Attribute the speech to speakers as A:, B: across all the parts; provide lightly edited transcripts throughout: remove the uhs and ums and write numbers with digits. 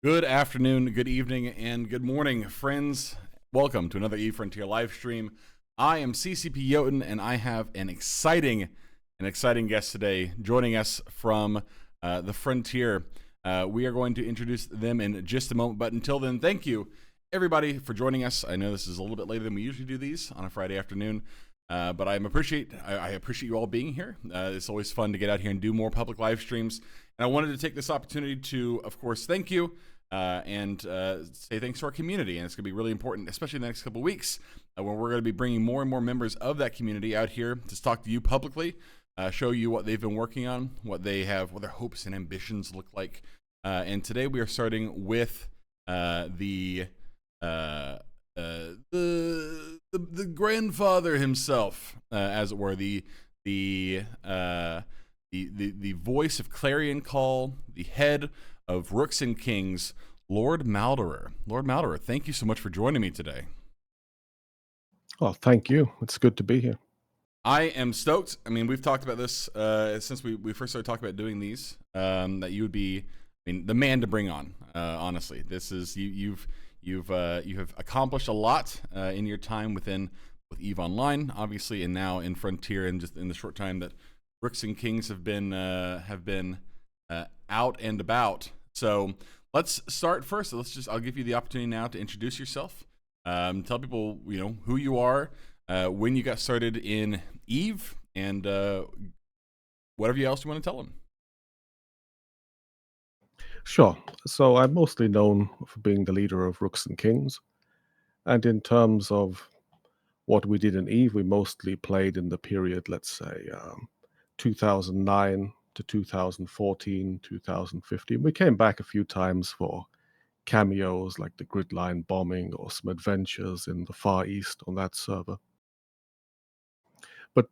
A: Good afternoon, good evening, and good morning, friends. Welcome to another eFrontier live stream. I am CCP Jötunn, and I have an exciting guest today joining us from the frontier. We are going to introduce them in just a moment, but until then, thank you everybody for joining us. I know this is a little bit later than we usually do these on a Friday afternoon, but I appreciate you all being here. It's always fun to get out here and do more public live streams. And I wanted to take this opportunity to, of course, thank you and say thanks to our community. And it's going to be really important, especially in the next couple of weeks, when we're going to be bringing more and more members of that community out here to talk to you publicly, show you what they've been working on, what they have, what their hopes and ambitions look like. And today we are starting with the grandfather himself, as it were, the voice of Clarion Call, the head of Rooks and Kings, Lord Maldoror. Lord Maldoror, thank you so much for joining me today.
B: Well, thank you. It's good to be here.
A: I am stoked. I mean, we've talked about this since we first started talking about doing these. That you would be, the man to bring on. Honestly, this is you have accomplished a lot in your time with EVE Online, obviously, and now in Frontier, and just in the short time that Rooks and Kings have been out and about. So let's start first. I'll give you the opportunity now to introduce yourself. Tell people who you are, when you got started in EVE, and whatever else you want to tell them.
B: Sure. So I'm mostly known for being the leader of Rooks and Kings. And in terms of what we did in EVE, we mostly played in the period, let's say, 2009 to 2014, 2015. We came back a few times for cameos like the gridline bombing or some adventures in the Far East on that server. But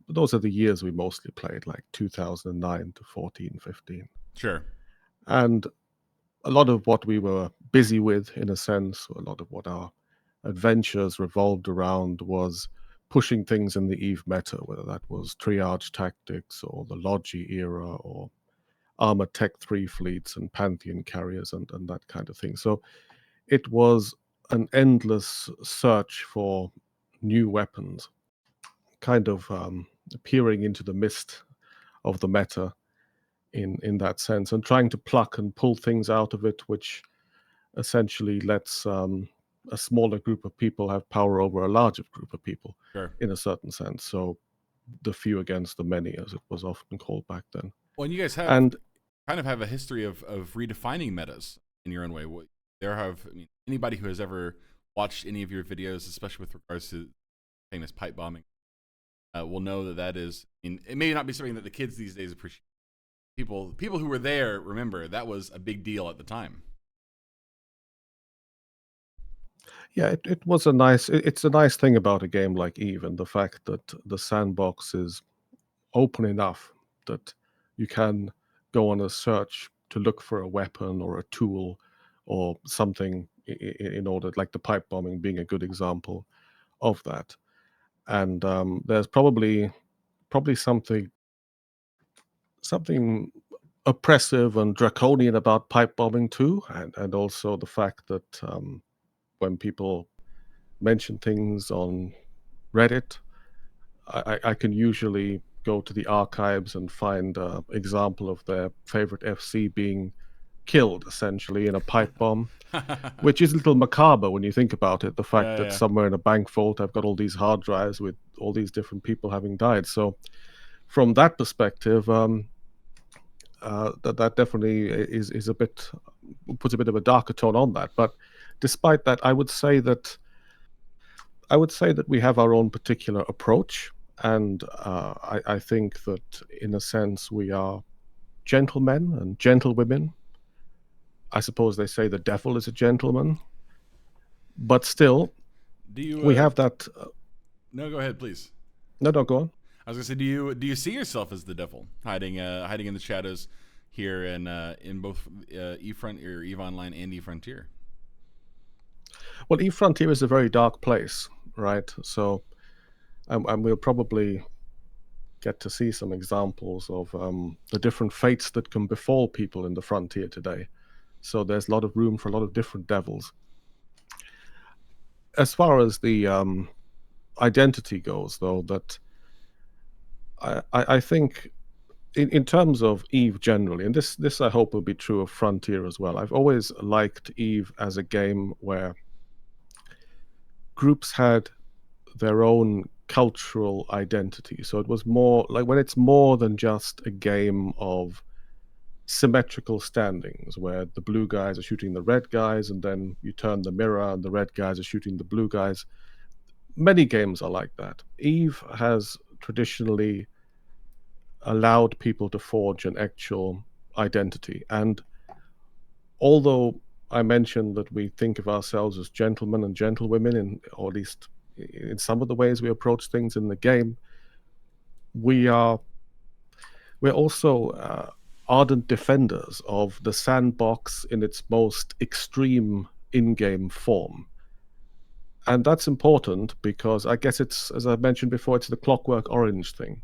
B: those are the years we mostly played, like 2009 to 14, 15.
A: Sure.
B: And a lot of what we were busy with, in a sense, a lot of what our adventures revolved around was pushing things in the EVE meta, whether that was triage tactics or the Logi era or armored Tech 3 fleets and Pantheon carriers and that kind of thing. So it was an endless search for new weapons, kind of peering into the mist of the meta in that sense, and trying to pluck and pull things out of it, which essentially lets a smaller group of people have power over a larger group of people.
A: Sure.
B: In a certain sense. So the few against the many, as it was often called back then.
A: Well, and you guys have kind of have a history of redefining metas in your own way. Anybody who has ever watched any of your videos, especially with regards to famous pipe bombing, will know that is. It may not be something that the kids these days appreciate. People who were there remember that was a big deal at the time.
B: Yeah, it was it's a nice thing about a game like EVE, and the fact that the sandbox is open enough that you can go on a search to look for a weapon or a tool or something in order, like the pipe bombing being a good example of that. And there's probably something oppressive and draconian about pipe bombing too, and also the fact that when people mention things on Reddit, I can usually go to the archives and find an example of their favorite FC being killed, essentially, in a pipe bomb, which is a little macabre when you think about it. The fact that somewhere in a bank vault, I've got all these hard drives with all these different people having died. So from that perspective, that definitely is puts a bit of a darker tone on that. But despite that, I would say that we have our own particular approach, and I think that in a sense we are gentlemen and gentlewomen. I suppose they say the devil is a gentleman, but still, we have that.
A: No, go ahead, please.
B: No, go on.
A: I was gonna say, do you see yourself as the devil hiding in the shadows here in both EVE Online and EVE Frontier?
B: Well, EVE Frontier is a very dark place, right? So, and we'll probably get to see some examples of the different fates that can befall people in the frontier today. So there's a lot of room for a lot of different devils. As far as the identity goes, though, that I think in terms of Eve generally, and this I hope will be true of Frontier as well. I've always liked Eve as a game where groups had their own cultural identity. So it was more like when it's more than just a game of symmetrical standings where the blue guys are shooting the red guys and then you turn the mirror and the red guys are shooting the blue guys. Many games are like that. Eve has traditionally allowed people to forge an actual identity. And although I mentioned that we think of ourselves as gentlemen and gentlewomen, or at least in some of the ways we approach things in the game, we're also ardent defenders of the sandbox in its most extreme in-game form. And that's important because I guess it's, as I mentioned before, it's the Clockwork Orange thing,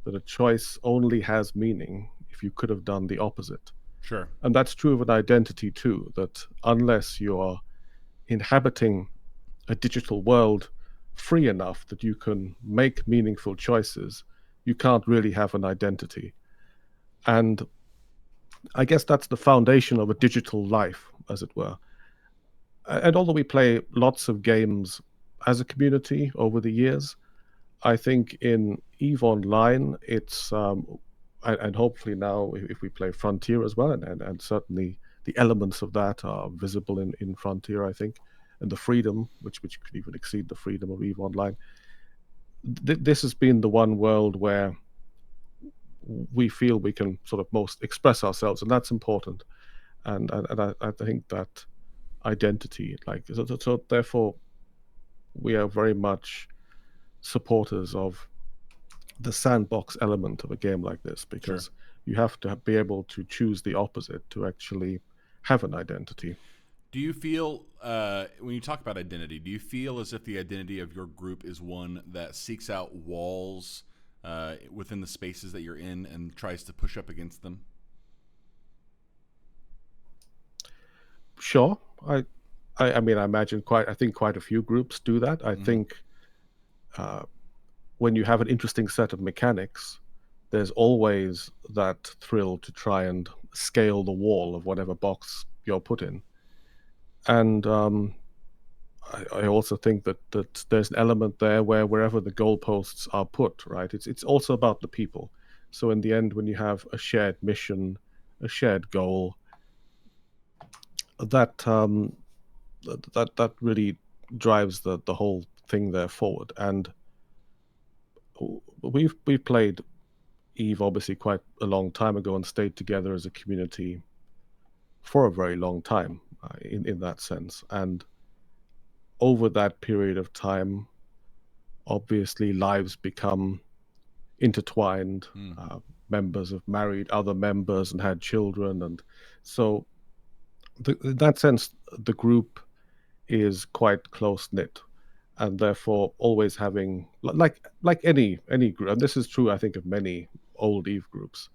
B: that a choice only has meaning if you could have done the opposite.
A: Sure.
B: And that's true of an identity too, that unless you are inhabiting a digital world free enough that you can make meaningful choices, you can't really have an identity. And I guess that's the foundation of a digital life, as it were. And although we play lots of games as a community over the years, I think in EVE Online, it's and hopefully now if we play Frontier as well, and certainly the elements of that are visible in Frontier, I think, and the freedom, which could even exceed the freedom of EVE Online. This has been the one world where we feel we can sort of most express ourselves, and that's important. And I think that identity, like so therefore, we are very much supporters of the sandbox element of a game like this, because
A: Sure.
B: you have to be able to choose the opposite to actually have an identity.
A: Do you feel, when you talk about identity, do you feel as if the identity of your group is one that seeks out walls within the spaces that you're in and tries to push up against them?
B: Sure, I mean, I imagine I think quite a few groups do that. I think uh, when you have an interesting set of mechanics, there's always that thrill to try and scale the wall of whatever box you're put in. And I also think that there's an element there where wherever the goalposts are put, right, it's also about the people. So in the end, when you have a shared mission, a shared goal, that that really drives the whole thing there forward. And we've played Eve obviously quite a long time ago and stayed together as a community for a very long time in that sense. And over that period of time, obviously lives become intertwined.
A: Mm.
B: Members have married other members and had children, and so in that sense, the group is quite close knit, and therefore always having like any group. And this is true, I think, of many old Eve groups.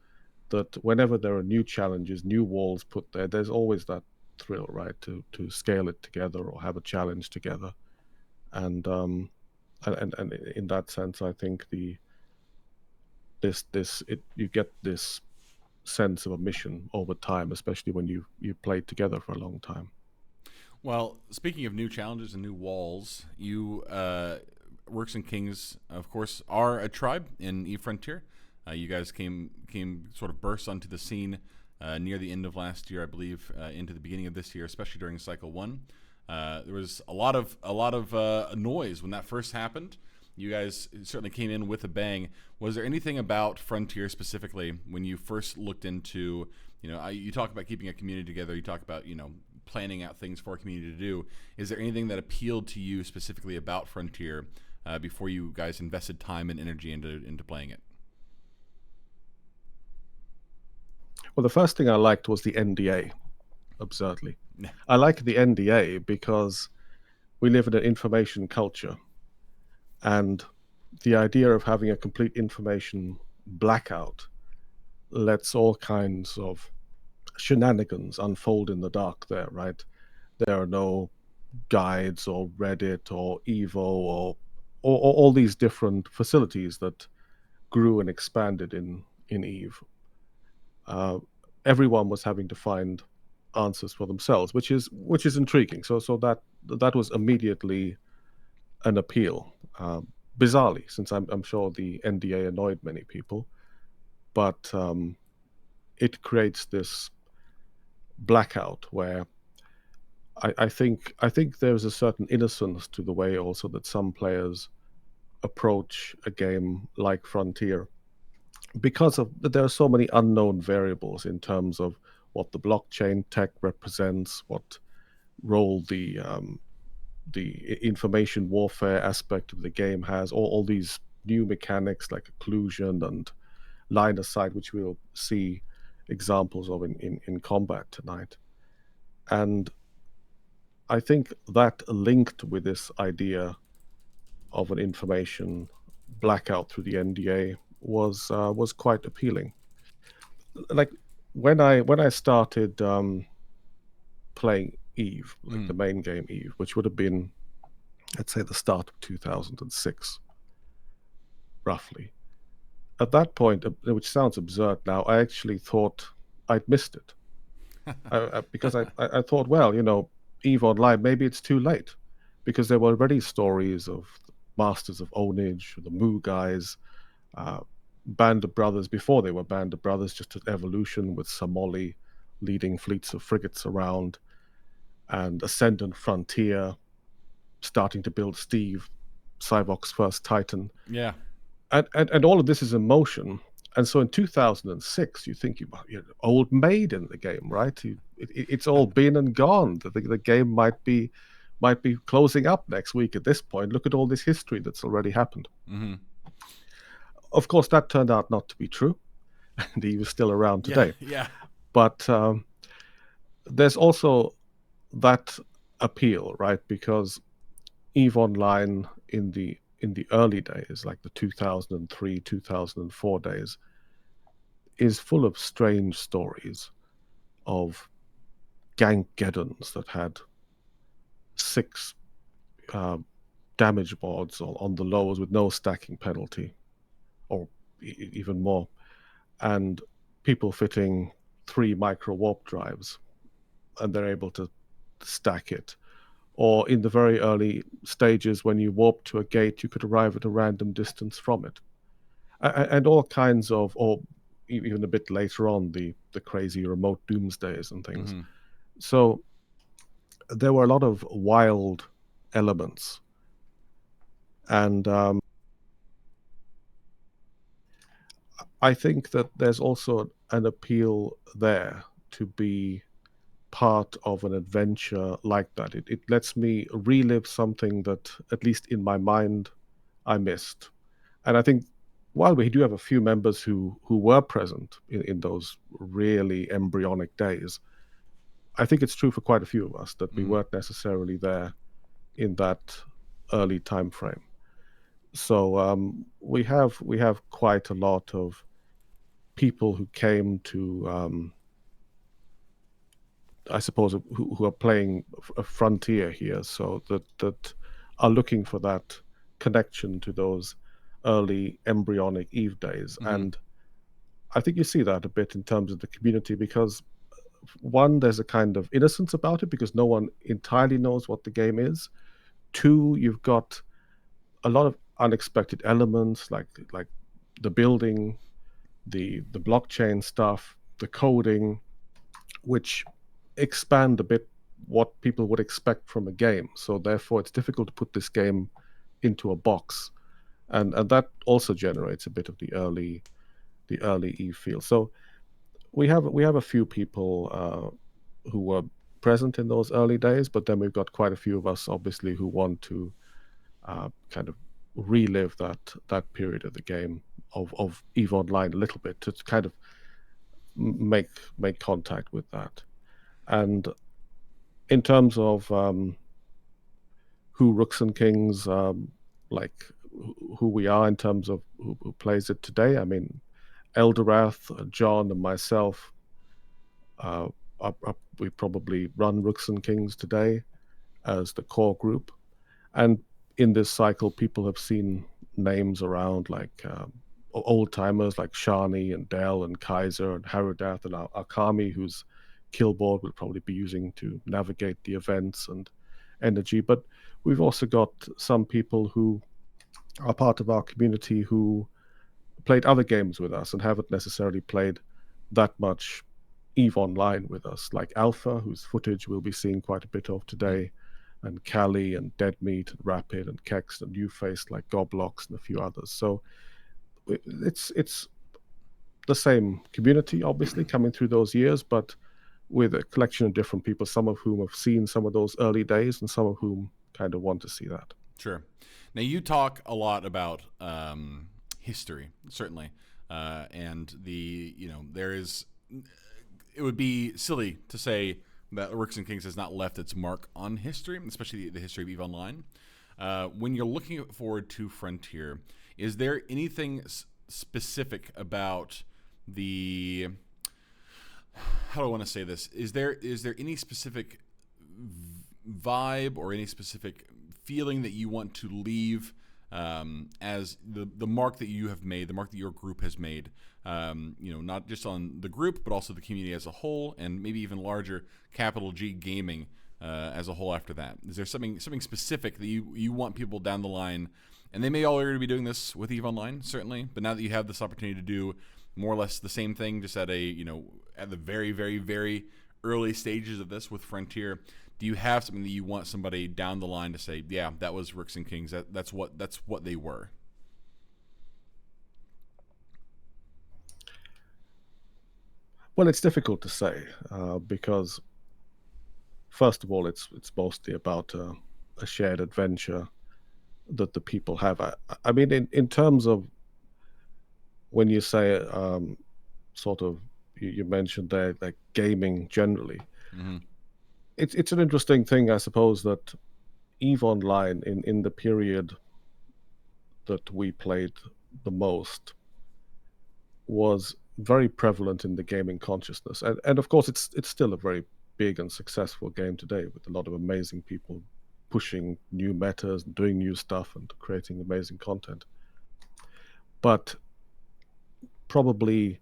B: That whenever there are new challenges, new walls put there, there's always that thrill, right, to scale it together or have a challenge together. And and in that sense, I think you get this sense of a mission over time, especially when you played together for a long time.
A: Well, speaking of new challenges and new walls, you Rooks and Kings, of course, are a tribe in Eve Frontier. You guys came sort of burst onto the scene near the end of last year, I believe, into the beginning of this year, especially during Cycle 1. There was a lot of noise when that first happened. You guys certainly came in with a bang. Was there anything about Frontier specifically when you first looked into, you talk about keeping a community together, you talk about, planning out things for a community to do. Is there anything that appealed to you specifically about Frontier before you guys invested time and energy into playing it?
B: Well, the first thing I liked was the NDA, absurdly. I like the NDA because we live in an information culture, and the idea of having a complete information blackout lets all kinds of shenanigans unfold in the dark there, right? There are no guides or Reddit or Evo or all these different facilities that grew and expanded in Eve. Uh, Everyone was having to find answers for themselves, which is intriguing. So that was immediately an appeal. Bizarrely, since I'm sure the NDA annoyed many people, but it creates this blackout where I think there's a certain innocence to the way also that some players approach a game like Frontier because of there are so many unknown variables in terms of what the blockchain tech represents, what role the information warfare aspect of the game has, all these new mechanics like occlusion and line of sight, which we'll see examples of in combat tonight. And I think that linked with this idea of an information blackout through the NDA was quite appealing. Like when I started playing Eve, like the main game Eve, which would have been, let's say, the start of 2006, roughly. At that point, which sounds absurd now, I actually thought I'd missed it. Because I thought, well, Eve Online, maybe it's too late, because there were already stories of Masters of Onage, the Moo guys, Band of Brothers before they were Band of Brothers, just an evolution with Somali leading fleets of frigates around, and Ascendant Frontier starting to build Steve, Cyborg's first Titan.
A: Yeah.
B: And all of this is in motion. And so in 2006, you think you're old maid in the game, right? It's all been and gone. The game might be closing up next week at this point. Look at all this history that's already happened.
A: Mm-hmm.
B: Of course, that turned out not to be true. And he was still around today.
A: Yeah.
B: But there's also that appeal, right? Because EVE Online in the early days, like the 2003, 2004 days, is full of strange stories of Gangeddons that had 6 damage boards on the lowers with no stacking penalty, or even more, and people fitting 3 micro warp drives, and they're able to stack it. Or in the very early stages, when you warp to a gate, you could arrive at a random distance from it. And all kinds of, or even a bit later on, the crazy remote doomsdays and things.
A: Mm-hmm.
B: So there were a lot of wild elements. And I think that there's also an appeal there to be part of an adventure like that. It lets me relive something that, at least in my mind, I missed. And I think while we do have a few members who were present in those really embryonic days, I think it's true for quite a few of us that we weren't necessarily there in that early time frame. So we have quite a lot of people who came to, I suppose, who are playing a frontier here, so that are looking for that connection to those early embryonic Eve days.
A: Mm-hmm.
B: And I think you see that a bit in terms of the community, because one, there's a kind of innocence about it because no one entirely knows what the game is. Two, you've got a lot of unexpected elements like the building, the blockchain stuff, the coding, which expand a bit what people would expect from a game. So therefore, it's difficult to put this game into a box, and that also generates a bit of the early Eve feel. So we have a few people who were present in those early days, but then we've got quite a few of us, obviously, who want to kind of relive that period of the game of EVE Online a little bit, to kind of make contact with that. And in terms of who Rooks and Kings, like who we are in terms of who plays it today, I mean, Eldorath, John, and myself, Uh, we probably run Rooks and Kings today as the core group. And in this cycle, people have seen names around like old timers like Shani and Dell and Kaiser and Harudath and Akami, whose killboard we'll probably be using to navigate the events and energy. But we've also got some people who are part of our community who played other games with us and haven't necessarily played that much EVE Online with us, like Alpha, whose footage we'll be seeing quite a bit of today, and Cali and Deadmeat and Rapid and Kex and New Face like Goblox and a few others. So it's the same community, obviously, coming through those years, but with a collection of different people, some of whom have seen some of those early days and some of whom kind of want to see that.
A: Sure. Now you talk a lot about history, certainly, and there is. It would be silly to say that Rooks and Kings has not left its mark on history, especially the history of EVE Online. When you're looking forward to Frontier, is there anything specific about the? How do I want to say this? Is there any specific vibe or any specific feeling that you want to leave as the mark that you have made, the mark that your group has made, not just on the group, but also the community as a whole, and maybe even larger, capital G gaming as a whole after that? Is there something specific that you want people down the line, and they may already be doing this with EVE Online, certainly, but now that you have this opportunity to do more or less the same thing, just at at the very, very, very early stages of this with Frontier, do you have something that you want somebody down the line to say, yeah, that was Rooks and Kings, that's what they were?
B: Well, it's difficult to say because, first of all, it's mostly about a shared adventure that the people have. I mean, in terms of when you say sort of, you mentioned there like gaming generally.
A: Mm-hmm.
B: It's an interesting thing, I suppose, that EVE Online in the period that we played the most was very prevalent in the gaming consciousness, and of course it's still a very big and successful game today with a lot of amazing people pushing new metas and doing new stuff and creating amazing content. But probably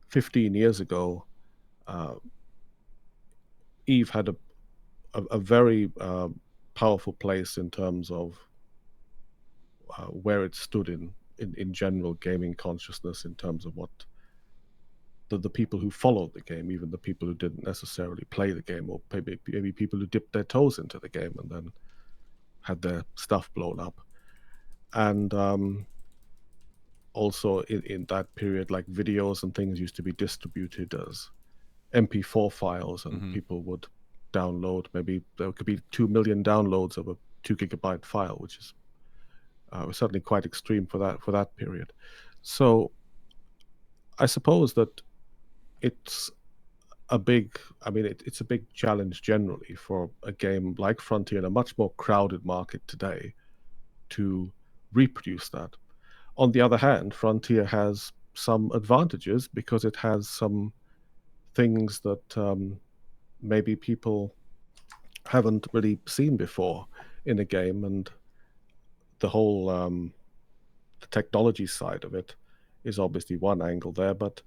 B: 15 years ago, uh, Eve had a very powerful place in terms of where it stood in general gaming consciousness, in terms of what the people who followed the game, even the people who didn't necessarily play the game, or maybe people who dipped their toes into the game and then had their stuff blown up. And also in that period, like videos and things used to be distributed as MP4 files, and
A: Mm-hmm.
B: people would download. Maybe there could be 2 million downloads of a 2 gigabyte file, which is was certainly quite extreme for that period. So I suppose that it's a big. I mean, it's a big challenge generally for a game like Frontier in a much more crowded market today to reproduce that. On the other hand, Frontier has some advantages because it has some things that maybe people haven't really seen before in a game, and the whole the technology side of it is obviously one angle there, but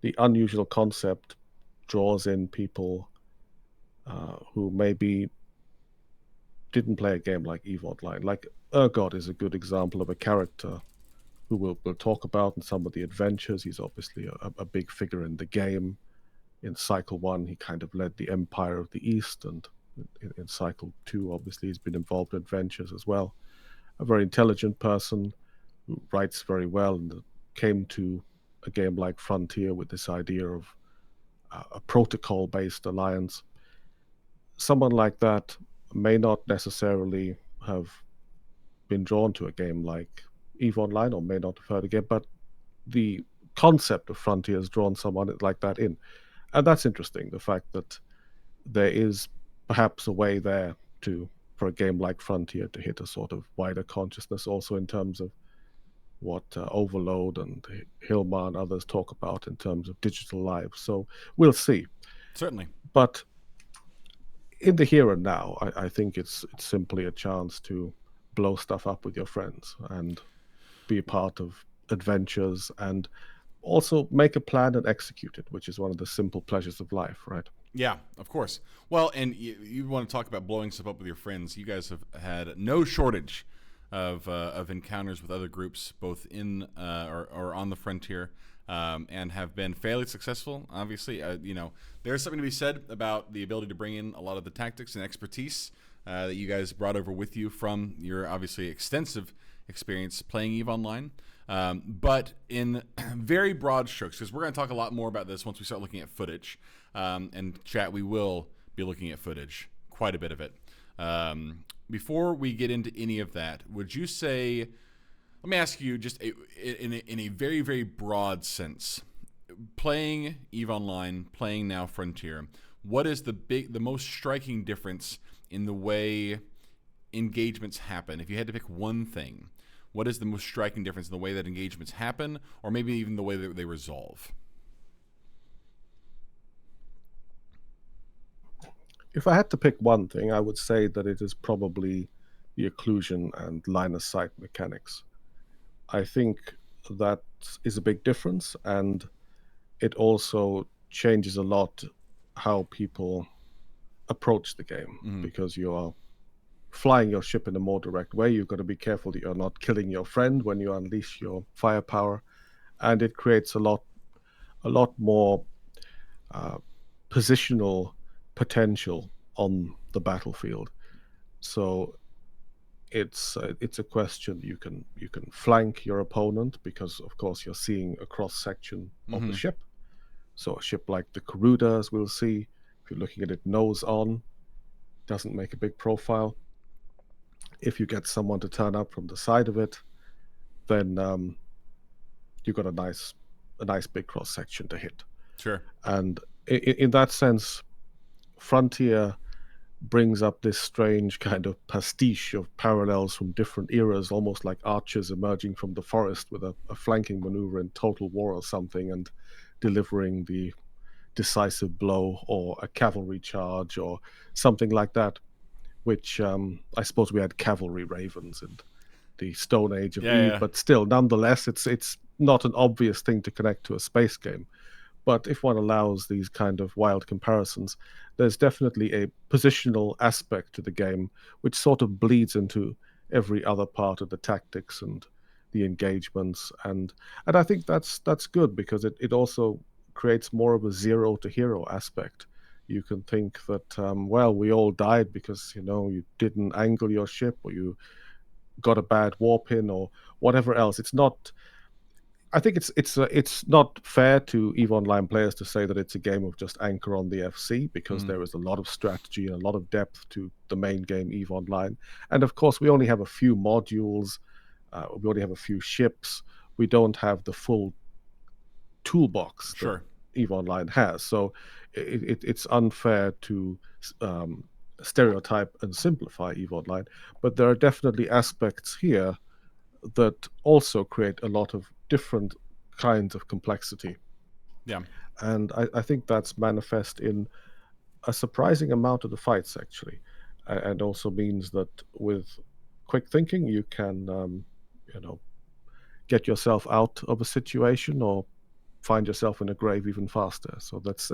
B: the unusual concept draws in people who maybe didn't play a game like EVE Online. Like Urgot is a good example of a character who we'll talk about in some of the adventures. He's obviously a big figure in the game. In Cycle 1, he kind of led the Empire of the East, and in Cycle 2, obviously, he's been involved in adventures as well. A very intelligent person who writes very well and came to a game like Frontier with this idea of a protocol-based alliance. Someone like that may not necessarily have been drawn to a game like EVE Online, or may not have heard again, but the concept of Frontier has drawn someone like that in. And that's interesting, the fact that there is perhaps a way there for a game like Frontier to hit a sort of wider consciousness, also in terms of what Overload and Hilma and others talk about in terms of digital lives. So we'll see.
A: Certainly.
B: But in the here and now, I think it's simply a chance to blow stuff up with your friends and be a part of adventures and also make a plan and execute it, which is one of the simple pleasures of life, right?
A: Yeah, of course. Well, and you want to talk about blowing stuff up with your friends. You guys have had no shortage of encounters with other groups, both in or on the frontier, and have been fairly successful. Obviously, there's something to be said about the ability to bring in a lot of the tactics and expertise that you guys brought over with you from your obviously extensive experience playing EVE Online. But in very broad strokes, because we're going to talk a lot more about this once we start looking at footage. And chat, we will be looking at footage, quite a bit of it. Before we get into any of that, would you say, let me ask you just in a very, very broad sense, playing EVE Online, playing now Frontier, what is the most striking difference in the way engagements happen? If you had to pick one thing, what is the most striking difference in the way that engagements happen, or maybe even the way that they resolve?
B: If I had to pick one thing, I would say that it is probably the occlusion and line of sight mechanics. I think that is a big difference, and it also changes a lot how people approach the game, because you are flying your ship in a more direct way. You've got to be careful that you're not killing your friend when you unleash your firepower, and it creates a lot more positional potential on the battlefield. So it's a question, you can flank your opponent, because of course you're seeing a cross section of the ship. So a ship like the Garuda, as we'll see, if you're looking at it nose on, doesn't make a big profile. If you get someone to turn up from the side of it, then you've got a nice big cross section to hit.
A: Sure.
B: And in that sense, Frontier brings up this strange kind of pastiche of parallels from different eras, almost like archers emerging from the forest with a flanking maneuver in Total War or something, and delivering the decisive blow, or a cavalry charge or something like that, which I suppose we had cavalry ravens in the Stone Age of Eve, but still, nonetheless, it's not an obvious thing to connect to a space game. But if one allows these kind of wild comparisons, there's definitely a positional aspect to the game which sort of bleeds into every other part of the tactics and the engagements, and I think that's good, because it also creates more of a zero to hero aspect. You can think that well, we all died because you didn't angle your ship, or you got a bad warp in, or whatever else. It's not. I think it's not fair to EVE Online players to say that it's a game of just anchor on the FC, because there is a lot of strategy and a lot of depth to the main game EVE Online. And of course, we only have a few modules, we only have a few ships. We don't have the full toolbox that EVE Online has. So it's unfair to stereotype and simplify EVE Online. But there are definitely aspects here that also create a lot of different kinds of complexity.
A: Yeah.
B: And I think that's manifest in a surprising amount of the fights, actually. And also means that with quick thinking, you can, get yourself out of a situation, or find yourself in a grave even faster. So it's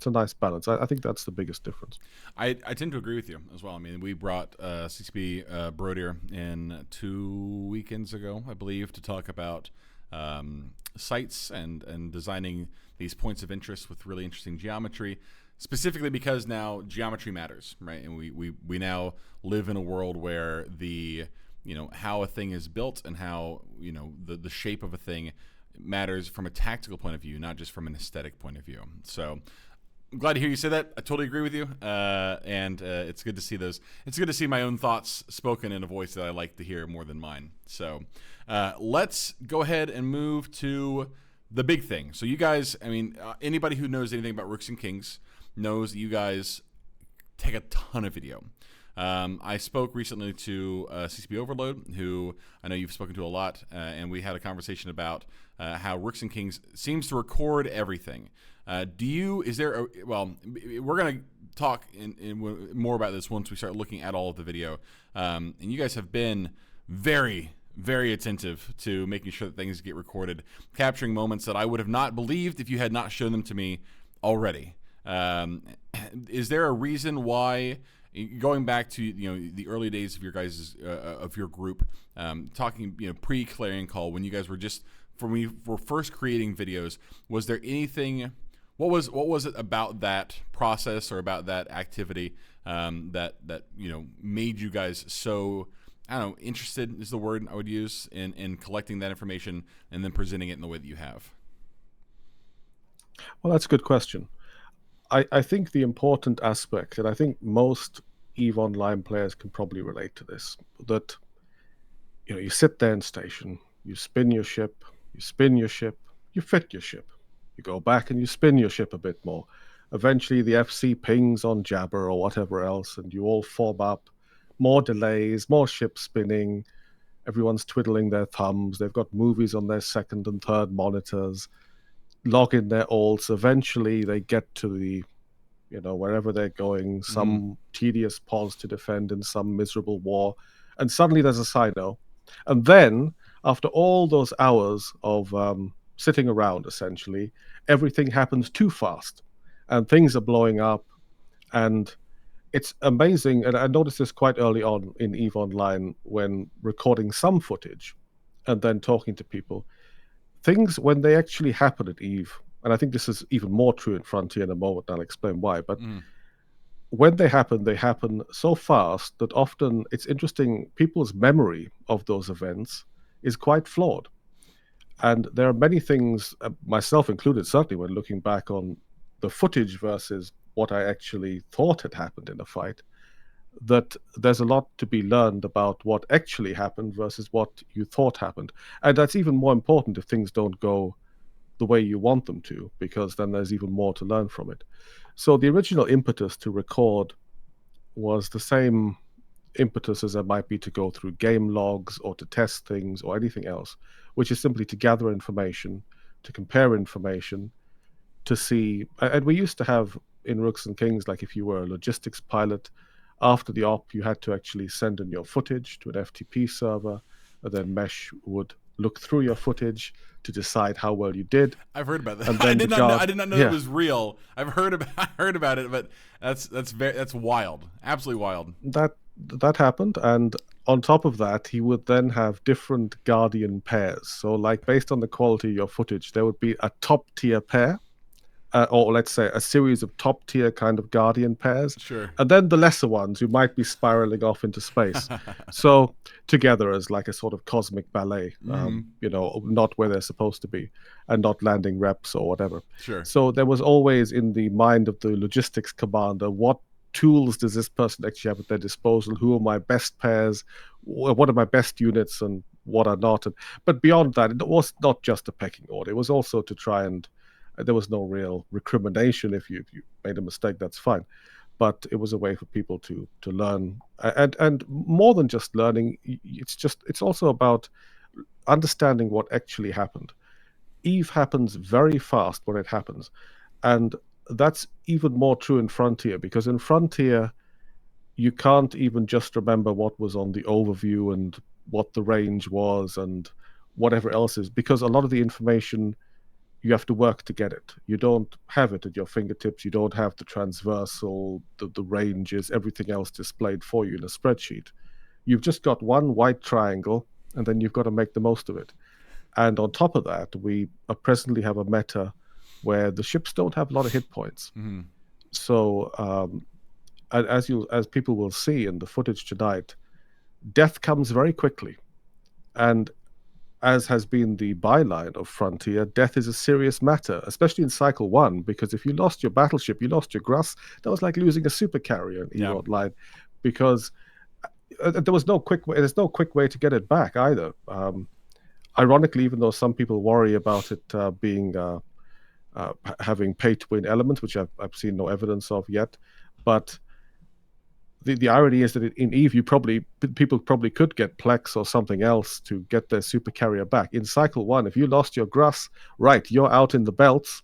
B: a nice balance. I think that's the biggest difference.
A: I tend to agree with you as well. I mean, we brought CCP Jötunn in 2 weekends ago, I believe, to talk about sites and designing these points of interest with really interesting geometry, specifically because now geometry matters, right? And we now live in a world where the how a thing is built and how the shape of a thing matters from a tactical point of view, not just from an aesthetic point of view. So I'm glad to hear you say that. I totally agree with you, and it's good to see those. It's good to see my own thoughts spoken in a voice that I like to hear more than mine. So let's go ahead and move to the big thing. So you guys, I mean, anybody who knows anything about Rooks and Kings knows that you guys take a ton of video. I spoke recently to CCP Overload, who I know you've spoken to a lot, and we had a conversation about how Rooks and Kings seems to record everything. We're going to talk more about this once we start looking at all of the video. And you guys have been very, very attentive to making sure that things get recorded, capturing moments that I would have not believed if you had not shown them to me already. Is there a reason why, going back to the early days of your guys' of your group, talking pre-Clarion Call, when you guys were just when we were first creating videos, was there anything? What was it about that process or about that activity that made you guys so, I don't know, interested is the word I would use in collecting that information and then presenting it in the way that you have?
B: Well, that's a good question. I think the important aspect, and I think most EVE Online players can probably relate to this, that you sit there in station, you spin your ship, you fit your ship. You go back and you spin your ship a bit more. Eventually the FC pings on Jabber or whatever else, and you all form up. More delays, more ship spinning. Everyone's twiddling their thumbs. They've got movies on their second and third monitors. Log in their alts. Eventually they get to the, wherever they're going, some tedious pause to defend in some miserable war. And suddenly there's a Sino. And then, after all those hours of sitting around, essentially, everything happens too fast. And things are blowing up. And it's amazing. And I noticed this quite early on in EVE Online when recording some footage and then talking to people. Things, when they actually happen at EVE, and I think this is even more true in Frontier in a moment, and I'll explain why, but when they happen so fast that often it's interesting, people's memory of those events is quite flawed. And there are many things, myself included, certainly when looking back on the footage versus what I actually thought had happened in a fight, that there's a lot to be learned about what actually happened versus what you thought happened. And that's even more important if things don't go the way you want them to, because then there's even more to learn from it. So the original impetus to record was the same impetus as there might be to go through game logs or to test things or anything else, which is simply to gather information, to compare information, to see. And we used to have in Rooks and Kings, like if you were a logistics pilot, after the op, you had to actually send in your footage to an FTP server, and then Mesh would look through your footage to decide how well you did.
A: I've heard about that.
B: And then
A: I did not know it was real. I've heard about it, but that's wild. Absolutely wild.
B: That happened, and on top of that, he would then have different Guardian pairs. So, like based on the quality of your footage, there would be a top tier pair, or let's say a series of top tier kind of Guardian pairs.
A: Sure.
B: And then the lesser ones who might be spiraling off into space. So together as like a sort of cosmic ballet, not where they're supposed to be and not landing reps or whatever.
A: Sure.
B: So there was always in the mind of the logistics commander, what tools does this person actually have at their disposal? Who are my best pairs? What are my best units and what are not? But beyond that, it was not just a pecking order. It was also to try and there was no real recrimination. If you made a mistake, that's fine. But it was a way for people to learn, and more than just learning, it's also about understanding what actually happened. EVE happens very fast when it happens, and that's even more true in Frontier, because in Frontier you can't even just remember what was on the overview and what the range was and whatever else is, because a lot of the information you have to work to get it. You don't have it at your fingertips. You don't have the transversal, the ranges, everything else displayed for you in a spreadsheet. You've just got one white triangle, and then you've got to make the most of it. And on top of that, we presently have a meta where the ships don't have a lot of hit points.
A: Mm-hmm.
B: So as people will see in the footage tonight, death comes very quickly. And as has been the byline of Frontier, death is a serious matter, especially in Cycle 1, because if you lost your battleship, you lost your Gruss, that was like losing a supercarrier in EVE Online, because there's no quick way to get it back either. Ironically, even though some people worry about it being having pay-to-win elements, which I've seen no evidence of yet, but the irony is that in Eve, people probably could get Plex or something else to get their supercarrier back. In Cycle 1, if you lost your Gruss, right, you're out in the belts,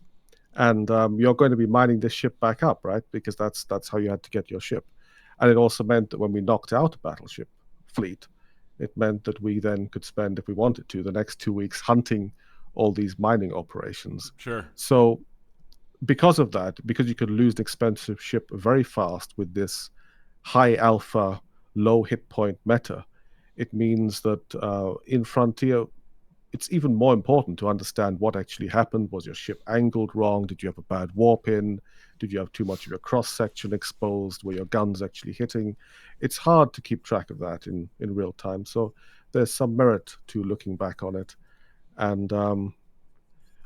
B: and you're going to be mining this ship back up, right? Because that's how you had to get your ship. And it also meant that when we knocked out a battleship fleet, it meant that we then could spend, if we wanted to, the next 2 weeks hunting all these mining operations.
A: Sure.
B: So because of that, because you could lose an expensive ship very fast with this high alpha, low hit point meta, it means that in Frontier, it's even more important to understand what actually happened. Was your ship angled wrong? Did you have a bad warp in? Did you have too much of your cross section exposed? Were your guns actually hitting? It's hard to keep track of that in real time. So there's some merit to looking back on it. And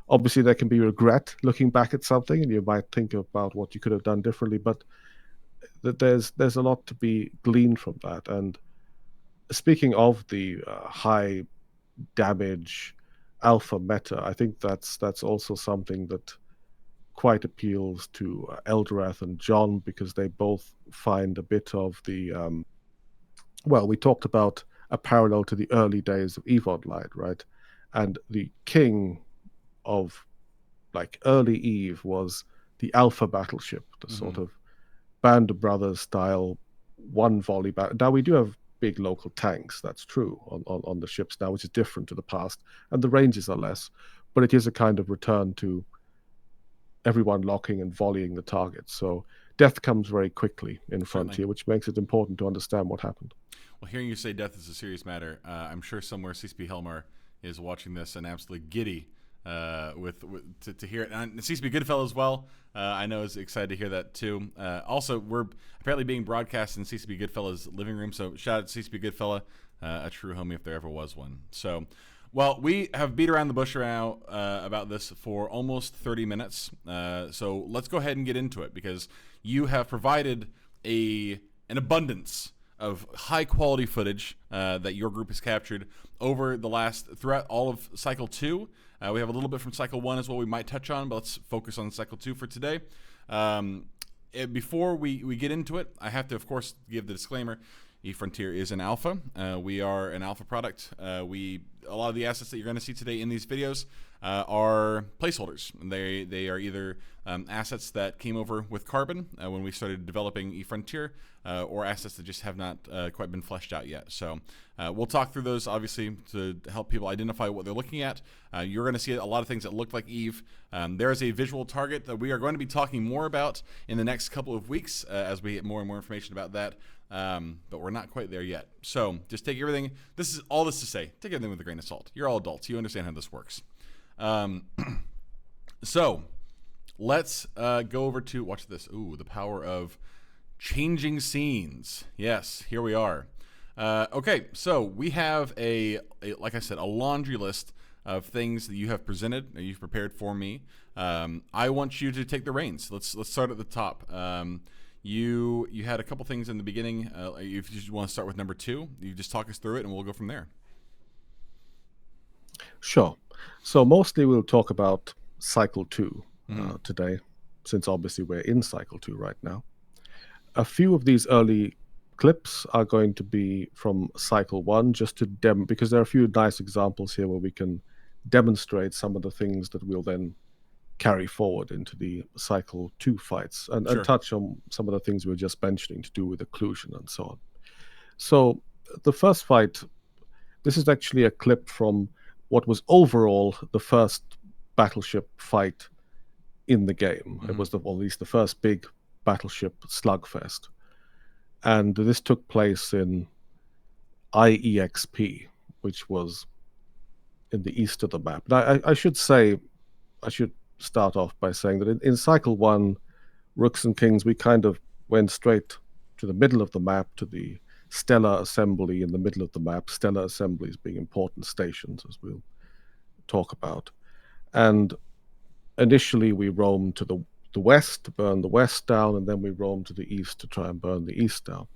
B: obviously there can be regret looking back at something, and you might think about what you could have done differently, but there's a lot to be gleaned from that. And speaking of the high damage alpha meta, I think that's also something that quite appeals to Eldorath and John, because they both find a bit of the well, we talked about a parallel to the early days of EVE Online, right? And the king of like early EVE was the Alpha battleship, the sort of Band of Brothers style one volley battle. Now we do have big local tanks, that's true, on the ships now, which is different to the past, and the ranges are less, but it is a kind of return to everyone locking and volleying the targets. So death comes very quickly in Frontier,
A: Certainly.
B: which makes it important to understand what happened.
A: Well, hearing you say death is a serious matter, I'm sure somewhere CCP Helmar is watching this and absolutely giddy to hear it. And CCP Goodfellow as well, I know is excited to hear that too. Also, we're apparently being broadcast in CCP Goodfellow's living room, so shout out to CCP Goodfellow, a true homie if there ever was one. So, well, we have beat around the bush now about this for almost 30 minutes. So let's go ahead and get into it, because you have provided an abundance of high quality footage that your group has captured over throughout all of Cycle 2. We have a little bit from Cycle 1 as well we might touch on, but let's focus on Cycle 2 for today. Before we get into it, I have to, of course, give the disclaimer. eFrontier is an alpha. We are an alpha product. A lot of the assets that you're going to see today in these videos are placeholders. They are either assets that came over with Carbon when we started developing eFrontier, or assets that just have not quite been fleshed out yet. So we'll talk through those, obviously, to help people identify what they're looking at. You're going to see a lot of things that look like Eve. There is a visual target that we are going to be talking more about in the next couple of weeks as we get more and more information about that. But we're not quite there yet. So just take everything. This is all this to say. Take everything with a grain of salt. You're all adults. You understand how this works. So let's go over to, watch this. Ooh, the power of changing scenes. Yes, here we are. Okay, so we have like I said, a laundry list of things that you have presented, that you've prepared for me. I want you to take the reins. Let's start at the top. You had a couple things in the beginning. If you just want to start with number 2, you just talk us through it, and we'll go from there.
B: Sure. So mostly we'll talk about Cycle 2 today, since obviously we're in Cycle 2 right now. A few of these early clips are going to be from Cycle 1, just to because there are a few nice examples here where we can demonstrate some of the things that we'll then carry forward into the Cycle 2 fights, and touch on some of the things we were just mentioning to do with occlusion and so on. So the first fight, this is actually a clip from what was overall the first battleship fight in the game. It was at least the first big battleship slugfest. And this took place in IEXP, which was in the east of the map. Now, I should start off by saying that in Cycle 1, Rooks and Kings, we kind of went straight to the middle of the map, to the Stellar Assembly in the middle of the map, Stellar Assemblies being important stations, as we'll talk about. And initially we roamed to the west to burn the west down, and then we roamed to the east to try and burn the east down.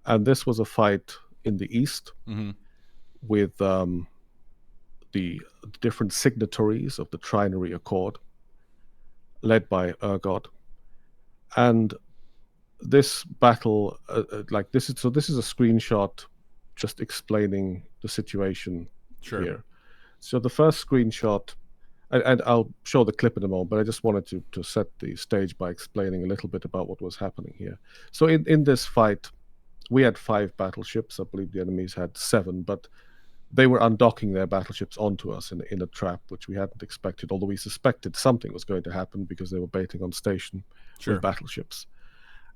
B: And this was a fight in the east with the different signatories of the Trinary Accord, led by Urgot. And this battle, this is a screenshot just explaining the situation
A: Sure.
B: here. So the first screenshot, and I'll show the clip in a moment, but I just wanted to set the stage by explaining a little bit about what was happening here. So in this fight, we had 5 battleships. I believe the enemies had 7, but they were undocking their battleships onto us in a trap, which we hadn't expected, although we suspected something was going to happen because they were baiting on station
A: Sure.
B: with battleships.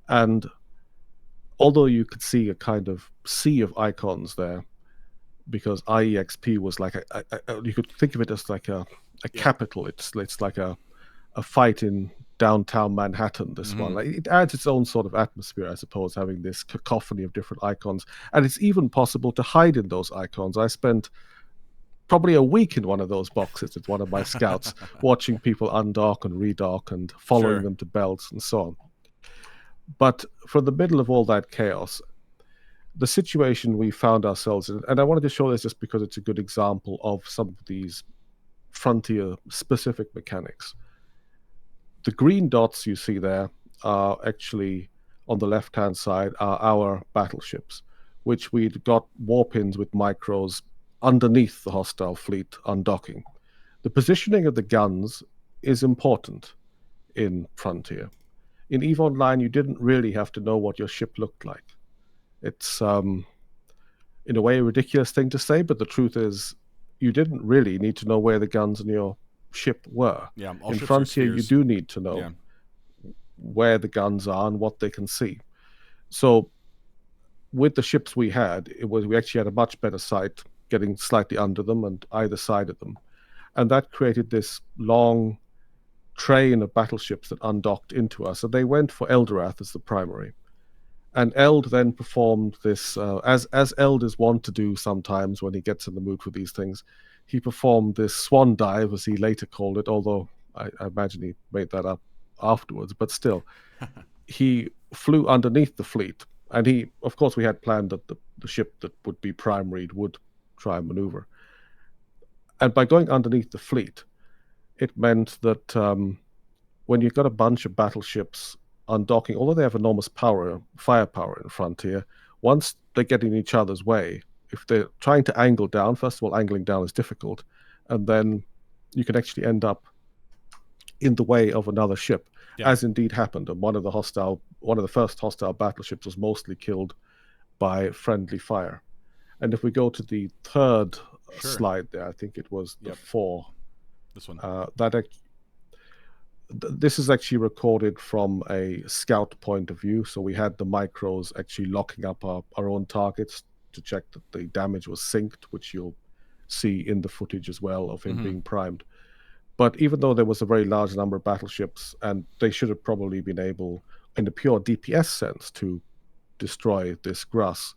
B: And although you could see a kind of sea of icons there, because IEXP was like you could think of it as like a capital. It's like a fight in downtown Manhattan. This one, like, it adds its own sort of atmosphere, I suppose, having this cacophony of different icons, and it's even possible to hide in those icons. I spent probably a week in one of those boxes with one of my scouts, watching people undock and redock and following them to belts and so on. But from the middle of all that chaos, the situation we found ourselves in, and I wanted to show this just because it's a good example of some of these frontier specific mechanics. The green dots you see there are actually, on the left hand side, are our battleships, which we'd got warpins with micros underneath the hostile fleet undocking. The positioning of the guns is important in Frontier. In EVE Online, you didn't really have to know what your ship looked like. It's, in a way, a ridiculous thing to say, but the truth is, you didn't really need to know where the guns in your ship were.
A: Yeah,
B: in Frontier, you do need to know where the guns are and what they can see. So, with the ships we had, we actually had a much better sight, getting slightly under them and either side of them, and that created this long train of battleships that undocked into us, and they went for Eldorath as the primary. And Eld then performed this, as Eld is wont to do sometimes when he gets in the mood for these things. He performed this swan dive, as he later called it, although I imagine he made that up afterwards. But still, he flew underneath the fleet. And of course, we had planned that the ship that would be primaried would try and maneuver. And by going underneath the fleet, it meant that when you've got a bunch of battleships undocking, although they have enormous firepower in Frontier, once they get in each other's way, if they're trying to angle down, first of all, angling down is difficult, and then you can actually end up in the way of another ship, as indeed happened. And one of the first hostile battleships was mostly killed by friendly fire. And if we go to the third slide there, I think it was the 4.
A: This one.
B: This is actually recorded from a scout point of view. So we had the micros actually locking up our own targets to check that the damage was synced, which you'll see in the footage as well of him being primed. But even though there was a very large number of battleships, and they should have probably been able, in a pure DPS sense, to destroy this Gruss,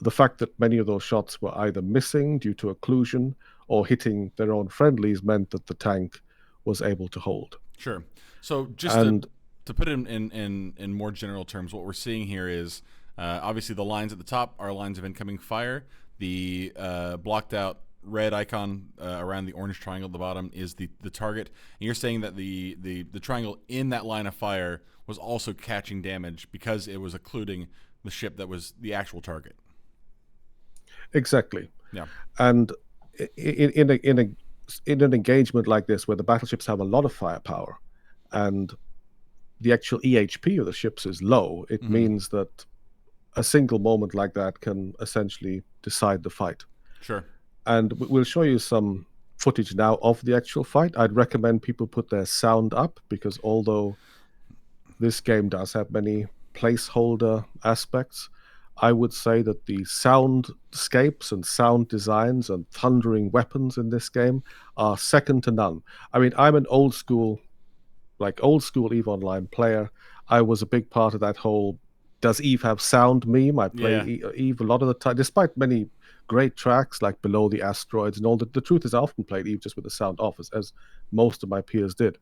B: the fact that many of those shots were either missing due to occlusion or hitting their own friendlies meant that the tank was able to hold.
A: Sure. So just to put it in more general terms, what we're seeing here is obviously the lines at the top are lines of incoming fire. The blocked out red icon around the orange triangle at the bottom is the target. And you're saying that the triangle in that line of fire was also catching damage because it was occluding the ship that was the actual target.
B: Exactly.
A: Yeah.
B: And in an engagement like this, where the battleships have a lot of firepower and the actual EHP of the ships is low, it means that a single moment like that can essentially decide the fight.
A: Sure.
B: And we'll show you some footage now of the actual fight. I'd recommend people put their sound up, because although this game does have many placeholder aspects, I would say that the soundscapes and sound designs and thundering weapons in this game are second to none. I mean, I'm an old school EVE Online player. I was a big part of that whole "Does EVE have sound" meme. I play EVE a lot of the time, despite many great tracks like Below the Asteroids and all. The truth is, I often played EVE just with the sound off, as most of my peers did.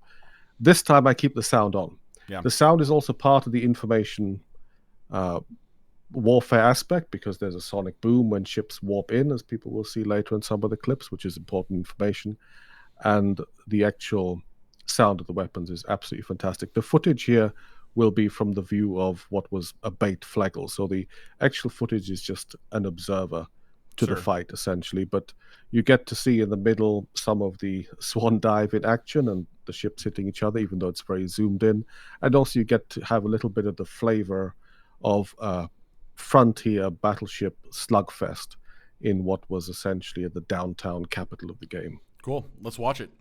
B: This time, I keep the sound on.
A: Yeah.
B: The sound is also part of the information warfare aspect, because there's a sonic boom when ships warp in, as people will see later in some of the clips, which is important information. And the actual sound of the weapons is absolutely fantastic. The footage here will be from the view of what was a bait flagel. So the actual footage is just an observer to the fight, essentially. But you get to see in the middle some of the swan dive in action and the ships hitting each other, even though it's very zoomed in. And also you get to have a little bit of the flavor of frontier battleship slugfest in what was essentially the downtown capital of the game.
A: Cool. Let's watch it.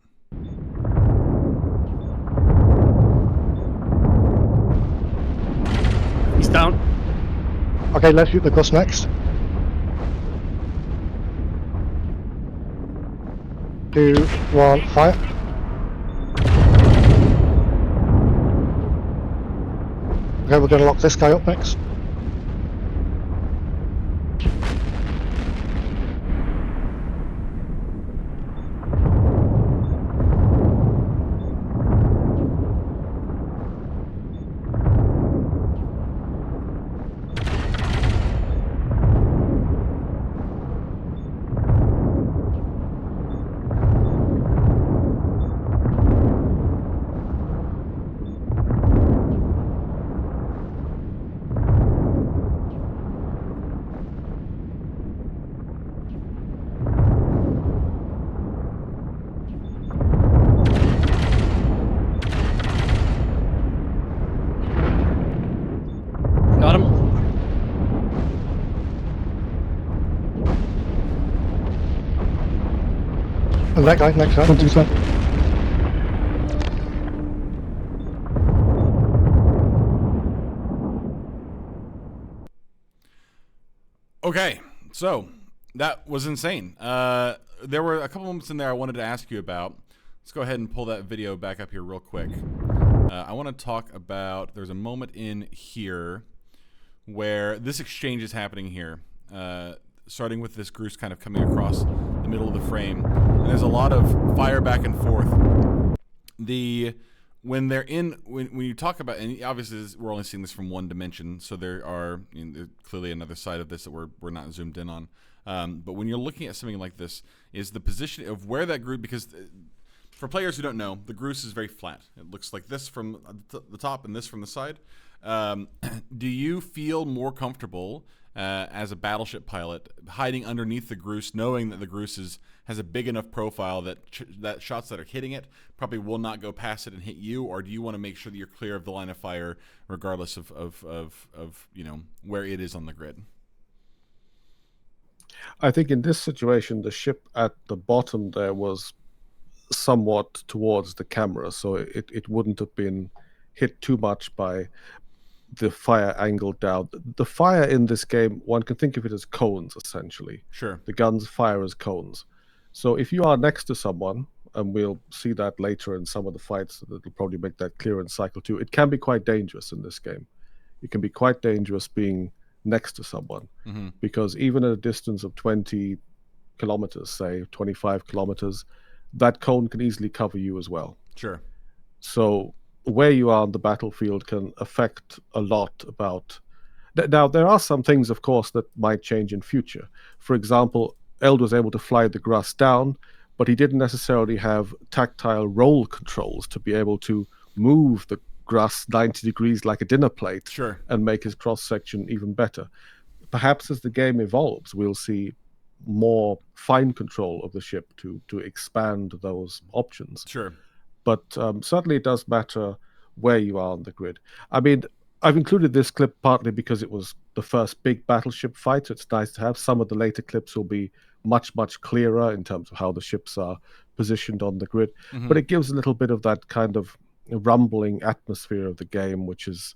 C: He's down.
D: Okay, let's shoot the cross next. 2, 1, fire. Okay, we're going to lock this guy up next.
C: Got him.
D: And that guy next up. 1, 2, 3.
A: Okay, so that was insane. There were a couple moments in there I wanted to ask you about. Let's go ahead and pull that video back up here real quick. I want to talk about, there's a moment in here where this exchange is happening here, starting with this Groose kind of coming across the middle of the frame. And there's a lot of fire back and forth. When you talk about, and obviously we're only seeing this from one dimension, so there are clearly another side of this that we're not zoomed in on. But when you're looking at something like this, is the position of where that Groose, because for players who don't know, the Groose is very flat. It looks like this from the top and this from the side. Do you feel more comfortable as a battleship pilot hiding underneath the Groose, knowing that the Groose has a big enough profile that that shots that are hitting it probably will not go past it and hit you? Or do you want to make sure that you're clear of the line of fire regardless of where it is on the grid?
B: I think in this situation, the ship at the bottom there was somewhat towards the camera, so it wouldn't have been hit too much by the fire angle down. The fire in this game, one can think of it as cones, essentially.
A: Sure.
B: The guns fire as cones. So if you are next to someone, and we'll see that later in some of the fights, that'll probably make that clear in Cycle 2, it can be quite dangerous in this game. It can be quite dangerous being next to someone, because even at a distance of 20 kilometers, say 25 kilometers, that cone can easily cover you as well.
A: Sure.
B: So where you are on the battlefield can affect a lot about... Now, there are some things, of course, that might change in future. For example, Eld was able to fly the Grass down, but he didn't necessarily have tactile roll controls to be able to move the Grass 90 degrees like a dinner plate.
A: Sure.
B: And make his cross-section even better. Perhaps as the game evolves, we'll see more fine control of the ship to expand those options.
A: Sure.
B: But certainly it does matter where you are on the grid. I mean, I've included this clip partly because it was the first big battleship fight. It's nice to have. Some of the later clips will be much, much clearer in terms of how the ships are positioned on the grid. But it gives a little bit of that kind of rumbling atmosphere of the game, which is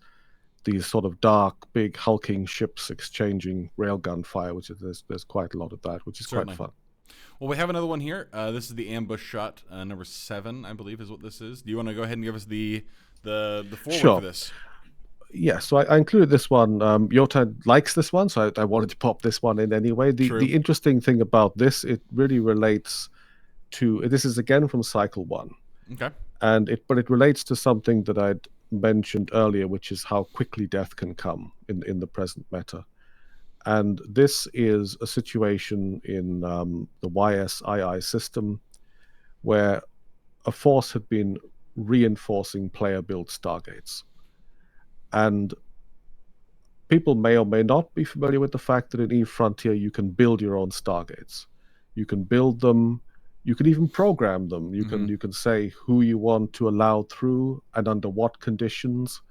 B: these sort of dark, big, hulking ships exchanging railgun fire, which is there's quite a lot of that, which is
A: Certainly.
B: quite fun.
A: Well, we have another one here. This is the ambush shot, number 7, I believe, is what this is. Do you want to go ahead and give us the forward for this?
B: Yeah, so I included this one. Jötunn likes this one, so I wanted to pop this one in anyway. The interesting thing about this, it really relates to... This is again from Cycle 1.
A: Okay.
B: But it relates to something that I'd mentioned earlier, which is how quickly death can come in the present meta. And this is a situation in the YSII system where a force had been reinforcing player-built stargates. And people may or may not be familiar with the fact that in Eve Frontier you can build your own stargates. You can build them. You can even program them. You can say who you want to allow through and under what conditions.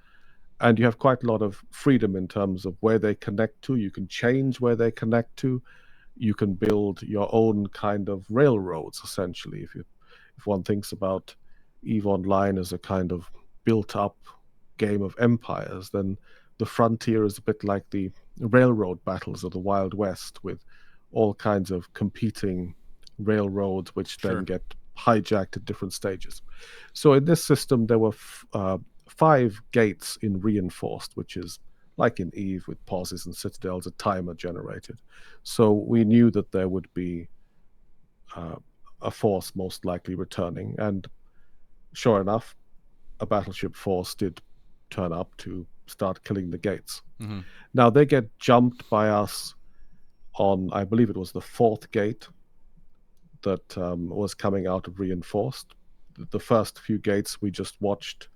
B: And you have quite a lot of freedom in terms of where they connect to. You can change where they connect to. You can build your own kind of railroads, essentially. If one thinks about EVE Online as a kind of built-up game of empires, then the frontier is a bit like the railroad battles of the Wild West, with all kinds of competing railroads which then get hijacked at different stages. So in this system, there were 5 gates in Reinforced, which is like in EVE with pauses and citadels, a timer generated. So we knew that there would be a force most likely returning, and sure enough, a battleship force did turn up to start killing the gates. Now they get jumped by us on, I believe it was the 4th gate that was coming out of Reinforced. The first few gates we just watched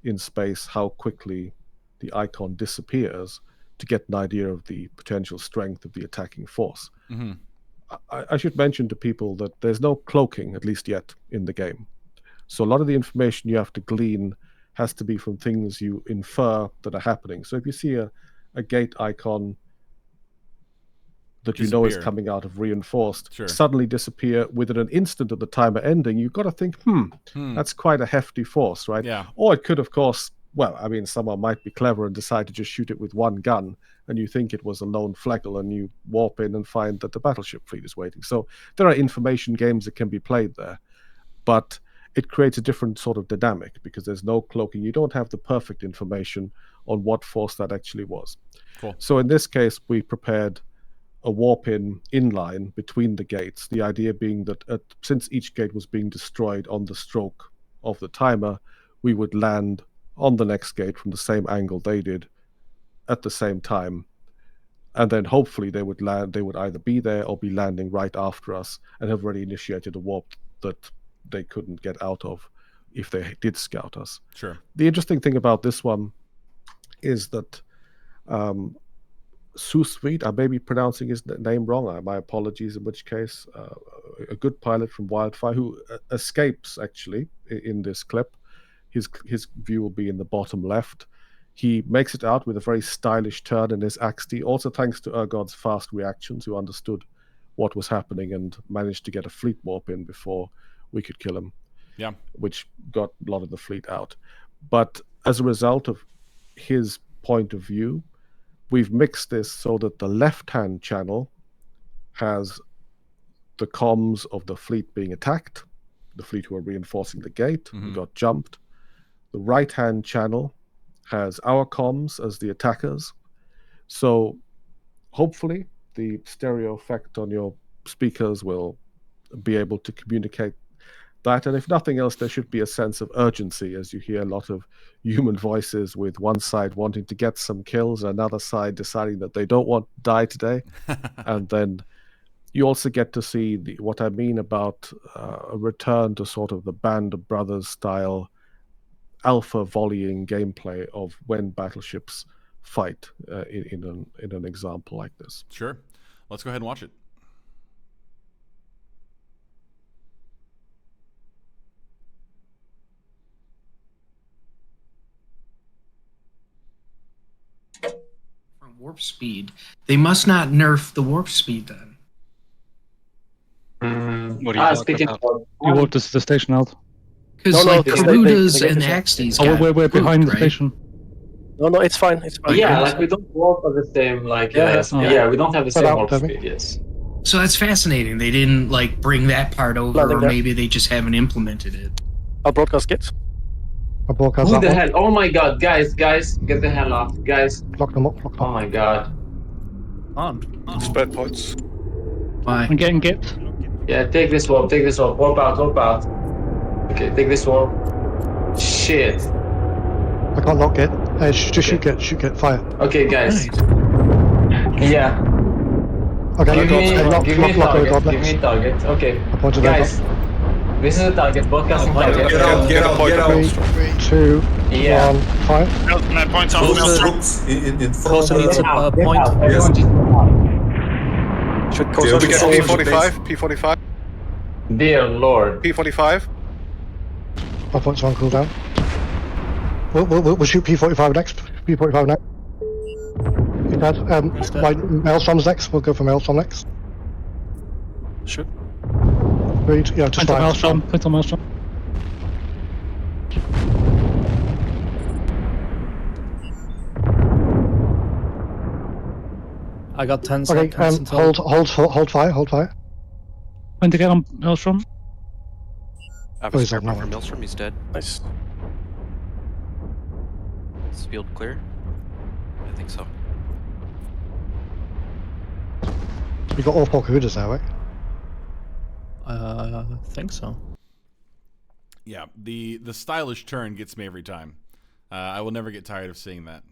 B: in space how quickly the icon disappears to get an idea of the potential strength of the attacking force. I should mention to people that there's no cloaking, at least yet, in the game. So a lot of the information you have to glean has to be from things you infer that are happening. So if you see a gate icon that you know is coming out of Reinforced suddenly disappear within an instant of the timer ending, you've got to think, that's quite a hefty force, right?
A: Yeah.
B: Or it could, of course, well, I mean, someone might be clever and decide to just shoot it with one gun, and you think it was a lone Flegel, and you warp in and find that the battleship fleet is waiting. So there are information games that can be played there, but it creates a different sort of dynamic because there's no cloaking. You don't have the perfect information on what force that actually was.
A: Cool.
B: So in this case, we prepared a warp inline between the gates, the idea being that since each gate was being destroyed on the stroke of the timer, we would land on the next gate from the same angle they did at the same time, and then hopefully they would either be there or be landing right after us and have already initiated a warp that they couldn't get out of if they did scout us.
A: Sure.
B: The interesting thing about this one is that Susweet, I may be pronouncing his name wrong, my apologies, in which case, a good pilot from Wildfire who escapes actually in this clip. His view will be in the bottom left. He makes it out with a very stylish turn in his Axty, also thanks to Urgod's fast reactions, who understood what was happening and managed to get a fleet warp in before we could kill him.
A: Yeah.
B: Which got a lot of the fleet out. But as a result of his point of view, we've mixed this so that the left-hand channel has the comms of the fleet being attacked, the fleet who are reinforcing the gate, who got jumped. The right-hand channel has our comms as the attackers. So hopefully the stereo effect on your speakers will be able to communicate that. And if nothing else, there should be a sense of urgency as you hear a lot of human voices, with one side wanting to get some kills, another side deciding that they don't want to die today. And then you also get to see what I mean about a return to sort of the Band of Brothers style alpha volleying gameplay of when battleships fight in an example like this.
A: Sure. Let's go ahead and watch it.
E: Warp speed. They must not nerf the warp speed then.
C: What are you talking about? You warped the station out.
E: Because like Garudas and Axties.
C: Oh, we're behind the
E: right?
C: station.
F: No, it's fine. It's fine.
G: Yeah, like we don't warp at the same, like, we don't have the same warp speed, yes.
E: So that's fascinating. They didn't like bring that part over,
F: Landing
E: or
F: there.
E: maybe they just haven't implemented it.
F: I'll broadcast kits.
D: I broadcast
G: Who
D: that
G: the
D: one.
G: hell? Oh my god, guys, get the hell off. Guys,
D: Lock them up, lock them
G: oh
D: up.
G: my god.
H: Spare points.
E: Why?
C: I'm getting gipped.
G: Yeah, take this warp, warp out. Okay, take this warp. Shit.
D: I can't lock it. Just shoot it, fire.
G: Okay, guys.
E: Right.
G: Yeah.
D: Okay,
G: Give me a target.
D: God,
G: Give me a target. Okay.
D: I pointed
G: Guys, this is a target. Broadcasting target.
H: Get out.
D: 3, 2,
G: Yeah.
D: On 5.
H: Points on Maelstrom.
I: In front
J: Closer
I: of
J: needs a point.
F: Should
I: Yeah,
F: coast
I: we
H: We get
I: all
H: P45. P45.
G: Dear Lord.
H: P45.
D: 5 points on cooldown. We'll shoot P45 next. P45 next. If that, Maelstrom's next. We'll go for Maelstrom next.
F: Shoot.
D: Agreed. Yeah, just
C: Point on
D: fire.
C: Maelstrom. Point on Maelstrom.
J: I got 10
D: Okay,
J: seconds until...
D: hold fire, hold fire.
C: Point again on Maelstrom.
F: I have
D: Oh,
F: a
D: he's
F: spare
D: on
F: point
D: that
F: for
D: one.
F: Maelstrom. He's dead. Nice. Is field clear? I think so.
D: You got all 4 Kahutas now, right?
J: I think so.
A: Yeah, the stylish turn gets me every time. I will never get tired of seeing that.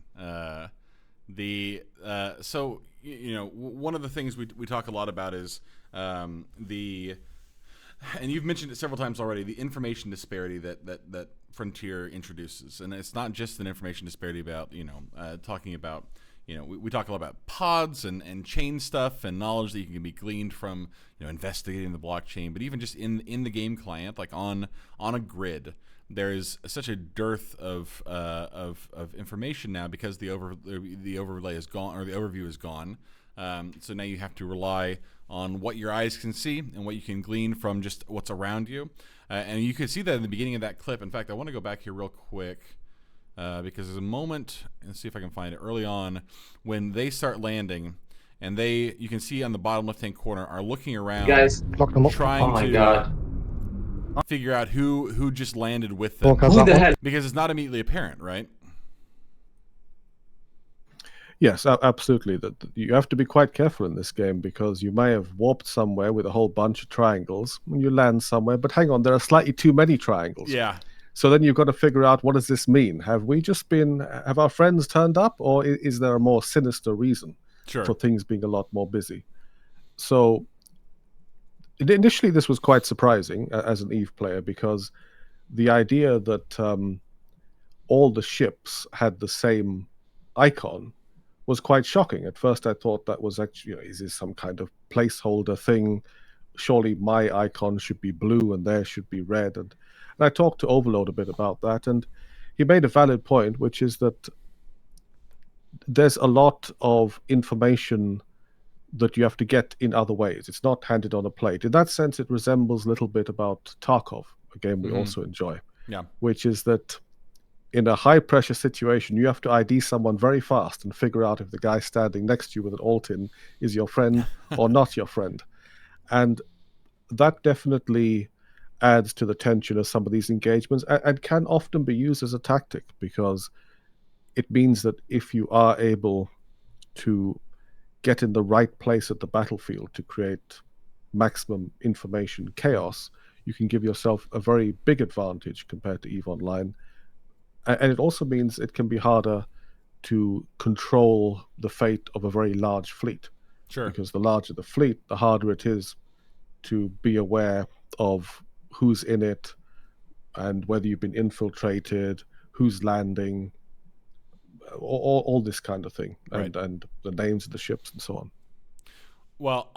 A: So you know, one of the things we talk a lot about is and you've mentioned it several times already, the information disparity that Frontier introduces. And it's not just an information disparity about, talking about, we talk a lot about pods and chain stuff and knowledge that you can be gleaned from, investigating the blockchain, but even just in the game client, like on a grid, there is such a dearth of information now because the overlay is gone, or the overview is gone. So now you have to rely on what your eyes can see and what you can glean from just what's around you. And you can see that in the beginning of that clip. In fact, I want to go back here real quick because there's a moment, let's see if I can find it, early on when they start landing, and you can see on the bottom left-hand corner, are looking around,
G: Guys,
A: trying
G: God.
A: figure out who just landed with them.
G: Who the hell?
A: Because it's not immediately apparent, right?
B: Yes, absolutely. You have to be quite careful in this game because you may have warped somewhere with a whole bunch of triangles when you land somewhere, but hang on, there are slightly too many triangles.
A: Yeah.
B: So then you've got to figure out, what does this mean? Have our friends turned up, or is there a more sinister reason for things being a lot more busy? So initially this was quite surprising as an EVE player, because the idea that all the ships had the same icon was quite shocking. At first I thought that was actually, is this some kind of placeholder thing? Surely my icon should be blue and theirs should be red. And I talked to Overlord a bit about that, and he made a valid point, which is that there's a lot of information that you have to get in other ways. It's not handed on a plate. In that sense, it resembles a little bit about Tarkov, a game we also enjoy.
A: Yeah.
B: Which is that in a high-pressure situation, you have to ID someone very fast and figure out if the guy standing next to you with an alt-in is your friend or not your friend. And that definitely adds to the tension of some of these engagements, and can often be used as a tactic, because it means that if you are able to get in the right place at the battlefield to create maximum information chaos, you can give yourself a very big advantage compared to EVE Online. And it also means it can be harder to control the fate of a very large fleet.
A: Sure.
B: Because the larger the fleet, the harder it is to be aware of who's in it and whether you've been infiltrated, who's landing, all this kind of thing, and the names of the ships and so on.
A: Well,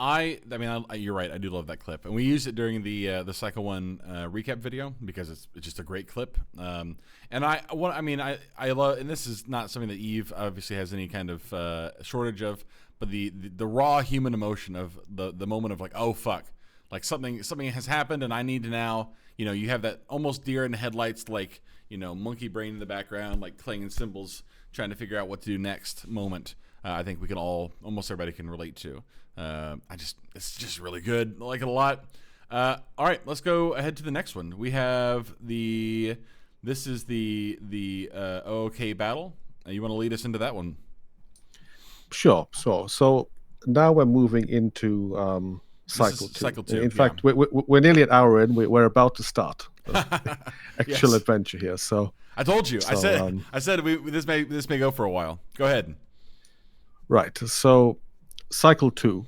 A: you're right. I do love that clip, and we used it during the Cycle 1 recap video because it's just a great clip. And I love, and this is not something that EVE obviously has any kind of shortage of, but the raw human emotion of the moment of like, oh fuck, like something has happened, and I need to now, you have that almost deer in the headlights, like monkey brain in the background, like clanging cymbals, trying to figure out what to do next moment. I think we can almost everybody can relate to. It's just really good. I like it a lot. All right, let's go ahead to the next one. We have this is the OK battle. You want to lead us into that one?
B: Sure. So now we're moving into cycle 2.
A: Cycle 2.
B: In fact, we're nearly an hour in. We're about to start the actual adventure here. So
A: I told you. I said this may go for a while. Go ahead.
B: Right. So cycle 2,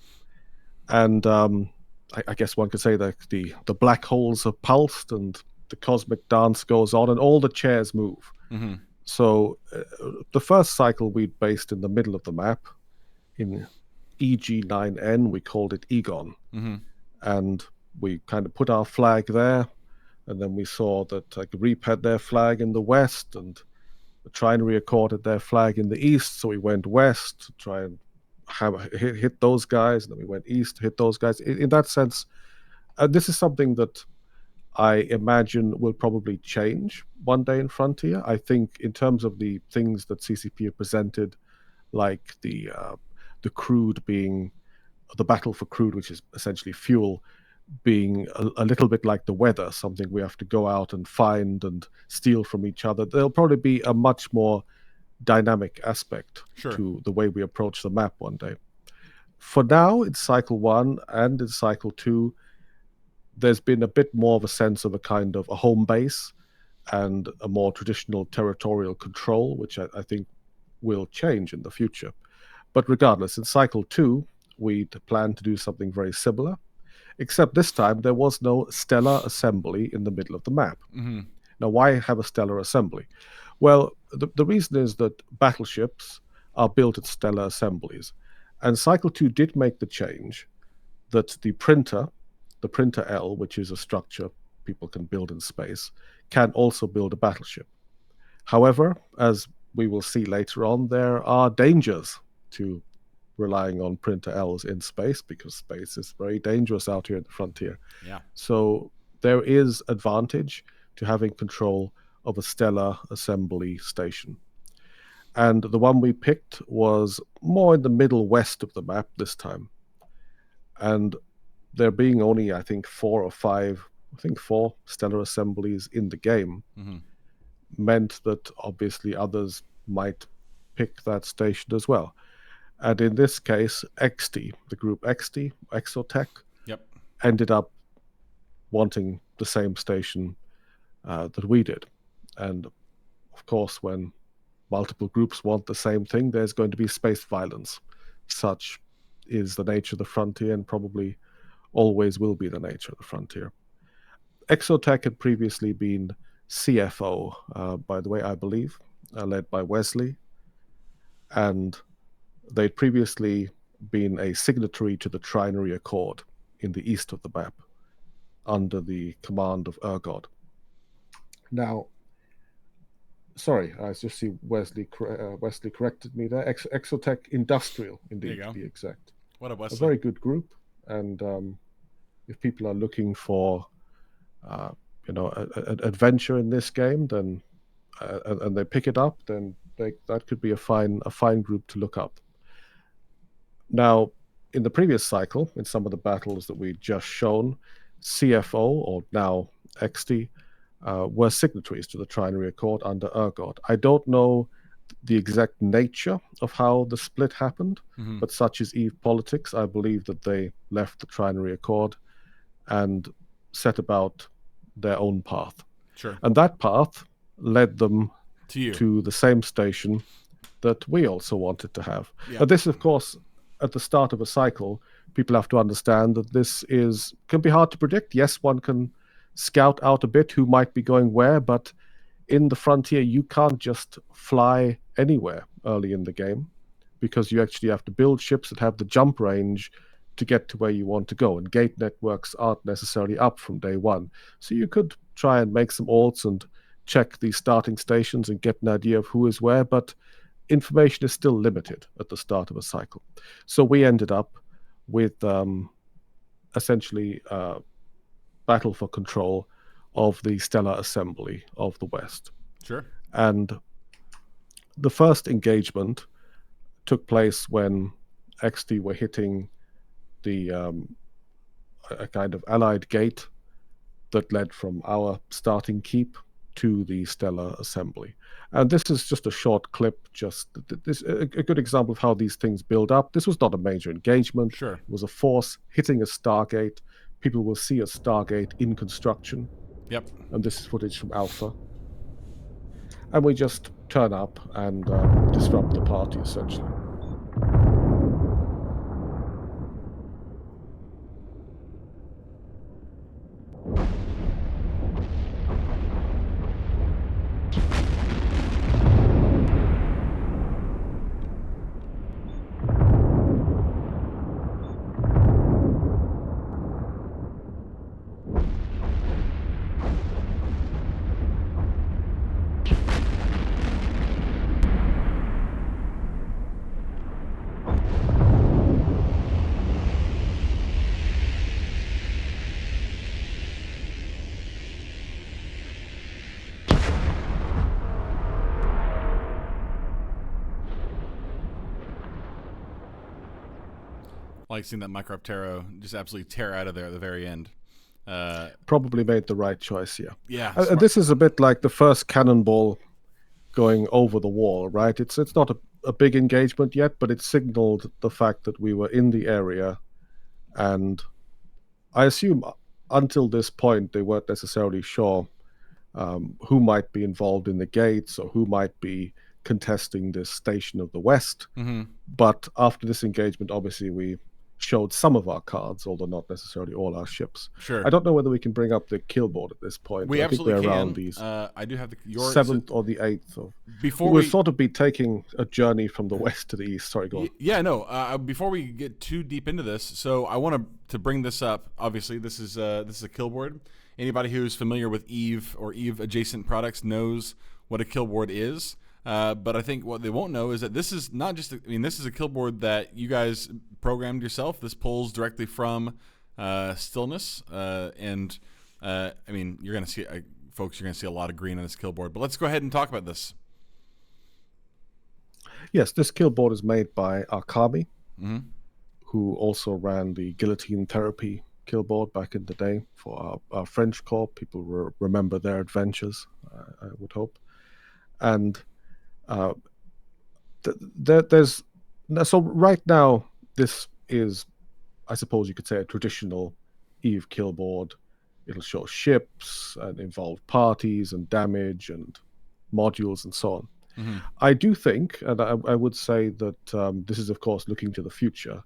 B: and I guess one could say that the black holes are pulsed and the cosmic dance goes on and all the chairs move.
A: Mm-hmm.
B: So the first cycle we'd based in the middle of the map in EG9N. We called it Egon.
A: Mm-hmm.
B: And we kind of put our flag there. And then we saw that like Reap had their flag in the west and the Trinary Accord had their flag in the east. So we went west to try and hit those guys. And then we went east to hit those guys. In that sense, this is something that I imagine will probably change one day in Frontier. I think in terms of the things that CCP have presented, like the crude being the battle for crude, which is essentially fuel, being a little bit like the weather, something we have to go out and find and steal from each other. There'll probably be a much more dynamic aspect to the way we approach the map one day. For now, in Cycle 1 and in Cycle 2, there's been a bit more of a sense of a kind of a home base and a more traditional territorial control, which I think will change in the future. But regardless, in Cycle 2, we'd planned to do something very similar, except this time there was no stellar assembly in the middle of the map.
A: Mm-hmm.
B: Now, why have a stellar assembly? Well, the reason is that battleships are built at stellar assemblies. And Cycle 2 did make the change that the printer L, which is a structure people can build in space, can also build a battleship. However, as we will see later on, there are dangers to relying on printer Ls in space, because space is very dangerous out here at the frontier.
A: Yeah.
B: So there is advantage to having control of a stellar assembly station. And the one we picked was more in the middle west of the map this time. And there being only, I think, 4 stellar assemblies in the game, meant that obviously others might pick that station as well. And in this case, XT, the group XT, Exotech, ended up wanting the same station that we did. And of course, when multiple groups want the same thing, there's going to be space violence. Such is the nature of the frontier, and probably always will be the nature of the frontier. Exotech had previously been CFO, by the way, I believe, led by Wesley. And they'd previously been a signatory to the Trinary Accord in the east of the map, under the command of Urgod. Now, sorry, I just see Wesley corrected me there. Exotech Industrial, indeed, to be exact.
A: What a Wesley.
B: A very good group, and if people are looking for, an adventure in this game, then and they pick it up, then that could be a fine group to look up. Now, in the previous cycle, in some of the battles that we'd just shown, CFO, or now XT, were signatories to the Trinary Accord under Urgod. I don't know the exact nature of how the split happened, but such is EVE politics. I believe that they left the Trinary Accord and set about their own path.
A: Sure.
B: And that path led them
A: to
B: the same station that we also wanted to have.
A: Yeah.
B: But this, of course, at the start of a cycle, people have to understand that this can be hard to predict. Yes, one can scout out a bit who might be going where, but in the frontier, you can't just fly anywhere early in the game, because you actually have to build ships that have the jump range to get to where you want to go. And gate networks aren't necessarily up from day one. So you could try and make some alts and check the starting stations and get an idea of who is where, but information is still limited at the start of a cycle. So we ended up with essentially battle for control of the stellar assembly of the West.
A: Sure.
B: And the first engagement took place when XT were hitting the a kind of allied gate that led from our starting keep to the stellar assembly. And this is just a short clip, just a good example of how these things build up. This was not a major engagement.
A: Sure.
B: It was a force hitting a Stargate. People will see a Stargate in construction.
A: Yep.
B: And this is footage from Alpha. And we just turn up and disrupt the party, essentially.
A: like seeing that Microptero just absolutely tear out of there at the very end.
B: Probably made the right choice here.
A: Yeah,
B: And this is a bit like the first cannonball going over the wall, right? It's not a big engagement yet, but it signaled the fact that we were in the area, and I assume until this point they weren't necessarily sure who might be involved in the gates or who might be contesting this station of the West.
A: Mm-hmm.
B: But after this engagement, obviously we showed some of our cards, although not necessarily all our ships.
A: Sure.
B: I don't know whether we can bring up the kill board at this point.
A: We
B: I think
A: absolutely
B: we're around
A: can.
B: these
A: I do have your
B: 7th or the 8th.
A: Before
B: we'll
A: we
B: sort of be taking a journey from the west to the east. Sorry, go on.
A: Yeah, no. Before we get too deep into this, so I want to bring this up. Obviously, this is a kill board. Anybody who's familiar with Eve or Eve adjacent products knows what a kill board is. But I think what they won't know is that this is not just. This is a kill board that you guys programmed yourself. This pulls directly from Stillness, and you're gonna see, folks. You're gonna see a lot of green on this kill board. But let's go ahead and talk about this.
B: Yes, this kill board is made by Arkami,
A: mm-hmm.
B: who also ran the guillotine therapy kill board back in the day for our French Corps. People remember their adventures, I would hope. And there's so right now this is, I suppose you could say, a traditional Eve kill board. It'll show ships and involve parties and damage and modules and so on.
A: Mm-hmm.
B: I do think, and I would say that this is, of course, looking to the future,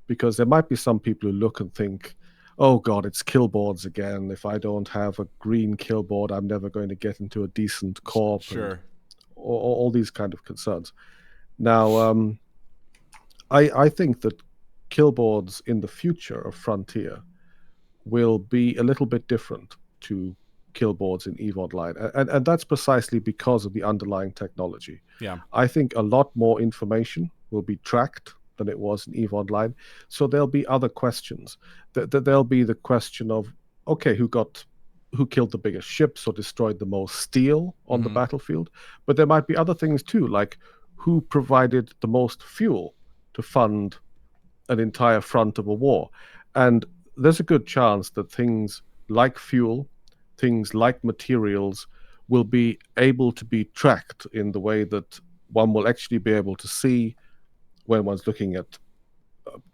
B: because there might be some people who look and think, oh God, it's kill boards again. If I don't have a green kill board, I'm never going to get into a decent corp.
A: Sure.
B: All these kind of concerns. Now, I think that kill boards in the future of Frontier will be a little bit different to kill boards in EVE Online, and that's precisely because of the underlying technology.
A: Yeah,
B: I think a lot more information will be tracked than it was in EVE Online, so there'll be other questions. There'll be the question of, okay, who killed the biggest ships or destroyed the most steel on the battlefield, but there might be other things too, like who provided the most fuel to fund an entire front of a war. And there's a good chance that things like fuel, things like materials will be able to be tracked in the way that one will actually be able to see when one's looking at,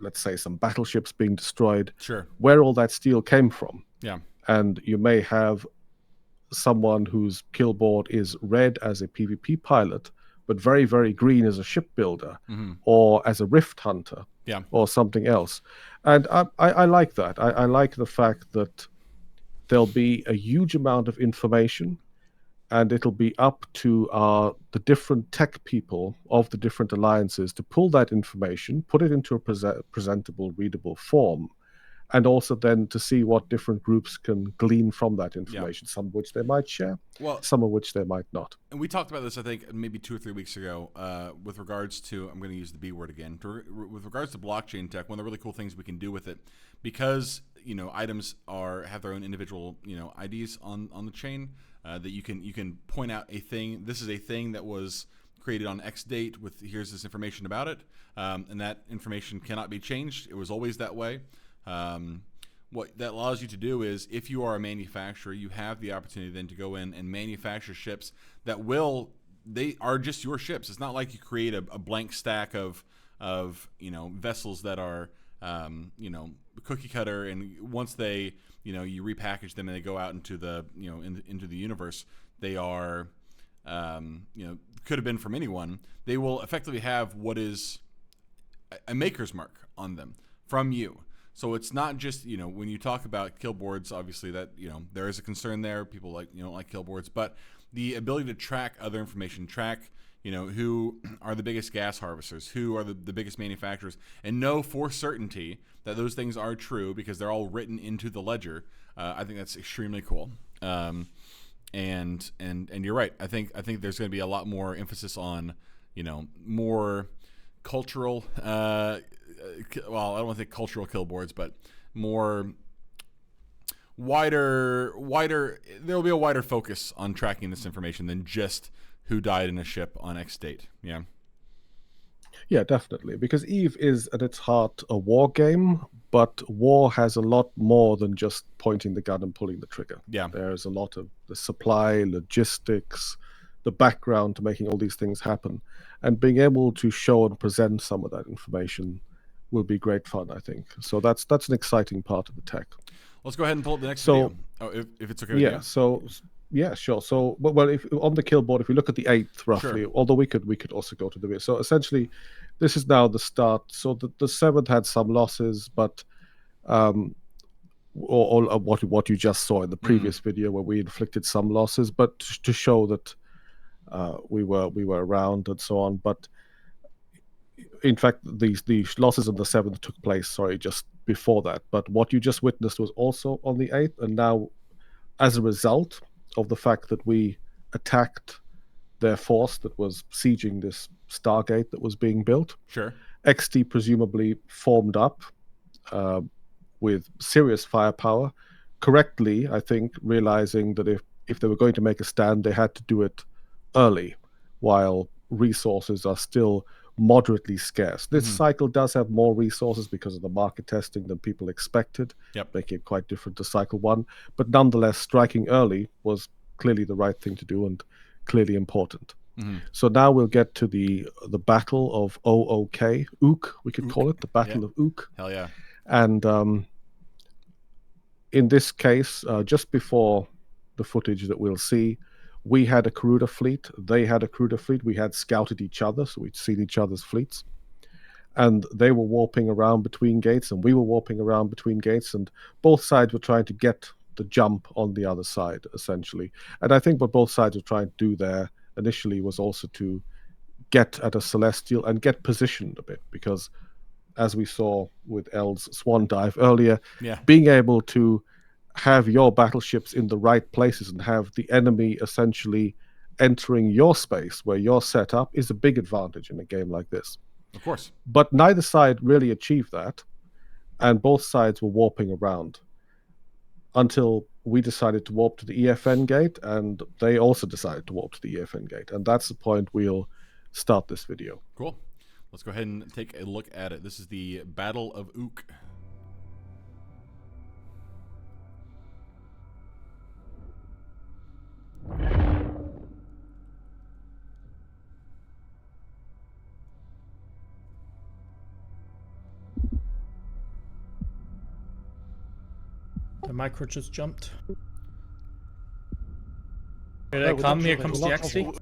B: let's say, some battleships being destroyed,
A: sure,
B: where all that steel came from.
A: Yeah.
B: And you may have someone whose kill board is red as a PvP pilot, but very, very green as a shipbuilder or as a rift hunter, or something else. And I like that. I like the fact that there'll be a huge amount of information, and it'll be up to the different tech people of the different alliances to pull that information, put it into a presentable, readable form, and also then to see what different groups can glean from that information, some of which they might share, some of which they might not.
A: And we talked about this, I think, maybe 2 or 3 weeks ago, with regards to, I'm going to use the B word again, with regards to blockchain tech. One of the really cool things we can do with it, because items have their own individual IDs on the chain, that you can point out a thing. This is a thing that was created on X date with here's this information about it, and that information cannot be changed. It was always that way. What that allows you to do is, if you are a manufacturer, you have the opportunity then to go in and manufacture ships that they are just your ships. It's not like you create a blank stack of vessels that are cookie cutter, and once they you repackage them and they go out into the into the universe, they are could have been from anyone. They will effectively have what is a maker's mark on them from you. So it's not just, when you talk about kill boards, obviously that, there is a concern there. People don't like kill boards, but the ability to track other information, track, who are the biggest gas harvesters, who are the biggest manufacturers, and know for certainty that those things are true because they're all written into the ledger. I think that's extremely cool. And you're right. I think there's going to be a lot more emphasis on, more cultural, well, I don't want to say cultural kill boards, but more wider, there'll be a wider focus on tracking this information than just who died in a ship on X date.
B: Yeah, definitely. Because Eve is at its heart a war game, but war has a lot more than just pointing the gun and pulling the trigger.
A: Yeah.
B: There's a lot of the supply, logistics, the background to making all these things happen. And being able to show and present some of that information will be great fun, I think. So that's an exciting part of the tech.
A: Let's go ahead and pull up the next
B: So-
A: video. Oh, if it's okay with you.
B: Yeah, sure. So, well, if on the kill board, if we look at the 8th roughly,
A: Sure.
B: although we could also go to the video. So essentially, this is now the start. So the 7th had some losses, but or what you just saw in the previous video where we inflicted some losses, but to show that we were around and so on. But in fact, these losses on the 7th took place, just before that. But what you just witnessed was also on the 8th, and now, as a result of the fact that we attacked their force that was sieging this Stargate that was being built,
A: Sure.
B: XT presumably formed up with serious firepower, correctly, I think, realizing that if they were going to make a stand, they had to do it early, while resources are still moderately scarce. This cycle does have more resources because of the market testing than people expected, making it quite different to cycle 1. But nonetheless, striking early was clearly the right thing to do and clearly important. So now we'll get to the Battle of OOK, we could call it, the Battle of Ook.
A: Hell yeah.
B: And in this case, just before the footage that we'll see, we had a cruiser fleet, they had a cruiser fleet, we had scouted each other, so we'd seen each other's fleets. And they were warping around between gates, and we were warping around between gates, and both sides were trying to get the jump on the other side, essentially. And I think what both sides were trying to do there initially was also to get at a Celestial and get positioned a bit, because as we saw with L's swan dive earlier, being able to have your battleships in the right places and have the enemy essentially entering your space where you're set up is a big advantage in a game like this.
A: Of course.
B: But neither side really achieved that, and both sides were warping around until we decided to warp to the EFN gate, and they also decided to warp to the EFN gate. And that's the point we'll start this video.
A: Cool. Let's go ahead and take a look at it. This is the Battle of Ook.
I: The micro just jumped. Here they come, here comes the XT.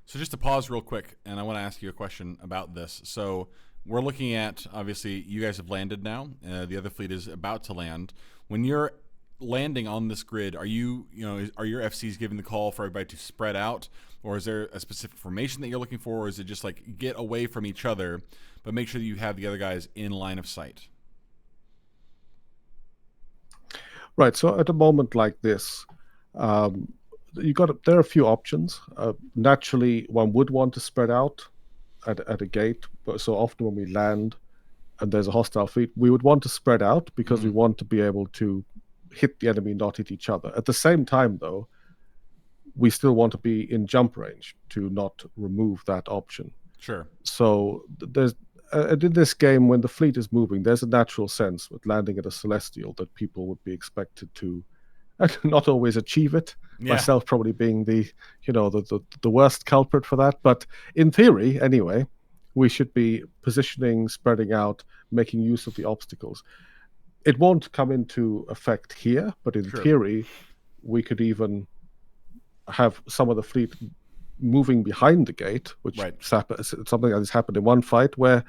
A: So just to pause real quick, and I want to ask you a question about this. So we're looking at, obviously, you guys have landed now. The other fleet is about to land. When you're landing on this grid, are your FCs giving the call for everybody to spread out, or is there a specific formation that you're looking for, or is it just like get away from each other, but make sure that you have the other guys in line of sight?
B: Right. So at a moment like this, there are a few options. Naturally, one would want to spread out at a gate. But so often when we land and there's a hostile fleet, we would want to spread out because we want to be able to hit the enemy, not hit each other. At the same time, though, we still want to be in jump range to not remove that option.
A: Sure.
B: So there's in this game, when the fleet is moving, there's a natural sense with landing at a Celestial that people would be expected to not always achieve it.
A: Yeah.
B: Myself probably being the worst culprit for that. But in theory, anyway, we should be positioning, spreading out, making use of the obstacles. It won't come into effect here, but in theory, we could even have some of the fleet moving behind the gate, which something that has happened in one fight, where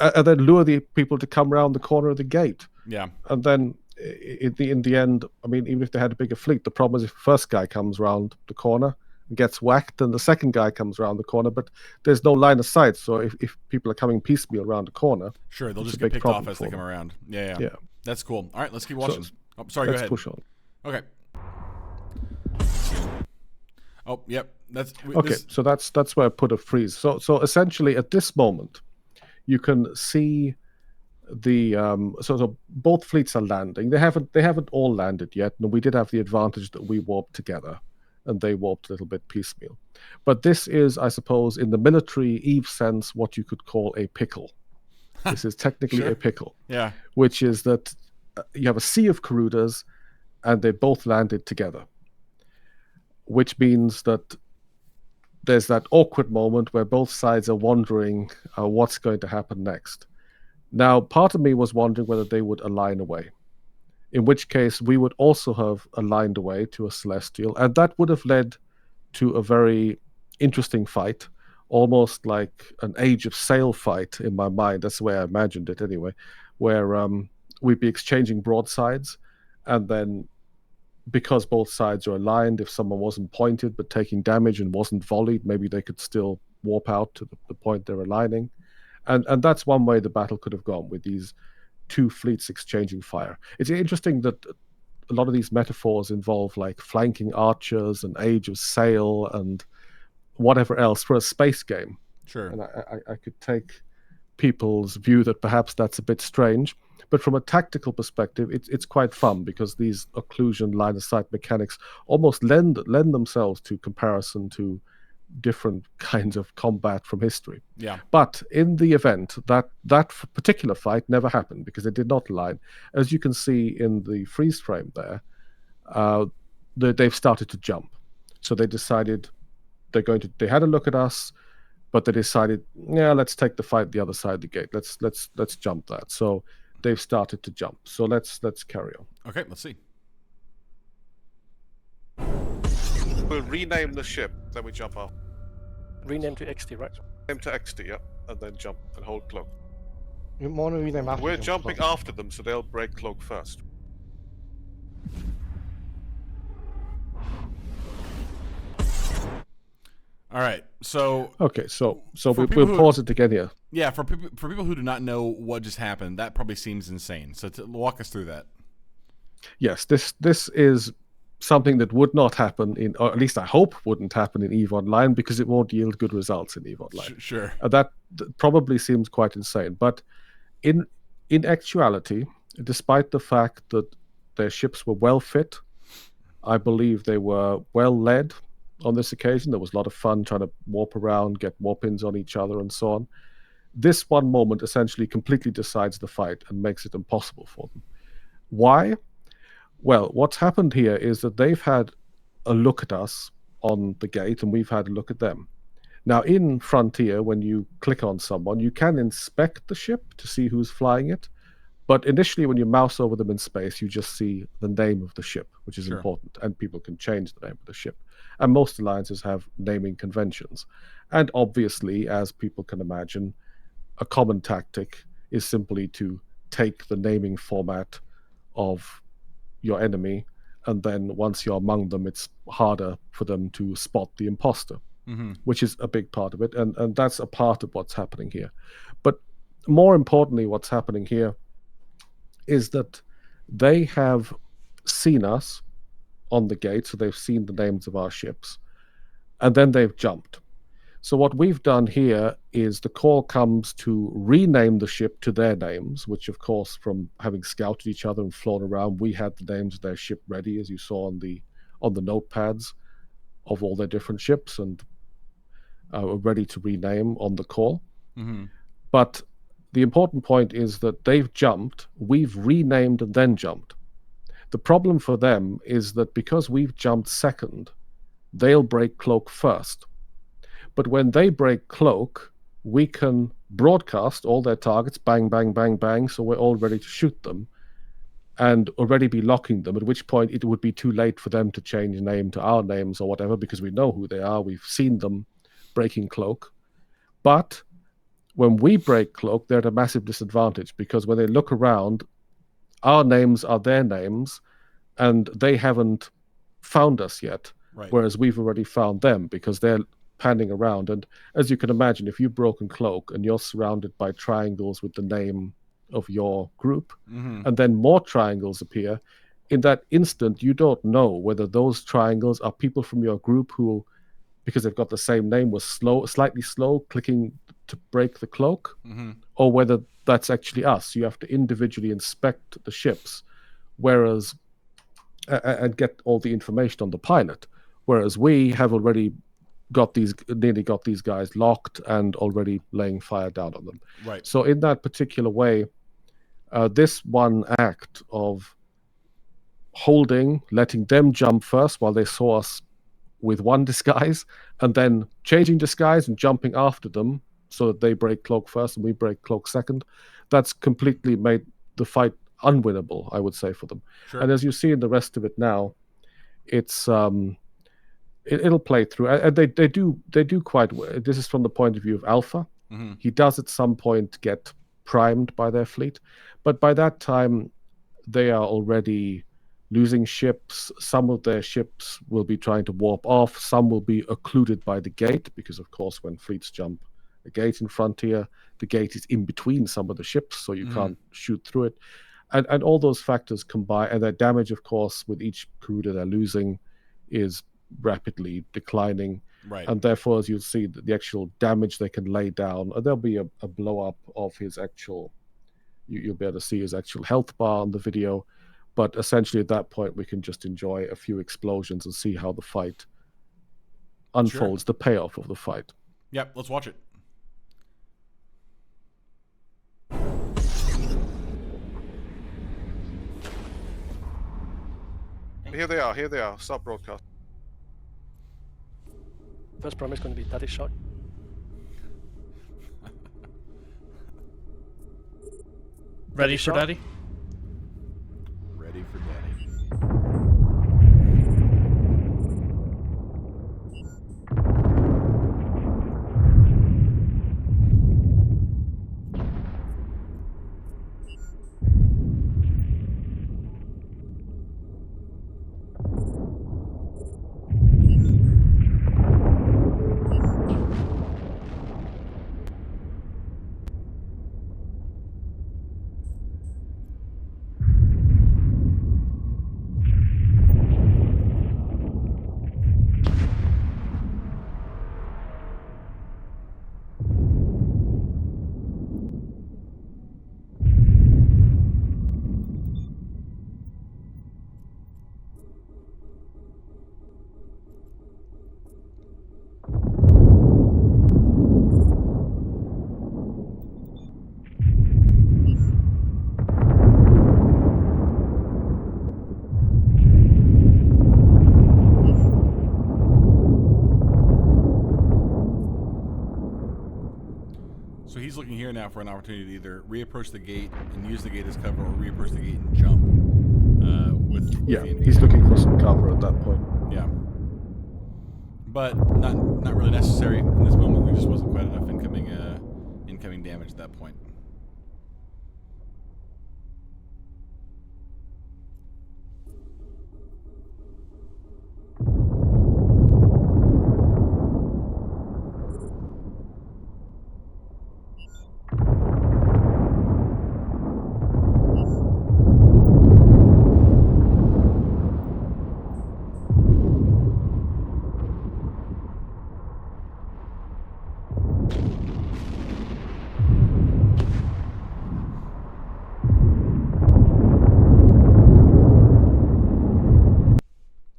B: and then lure the people to come around the corner of the gate.
A: Yeah.
B: And then in the end, I mean, even if they had a bigger fleet, the problem is if the first guy comes around the corner and gets whacked, and the second guy comes around the corner, but there's no line of sight. So if people are coming piecemeal around the corner,
A: sure, they'll just get picked off as they come around. Yeah. That's cool. All right, let's keep watching. Sorry, go ahead.
B: Let's push on.
A: Okay. Oh, yep.
B: Okay. So that's where I put a freeze. So essentially, at this moment, you can see So both fleets are landing. They haven't all landed yet, and we did have the advantage that we warped together, and they warped a little bit piecemeal. But this is, I suppose, in the military Eve sense, what you could call a pickle. This is technically
A: Sure.
B: a pickle.
A: Yeah.
B: Which is that you have a sea of Karuders, and they both landed together. Which means that there's that awkward moment where both sides are wondering what's going to happen next. Now, part of me was wondering whether they would align away, in which case we would also have aligned away to a Celestial, and that would have led to a very interesting fight, almost like an Age of Sail fight in my mind. That's the way I imagined it anyway, where we'd be exchanging broadsides, and then because both sides are aligned, if someone wasn't pointed but taking damage and wasn't volleyed, maybe they could still warp out to the point they're aligning. And that's one way the battle could have gone, with these two fleets exchanging fire. It's interesting that a lot of these metaphors involve like flanking archers and Age of Sail and whatever else for a space game.
A: Sure.
B: And I could take people's view that perhaps that's a bit strange, but from a tactical perspective, it's quite fun, because these occlusion line of sight mechanics almost lend themselves to comparison to different kinds of combat from history.
A: Yeah.
B: But in the event, that particular fight never happened because they did not align. As you can see in the freeze frame there, they've started to jump. So they decided they had a look at us, but they decided, yeah, let's take the fight the other side of the gate. Let's jump that. So they've started to jump. So let's carry on.
A: Okay, let's see.
H: We'll rename the ship, then we jump off.
F: Rename to XT, right?
H: Name to XT, yeah, and then jump and hold cloak.
D: You want to rename after
H: We're
D: them,
H: jumping
D: so-
H: after them, so they'll break cloak first.
A: All right. So
B: Okay, so
A: For
B: we'll
A: people who-
B: pause it again here.
A: yeah, for people who do not know what just happened, that probably seems insane. So walk us through that.
B: Yes, this is something that would not happen or at least I hope wouldn't happen in EVE Online, because it won't yield good results in EVE Online.
A: Sure.
B: That probably seems quite insane. But in actuality, despite the fact that their ships were well fit, I believe they were well led on this occasion. There was a lot of fun trying to warp around, get warp-ins on each other and so on. This one moment essentially completely decides the fight and makes it impossible for them. Why? Well, what's happened here is that they've had a look at us on the gate, and we've had a look at them. Now, in Frontier, when you click on someone, you can inspect the ship to see who's flying it. But initially, when you mouse over them in space, you just see the name of the ship, which is
A: Sure.
B: important, and people can change the name of the ship. And most alliances have naming conventions. And obviously, as people can imagine, a common tactic is simply to take the naming format of your enemy, and then once you're among them, it's harder for them to spot the imposter, which is a big part of it, and that's a part of what's happening here. But more importantly, what's happening here is that they have seen us on the gate, so they've seen the names of our ships, and then they've jumped. So what we've done here is the call comes to rename the ship to their names, which of course, from having scouted each other and flown around, we had the names of their ship ready, as you saw on the notepads of all their different ships, and were ready to rename on the call. But the important point is that they've jumped, we've renamed and then jumped. The problem for them is that because we've jumped second, they'll break cloak first. But when they break cloak, we can broadcast all their targets, bang, bang, bang, bang, so we're all ready to shoot them and already be locking them, at which point it would be too late for them to change name to our names or whatever, because we know who they are, we've seen them breaking cloak. But when we break cloak, they're at a massive disadvantage, because when they look around, our names are their names, and they haven't found us yet,
A: Right.
B: whereas we've already found them, because they're panning around. And as you can imagine, if you've broken cloak and you're surrounded by triangles with the name of your group, and then more triangles appear, in that instant, you don't know whether those triangles are people from your group who, because they've got the same name, was slightly slow, clicking to break the cloak, or whether that's actually us. You have to individually inspect the ships, whereas and get all the information on the pilot, whereas we have already nearly got these guys locked and already laying fire down on them.
A: Right.
B: So in that particular way, this one act of letting them jump first while they saw us with one disguise, and then changing disguise and jumping after them so that they break cloak first and we break cloak second, that's completely made the fight unwinnable, I would say, for them.
A: Sure.
B: And as you see in the rest of it now, it's it'll play through, and they do quite well. This is from the point of view of Alpha.
A: Mm-hmm.
B: He does at some point get primed by their fleet, but by that time they are already losing ships. Some of their ships will be trying to warp off. Some will be occluded by the gate, because of course when fleets jump a gate in Frontier, the gate is in between some of the ships, so you can't shoot through it. And all those factors combine, and their damage, of course, with each crew that they're losing is rapidly declining.
A: Right.
B: And therefore, as you'll see, the actual damage they can lay down, there'll be a blow up of his actual, you'll be able to see his actual health bar on the video. But essentially at that point, we can just enjoy a few explosions and see how the fight unfolds, the payoff of the fight.
A: Yep, let's watch it.
H: Here they are. Stop broadcast.
F: First promise going to be daddy shot.
I: Ready for daddy?
A: Ready for daddy. So he's looking here now for an opportunity to either reapproach the gate and use the gate as cover, or reapproach the gate and jump.
B: He's looking for some cover at that point.
A: Yeah, but not really necessary in this moment. There just wasn't quite enough incoming damage at that point.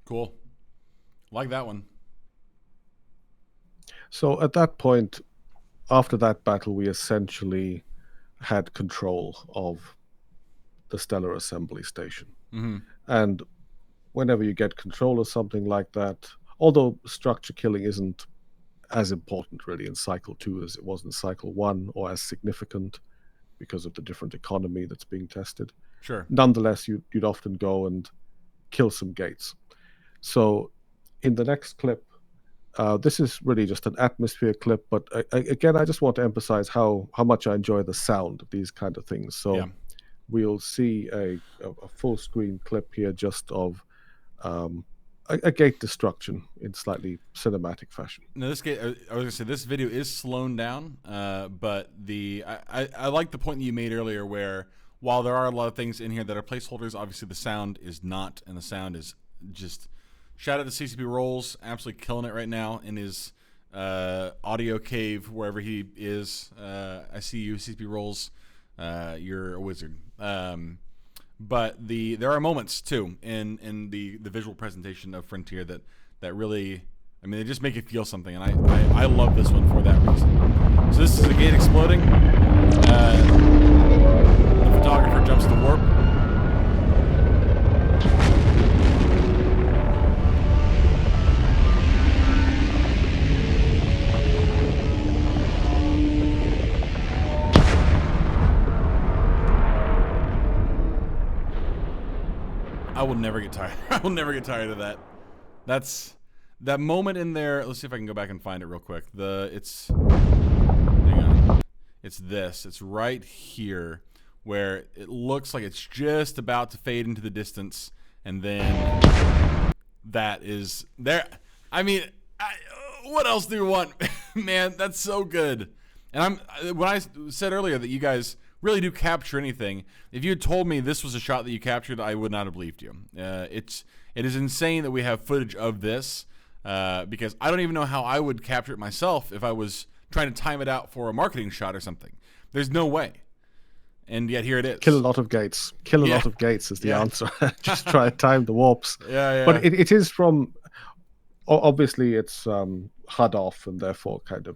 A: Cool. Like that one.
B: So at that point, after that battle, we essentially had control of the Stellar Assembly Station.
A: Mm-hmm.
B: And whenever you get control of something like that, although structure killing isn't as important really in Cycle 2 as it was in Cycle 1, or as significant because of the different economy that's being tested.
A: Sure.
B: Nonetheless, you'd often go and kill some gates. So in the next clip, this is really just an atmosphere clip, but again, I just want to emphasize how much I enjoy the sound of these kind of things. So we'll see a full screen clip here just of a gate destruction in slightly cinematic fashion.
A: Now, this gate, I was going to say, this video is slowed down, but I like the point that you made earlier where while there are a lot of things in here that are placeholders, obviously the sound is not, and the sound is just... Shout out to CCP Rolls, absolutely killing it right now in his audio cave wherever he is. I see you, CCP Rolls. You're a wizard. But there are moments too in the visual presentation of Frontier that really, I mean, they just make you feel something, and I love this one for that reason. So this is the gate exploding. The photographer jumps the warp. I will never get tired. I will never get tired of that. That's that moment in there. Let's see if I can go back and find it real quick. Hang on. It's this. It's right here where it looks like it's just about to fade into the distance, and then that is there. I mean, what else do you want, man? That's so good. And when I said earlier that you guys really do capture anything, if you had told me this was a shot that you captured, I would not have believed you. It is insane that we have footage of this, because I don't even know how I would capture it myself if I was trying to time it out for a marketing shot or something. There's no way. And yet here it is.
B: Kill a lot of gates. Kill a lot of gates is the answer. Just try to time the warps.
A: Yeah.
B: But it is from, obviously it's HUD off and therefore kind of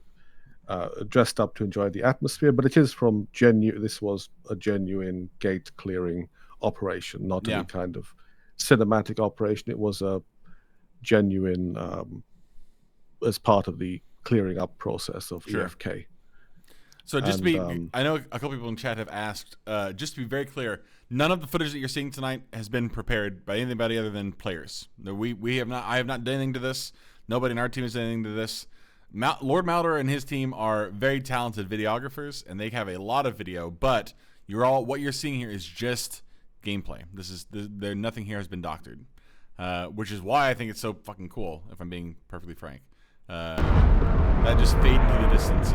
B: dressed up to enjoy the atmosphere, but it is from this was a genuine gate clearing operation, not any kind of cinematic operation. It was a genuine as part of the clearing up process of EFK.
A: So just to be, I know a couple people in chat have asked, just to be very clear, none of the footage that you're seeing tonight has been prepared by anybody other than players. We have not. I have not done anything to this. Nobody in our team has done anything to this. Lord Maldoror and his team are very talented videographers, and they have a lot of video. But what you're seeing here is just gameplay. Nothing here has been doctored, which is why I think it's so fucking cool. If I'm being perfectly frank, that just fade into the distance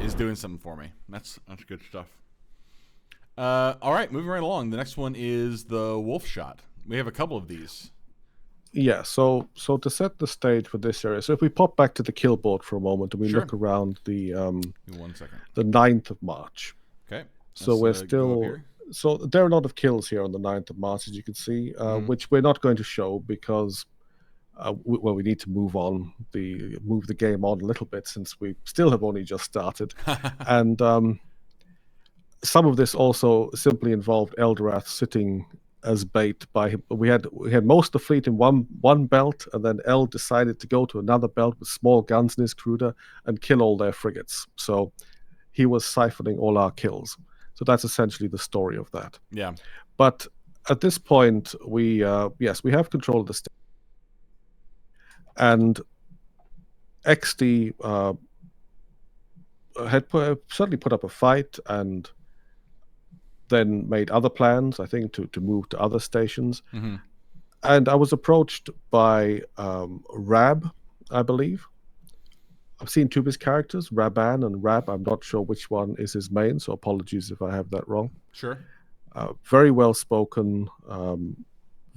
A: is doing something for me. That's good stuff. All right, moving right along. The next one is the wolf shot. We have a couple of these.
B: Yeah, so to set the stage for this area, so if we pop back to the kill board for a moment and we look around the 9th of March.
A: Okay.
B: So we're still, so there are a lot of kills here on the 9th of March, as you can see, which we're not going to show because we need to move the game on a little bit since we still have only just started. And some of this also simply involved Eldorath sitting as bait by him. We had most of the fleet in one belt, and then El decided to go to another belt with small guns in his cruiser and kill all their frigates. So he was siphoning all our kills. So that's essentially the story of that.
A: Yeah.
B: But at this point, we have control of the state. And XD had certainly put up a fight and then made other plans, I think, to move to other stations.
A: Mm-hmm.
B: And I was approached by Rab, I believe. I've seen two of his characters, Raban and Rab. I'm not sure which one is his main, so apologies if I have that wrong.
A: Sure.
B: Very well spoken,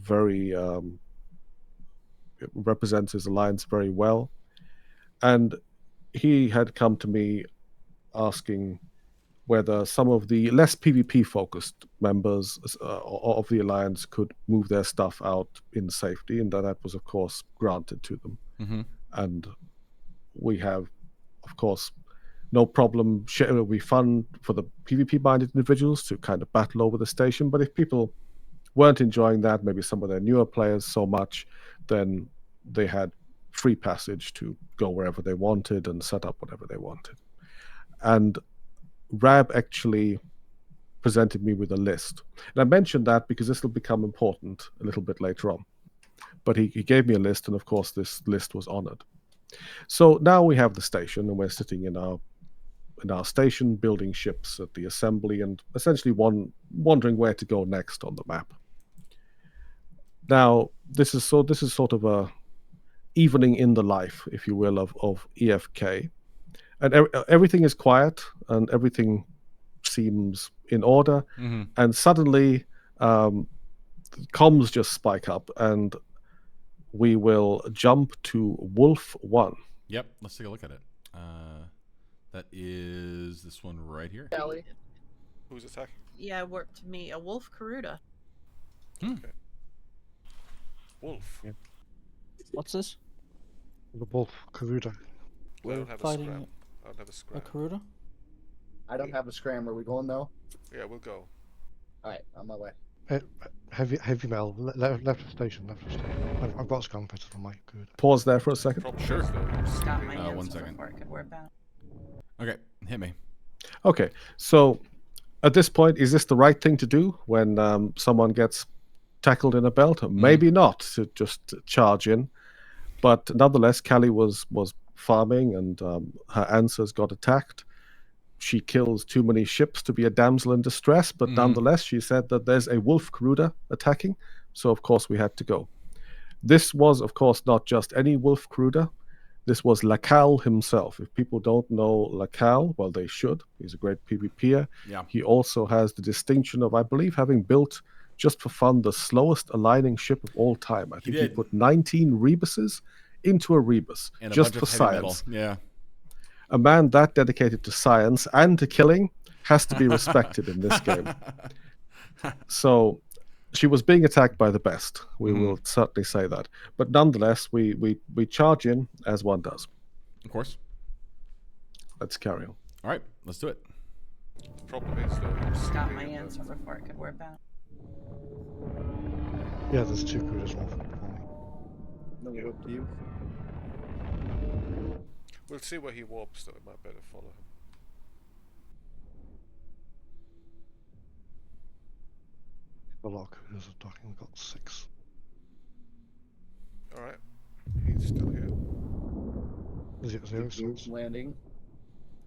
B: very represents his alliance very well. And he had come to me asking whether some of the less PvP-focused members of the Alliance could move their stuff out in safety, and that was, of course, granted to them.
A: Mm-hmm.
B: And we have, of course, no problem. We fund for the PvP-minded individuals to kind of battle over the station, but if people weren't enjoying that, maybe some of their newer players so much, then they had free passage to go wherever they wanted and set up whatever they wanted. And Rab actually presented me with a list. And I mentioned that because this will become important a little bit later on. But he gave me a list, and of course this list was honored. So now we have the station, and we're sitting in our station, building ships at the assembly, and essentially wondering where to go next on the map. Now, this is sort of a evening in the life, if you will, of EFK. And everything is quiet, and everything seems in order.
A: Mm-hmm.
B: And suddenly, comms just spike up, and we will jump to Wolf 1.
A: Yep, let's take a look at it. That is this one right here.
J: Kelly.
H: Who's attacking?
J: Yeah, worked me. A wolf Karuda.
H: Okay. Wolf.
D: Yeah.
I: What's this?
D: The wolf Karuda.
H: I
I: We're
H: don't have a
I: fighting
H: scram. I don't have a
I: a
H: scram.
I: Karuda?
J: I don't have a scram. Are we going though?
H: Yeah, we'll go.
J: All right, on my way.
D: Heavy mail. Left of station. Left of station. I've got a scam better than my Karuda.
B: Pause there for a second.
H: Problem
A: Sure.
H: is, though,
J: Got my
H: CCP
J: answer
A: 1 second.
J: before it could work out.
A: Okay, hit me.
B: Okay, so at this point, is this the right thing to do when someone gets tackled in a belt? Maybe not, to just charge in. But nonetheless, Callie was farming and her answers got attacked. She kills too many ships to be a damsel in distress, but nonetheless, she said that there's a wolf Karuda attacking, so of course we had to go. This was, of course, not just any wolf Karuda. This was Lacal himself. If people don't know Lacal, well, they should. He's a great PvPer.
A: Yeah.
B: He also has the distinction of, I believe, having built, just for fun, the slowest aligning ship of all time. I think he
A: did.
B: put 19 rebuses into a rebus,
A: And a
B: just
A: bunch
B: for
A: of heavy metal.
B: science.
A: Yeah.
B: A man that dedicated to science and to killing has to be respected in this game. So she was being attacked by the best. We will certainly say that. But nonetheless, we charge in as one does.
A: Of course.
B: Let's carry on.
A: All right, let's do it.
H: The problem is, though,
J: Got my
H: CCP,
J: answer before it could work out.
D: Yeah, there's 2 Karudas. One for me.
J: No hope to you.
H: We'll see where he warps, though. We might better follow him.
D: A lot of Karudas attacking. We've got 6.
H: Alright. He's still here.
D: Is it 0?
J: Landing.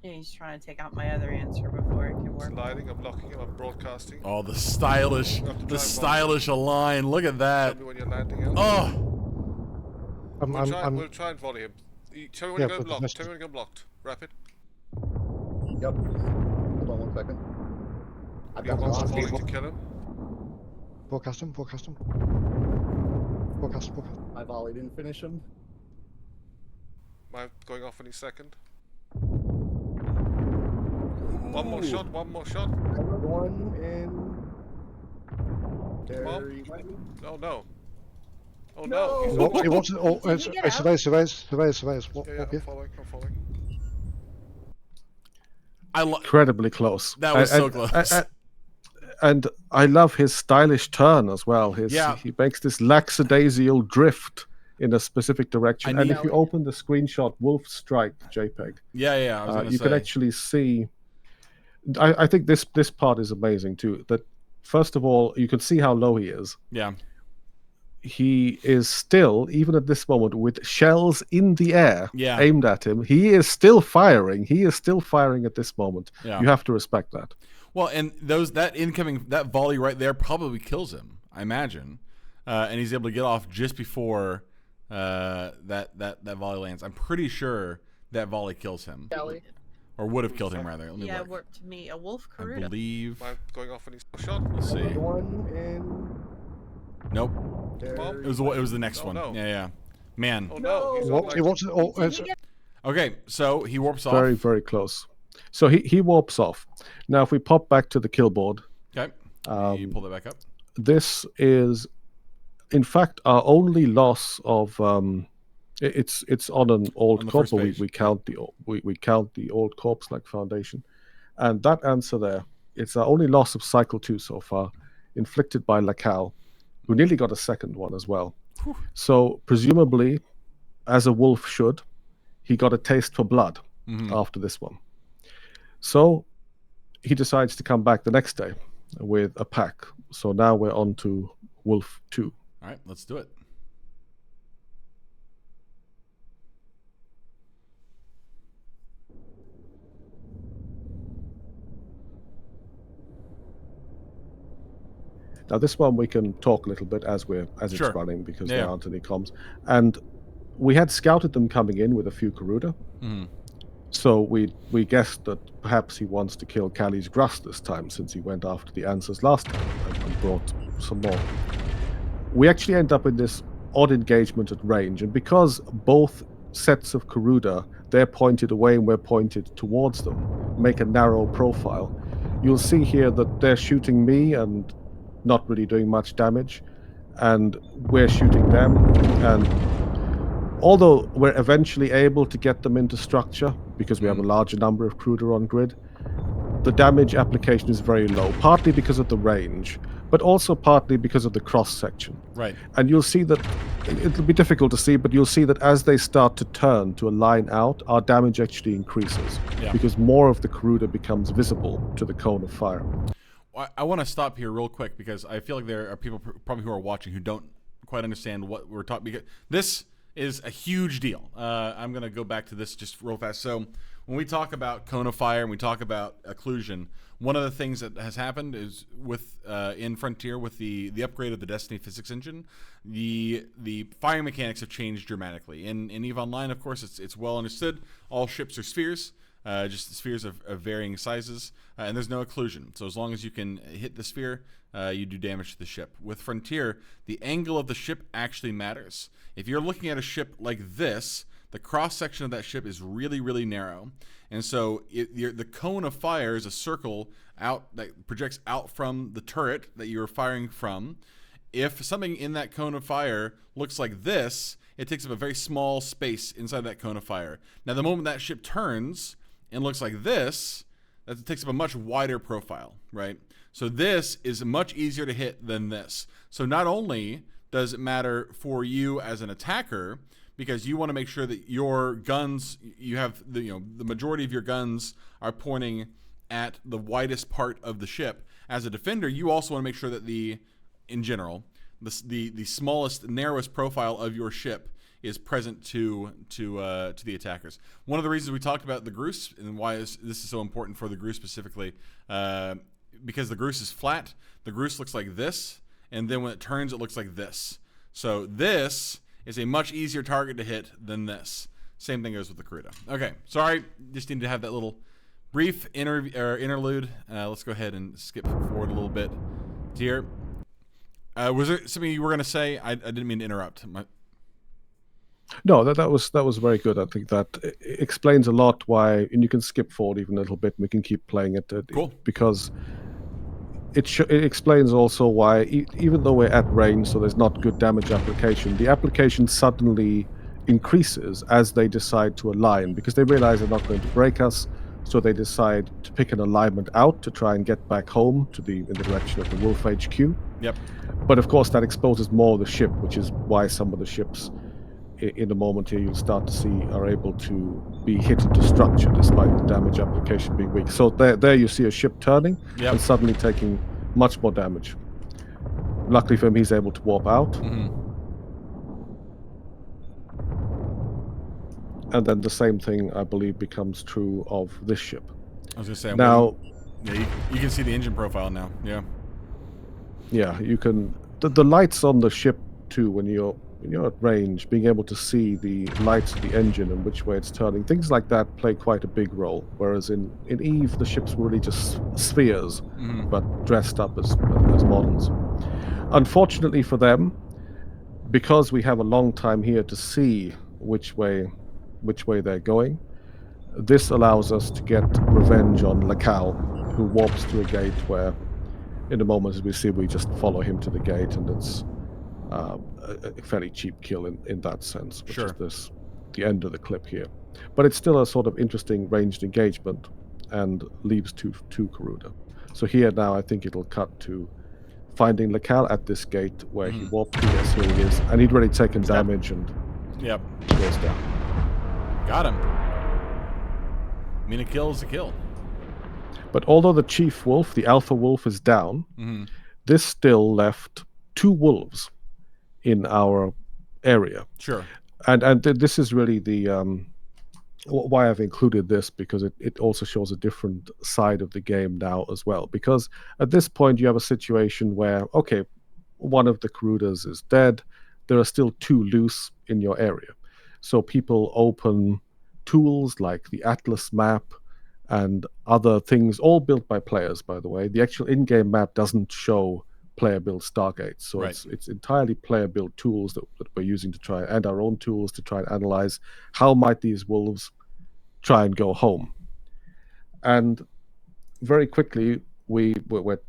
J: Yeah, he's trying to take out my other answer before it can work.
H: Sliding, I'm locking him, I'm broadcasting.
A: Oh, the stylish align. Look at that.
H: Tell me when you're landing out.
A: Oh,
H: We'll try and volley him. Tell me when you're going blocked. Tell me when you're blocked. Rapid.
J: Yep. Hold on 1 second. I've
H: You
J: got
H: want
J: lots
H: volley
J: of
H: to kill him?
D: Broadcast him. Broadcast.
J: My volley didn't finish him.
H: Am I going off any second? One more shot.
J: One and
H: Very Oh no. Oh
J: No.
H: no.
D: He wants it. Oh,
J: Did he get out?
D: surveys. What?
H: Yeah,
D: Okay.
H: I'm following.
B: Incredibly close.
A: That was so close.
B: And I love his stylish turn as well. He makes this lackadaisical drift in a specific direction. And if you open the screenshot Wolf Strike JPEG,
A: yeah. I was gonna
B: you
A: say.
B: can actually see. I think this part is amazing too. That first of all, you can see how low he is.
A: Yeah.
B: He is still, even at this moment, with shells in the air aimed at him. He is still firing. He is still firing at this moment.
A: Yeah.
B: You have to respect that.
A: Well, and that volley right there probably kills him, I imagine, and he's able to get off just before that volley lands. I'm pretty sure that volley kills him,
J: Kelly.
A: or would have killed him rather. Let me
J: Yeah,
A: look.
J: worked me. A wolf
A: I
J: Karuda.
A: believe.
H: Am I going off any shot?
A: Let's see.
J: One and
A: Nope.
H: Well,
A: It was the next one.
H: no.
A: Yeah. Man.
H: Oh no. He's
D: He wants it. Oh,
A: Okay, so he warps off.
B: Very, very close. So he warps off. Now, if we pop back to the kill board,
A: Okay. You pull that back up.
B: this is, in fact, our only loss of. It's on an old
A: On the
B: corp,
A: first
B: but
A: page.
B: we count the old corpse like foundation, and that answer there. It's our only loss of cycle 2 so far, inflicted by Lacal, who nearly got a second one as well.
A: Whew.
B: So presumably, as a wolf should, he got a taste for blood after this one. So he decides to come back the next day with a pack. So now we're on to Wolf 2.
A: All right, let's do it.
B: Now this one we can talk a little bit as it's
A: Sure.
B: running because
A: Yeah.
B: there aren't any comms. And we had scouted them coming in with a few Karuda.
A: Mhm.
B: So we guessed that perhaps he wants to kill Callie's Grass this time, since he went after the answers last time and brought some more. We actually end up in this odd engagement at range, and because both sets of Kuruda, they're pointed away and we're pointed towards them, make a narrow profile, you'll see here that they're shooting me and not really doing much damage, and we're shooting them. And although we're eventually able to get them into structure because we have a larger number of Kuruda on grid, the damage application is very low, partly because of the range, but also partly because of the cross-section.
A: Right.
B: And you'll see that, it'll be difficult to see, but you'll see that as they start to turn to a line out, our damage actually increases, because more of the Kuruda becomes visible to the cone of fire.
A: I want to stop here real quick because I feel like there are people probably who are watching who don't quite understand what we're talking, because this is a huge deal. I'm going to go back to this just real fast. So when we talk about cone of fire and we talk about occlusion, one of the things that has happened is with in Frontier, with the upgrade of the Destiny physics engine, the firing mechanics have changed dramatically. In EVE Online, of course, it's well understood. All ships are spheres, just spheres of varying sizes, and there's no occlusion. So as long as you can hit the sphere, you do damage to the ship. With Frontier, the angle of the ship actually matters. If you're looking at a ship like this, the cross-section of that ship is really, really narrow. And so the cone of fire is a circle out that projects out from the turret that you're firing from. If something in that cone of fire looks like this, it takes up a very small space inside that cone of fire. Now, the moment that ship turns and looks like this, that takes up a much wider profile, right? So this is much easier to hit than this. So not only does it matter for you as an attacker, because you want to make sure that your guns, you have the majority of your guns are pointing at the widest part of the ship. As a defender, you also want to make sure that in general, the smallest, narrowest profile of your ship is present to the attackers. One of the reasons we talked about the Groose and why this is so important for the Groose specifically, because the Groose is flat, the Groose looks like this, and then when it turns, it looks like this. So this is a much easier target to hit than this. Same thing goes with the Kuruda. Okay, sorry, just need to have that little brief interlude. Let's go ahead and skip forward a little bit here. Was there something you were going to say? I didn't mean to interrupt.
B: No, that was very good. I think that explains a lot why, and you can skip forward even a little bit, and we can keep playing it.
A: Cool.
B: Because it explains also why, even though we're at range, so there's not good damage application, the application suddenly increases as they decide to align, because they realize they're not going to break us, so they decide to pick an alignment out to try and get back home in the direction of the Wolf HQ.
A: Yep.
B: But of course that exposes more of the ship, which is why some of the ships in a moment here you'll start to see are able to be hit into structure despite the damage application being weak. So there you see a ship turning and suddenly taking much more damage. Luckily for him, he's able to warp out. And then the same thing, I believe, becomes true of this ship.
A: I was going to say,
B: now,
A: you can see the engine profile now.
B: Yeah, you can. The lights on the ship too, when you're at range, being able to see the lights of the engine and which way it's turning, things like that play quite a big role. Whereas in EVE, the ships were really just spheres, but dressed up as models. Unfortunately for them, because we have a long time here to see which way they're going, this allows us to get revenge on Lacal, who warps to a gate where, in a moment, as we see, we just follow him to the gate, and it's a fairly cheap kill in that sense, which is the end of the clip here. But it's still a sort of interesting ranged engagement and leaves two Kuruda. So here now I think it'll cut to finding Lacal at this gate where he warped to. Yes, here he is. And he'd already taken damage and goes down.
A: Got him. I mean, a kill is a kill.
B: But although the chief wolf, the alpha wolf, is down, this still left 2 wolves in our area.
A: Sure.
B: And this is really the why I've included this, because it also shows a different side of the game now as well. Because at this point you have a situation where, okay, one of the Kurudas is dead, there are still 2 loose in your area. So people open tools like the Atlas map and other things, all built by players, by the way. The actual in-game map doesn't show player-built Stargates. So
A: Right.
B: it's entirely player-built tools that we're using to try, and our own tools to try and analyze how might these wolves try and go home. And very quickly, we're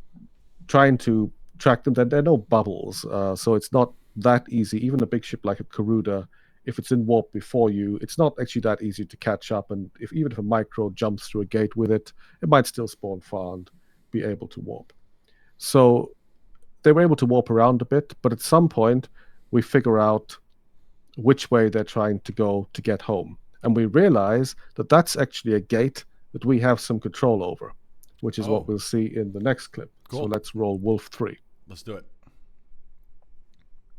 B: trying to track them. There are no bubbles, so it's not that easy. Even a big ship like a Garuda, if it's in warp before you, it's not actually that easy to catch up. And even if a micro jumps through a gate with it, it might still spawn far and be able to warp. So they were able to warp around a bit, but at some point we figure out which way they're trying to go to get home. And we realize that that's actually a gate that we have some control over, which is what we'll see in the next clip.
A: Cool.
B: So let's roll Wolf 3.
A: Let's do it.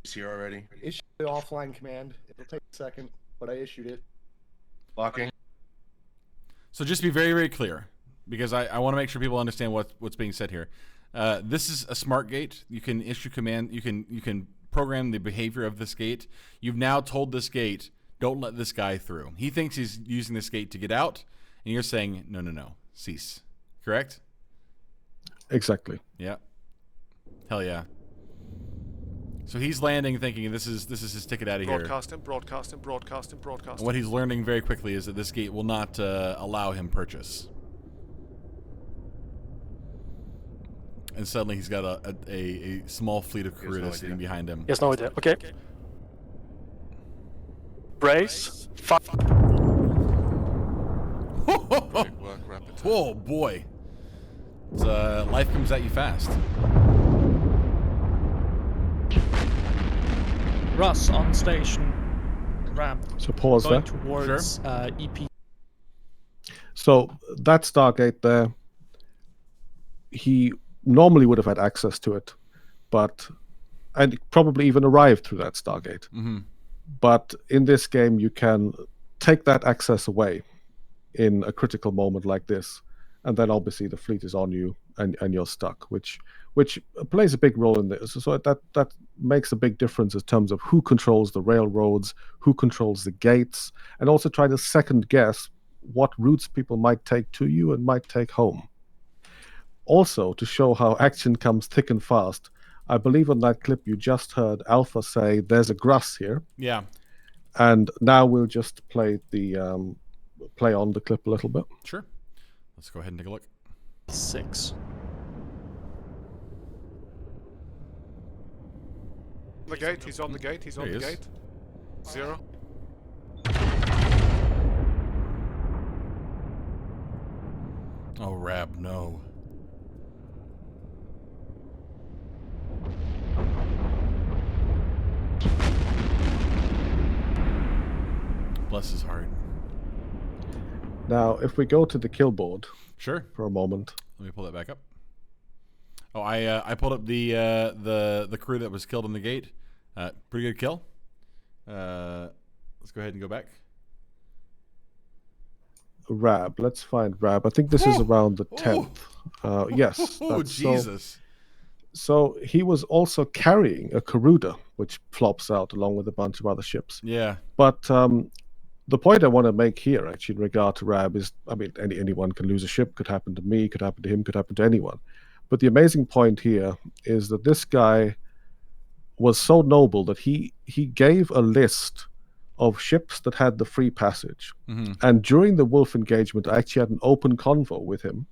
K: It's here already.
L: Issue the offline command. It'll take a second, but I issued it.
K: Locking.
A: So just to be very, very clear, because I want to make sure people understand what's being said here. This is a smart gate. You can issue command. You can program the behavior of this gate. You've now told this gate, don't let this guy through. He thinks he's using this gate to get out, and you're saying, no, cease. Correct?
B: Exactly.
A: Yeah. Hell yeah. So he's landing thinking this is his ticket out of here.
H: Broadcasting.
A: And what he's learning very quickly is that this gate will not allow him purchase. And suddenly he's got a small fleet of Garuda sitting behind him.
F: He has no idea. Okay. Brace. Fire.
A: Oh boy. It's, life comes at you fast.
I: Russ on station. Ramp.
B: So pause
I: going
B: there.
I: Towards EP.
B: So that Stargate there, he normally would have had access to it, and probably even arrived through that Stargate.
A: Mm-hmm.
B: But in this game, you can take that access away in a critical moment like this, and then obviously the fleet is on you and you're stuck, which plays a big role in this. So that makes a big difference in terms of who controls the railroads, who controls the gates, and also try to second guess what routes people might take to you and might take home. Also, to show how action comes thick and fast, I believe on that clip you just heard Alpha say, "There's a Gruss here."
A: Yeah.
B: And now we'll just play on the clip a little bit.
A: Sure. Let's go ahead and take a look.
I: 6.
H: The gate. He's on the gate. He's on the gate. 0.
A: Oh, Rab, no. Bless his heart.
B: Now, if we go to the kill board,
A: sure,
B: for a moment.
A: Let me pull that back up. Oh, I pulled up the crew that was killed in the gate. Pretty good kill. Let's go ahead and go back.
B: Rab, let's find Rab. I think this is around the 10th. Yes.
A: Oh, Jesus.
B: So he was also carrying a Garuda, which flops out along with a bunch of other ships.
A: Yeah.
B: But the point I want to make here, actually, in regard to Rab, is, I mean, anyone can lose a ship. Could happen to me, could happen to him, could happen to anyone. But the amazing point here is that this guy was so noble that he gave a list of ships that had the free passage.
A: Mm-hmm.
B: And during the Wolf engagement, I actually had an open convo with him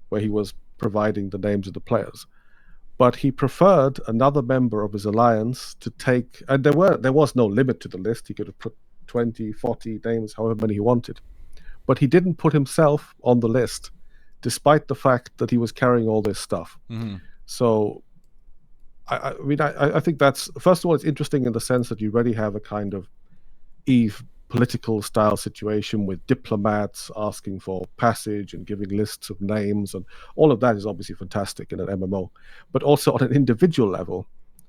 B: where he was providing the names of the players. But he preferred another member of his alliance to take, and there was no limit to the list. He could have put 20, 40 names, however many he wanted. But he didn't put himself on the list, despite the fact that he was carrying all this stuff.
A: Mm-hmm.
B: So, I think that's, first of all, it's interesting in the sense that you already have a kind of EVE political style situation with diplomats asking for passage and giving lists of names, and all of that is obviously fantastic in an MMO. But also on an individual level,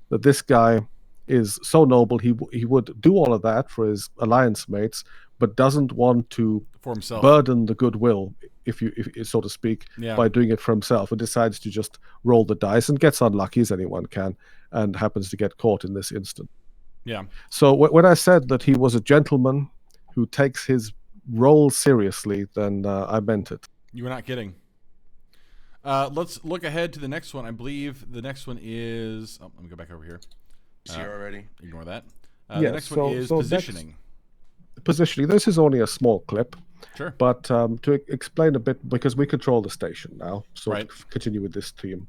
B: that this guy is so noble, he would do all of that for his alliance mates, but doesn't want to
A: for himself
B: burden the goodwill, if so to speak, by doing it for himself, and decides to just roll the dice and gets unlucky as anyone can, and happens to get caught in this instant.
A: Yeah.
B: So when I said that he was a gentleman who takes his role seriously, then I meant it.
A: You were not kidding. Let's look ahead to the next one. I believe the next one is. Oh, let me go back over here.
K: He's here already.
A: Ignore that.
B: Yes,
A: the next one is positioning.
B: Positioning. This is only a small clip.
A: Sure.
B: But to explain a bit, because we control the station now, so
A: Right.
B: to continue with this theme.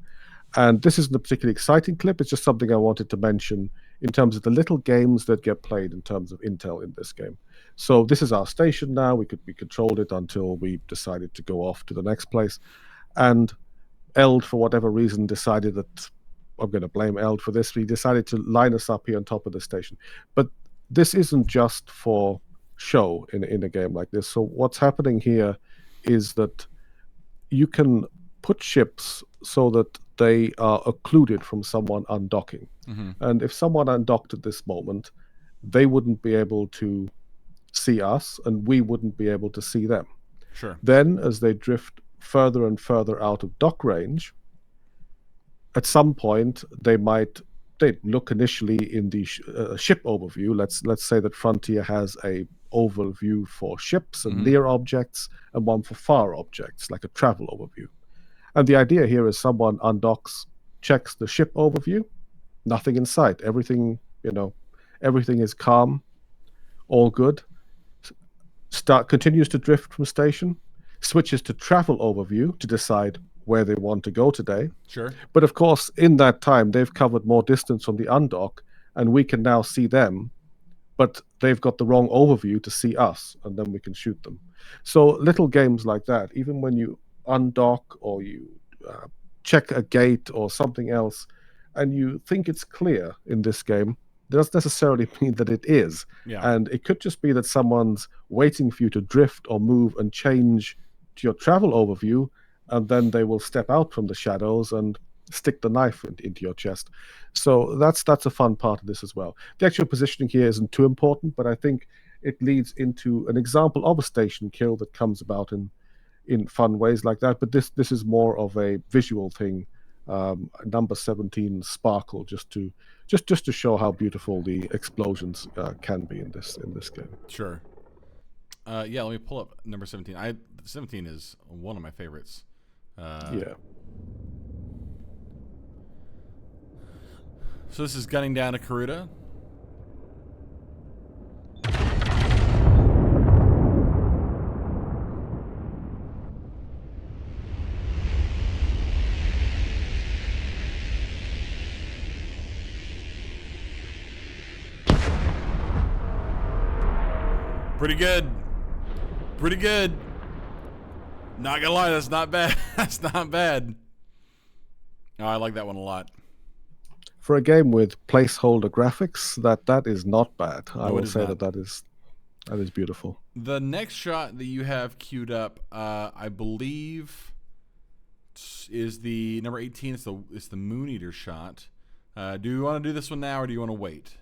B: And this isn't a particularly exciting clip. It's just something I wanted to mention in terms of the little games that get played in terms of intel in this game. So this is our station now. We controlled it until we decided to go off to the next place. And Eld, for whatever reason, decided that, I'm going to blame Eld for this, he decided to line us up here on top of the station. But this isn't just for show in a game like this. So what's happening here is that you can put ships so that they are occluded from someone undocking. And if someone undocked at this moment, they wouldn't be able to see us, and we wouldn't be able to see them.
A: Sure.
B: Then, as they drift further and further out of dock range, at some point they look initially in the ship overview. Let's say that Frontier has a overview for ships and near objects, and one for far objects, like a travel overview. And the idea here is someone undocks, checks the ship overview, nothing in sight. Everything is calm, all good. Continues to drift from station, switches to travel overview to decide where they want to go today.
A: Sure.
B: But of course, in that time, they've covered more distance from the undock, and we can now see them, but they've got the wrong overview to see us, and then we can shoot them. So little games like that, even when you undock or you check a gate or something else, and you think it's clear in this game, doesn't necessarily mean that it is.
A: Yeah.
B: And it could just be that someone's waiting for you to drift or move and change to your travel overview, and then they will step out from the shadows and stick the knife into your chest. So that's a fun part of this as well. The actual positioning here isn't too important, but I think it leads into an example of a station kill that comes about in fun ways like that. But this is more of a visual thing. Number 17 sparkle, just to show how beautiful the explosions can be in this game.
A: Sure. Yeah, let me pull up number 17. 17 is one of my favorites.
B: Yeah.
A: So this is gunning down a Karuta. Pretty good. Pretty good. Not gonna lie, that's not bad. That's not bad. Oh, I like that one a lot.
B: For a game with placeholder graphics, that is not bad. I will say that is beautiful.
A: The next shot that you have queued up, I believe, is the number 18. It's the Moon Eater shot. Do you want to do this one now, or do you want to wait?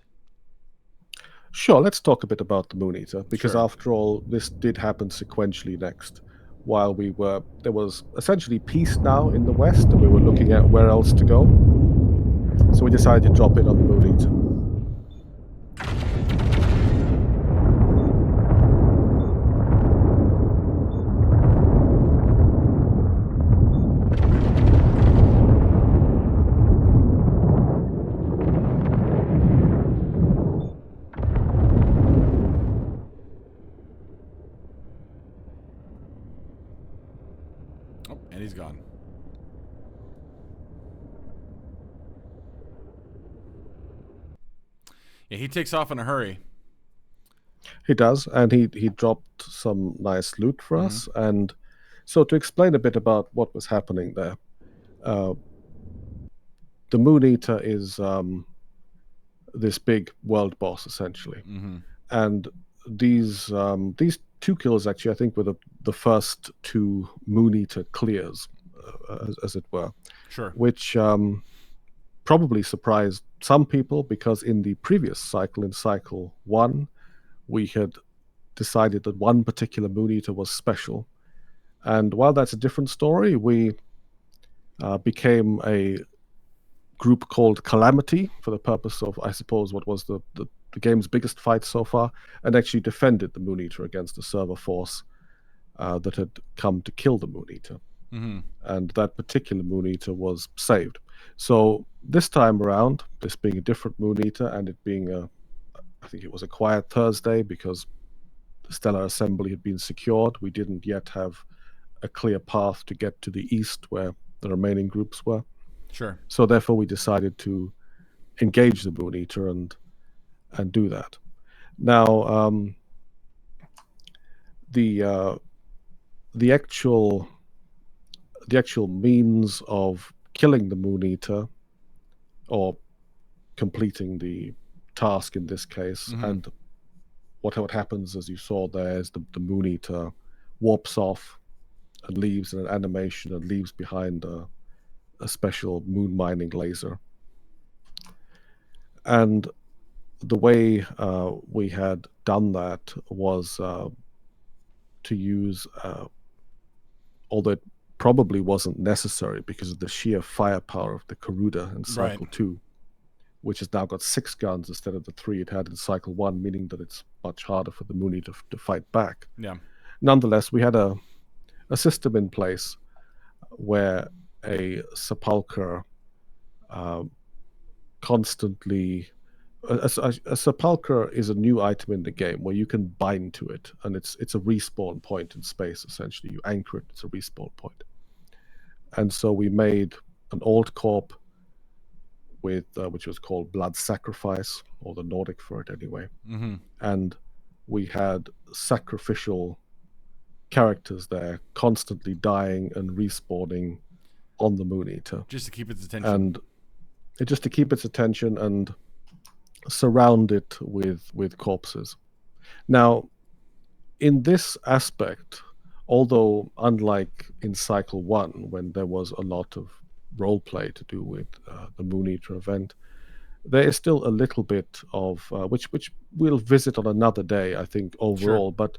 B: Sure, let's talk a bit about the Moon Eater, because
A: Sure.
B: after all, this did happen sequentially next. While there was essentially peace now in the West, and we were looking at where else to go. So we decided to drop in on the Moon Eater.
A: Oh, and he's gone. Yeah, he takes off in a hurry.
B: He does, and he dropped some nice loot for us. And so to explain a bit about what was happening there, the Moon Eater is this big world boss, essentially. And these two kills, actually, I think, were the first two Moon Eater clears, as it were.
A: Sure.
B: Which probably surprised some people, because in the previous cycle, in cycle 1, we had decided that one particular Moon Eater was special. And while that's a different story, we became a group called Calamity for the purpose of, I suppose, what was the game's biggest fight so far, and actually defended the Moon Eater against the server force that had come to kill the Moon Eater. and that particular Moon Eater was saved. So this time around, this being a different Moon Eater, and it being I think it was a quiet Thursday because the Stellar Assembly had been secured. We didn't yet have a clear path to get to the east where the remaining groups were.
A: Sure.
B: So therefore we decided to engage the Moon Eater and do that. Now, the actual means of killing the Moon Eater, or completing the task in this case, and what happens, as you saw there, is the Moon Eater warps off and leaves in an animation and leaves behind a special moon mining laser. And the way we had done that was to use, although it probably wasn't necessary because of the sheer firepower of the Karuda in Cycle 2, which has now got 6 guns instead of the 3 it had in Cycle 1, meaning that it's much harder for the Moon Eater to fight back.
A: Yeah.
B: Nonetheless, we had a system in place where a sepulcher constantly... A sepulcher is a new item in the game where you can bind to it, and it's a respawn point in space, essentially. You anchor it, it's a respawn point. And so we made an old corp with which was called Blood Sacrifice, or the Nordic for it anyway. And we had sacrificial characters there constantly dying and respawning on the Moon Eater.
A: Just to keep its attention.
B: And just to keep its attention and surround it with corpses. Now, in this aspect, although unlike in Cycle 1, when there was a lot of roleplay to do with the Moon Eater event, there is still a little bit of, which we'll visit on another day, I think, overall, but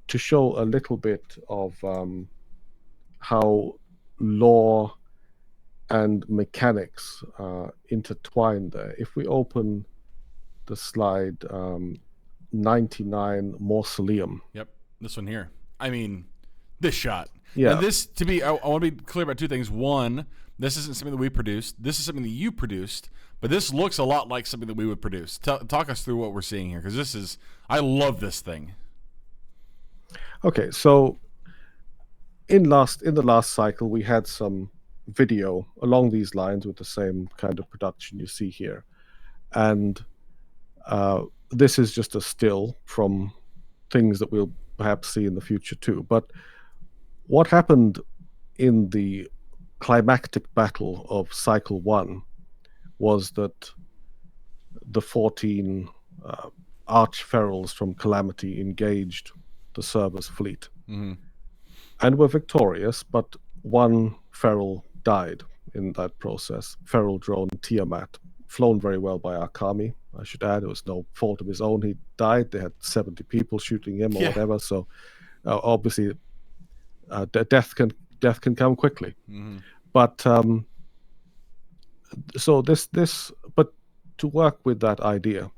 B: to show a little bit of how lore and mechanics intertwined there. If we open the slide 99 Mausoleum.
A: Yep, this one here. I mean, this shot.
B: Yeah.
A: Now this, to be, I want to be clear about 2 things. One, this isn't something that we produced. This is something that you produced, but this looks a lot like something that we would produce. Talk us through what we're seeing here, because this is, I love this thing.
B: Okay, so in the last cycle, we had some video along these lines with the same kind of production you see here, and this is just a still from things that we'll perhaps see in the future too. But what happened in the climactic battle of Cycle 1 was that the 14 arch-ferals from Calamity engaged the Cerberus fleet and were victorious, but one feral died in that process. Feral drone Tiamat, flown very well by Arkami, I should add. It was no fault of his own. He died. They had 70 people shooting him or whatever. So obviously, death can come quickly. But so but to work with that idea,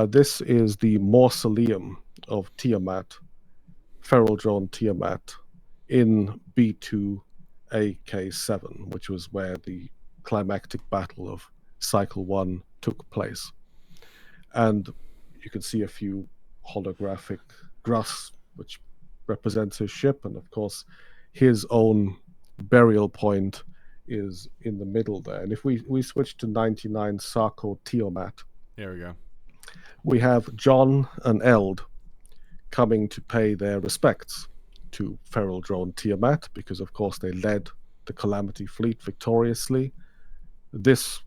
B: this is the mausoleum of Tiamat, feral drone Tiamat, in B2 AK7, which was where the climactic battle of Cycle 1 took place. And you can see a few holographic Gruss, which represents his ship, and of course his own burial point is in the middle there. And if we switch to 99 Sarko Tiamat,
A: there we go.
B: We have John and Eld coming to pay their respects to feral drone Tiamat, because of course they led the Calamity fleet victoriously. This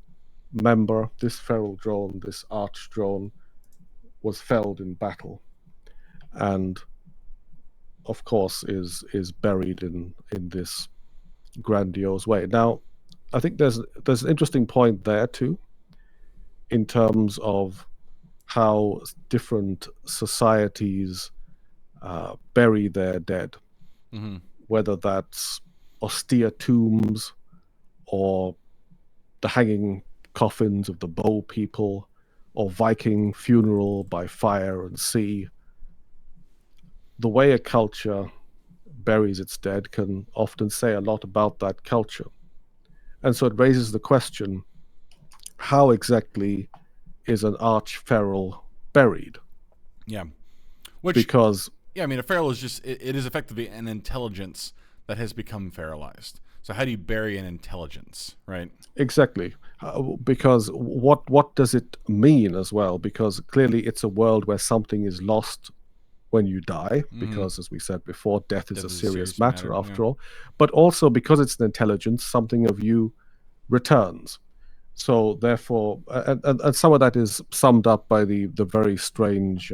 B: member, this feral drone, this arch drone, was felled in battle, and of course is buried in this grandiose way. Now, I think there's an interesting point there too, in terms of how different societies bury their dead, whether that's austere tombs or the hanging coffins of the bow people, or Viking funeral by fire and sea. The way a culture buries its dead can often say a lot about that culture. And so it raises the question, how exactly is an arch-feral buried?
A: Yeah. Which,
B: because
A: yeah, I mean, a feral is just, it is effectively an intelligence that has become feralized. So how do you bury an intelligence, right?
B: Exactly. Because what does it mean as well? Because clearly it's a world where something is lost when you die, because as we said before, death is a serious matter after all. But also because it's an intelligence, something of you returns. So therefore, and some of that is summed up by the very strange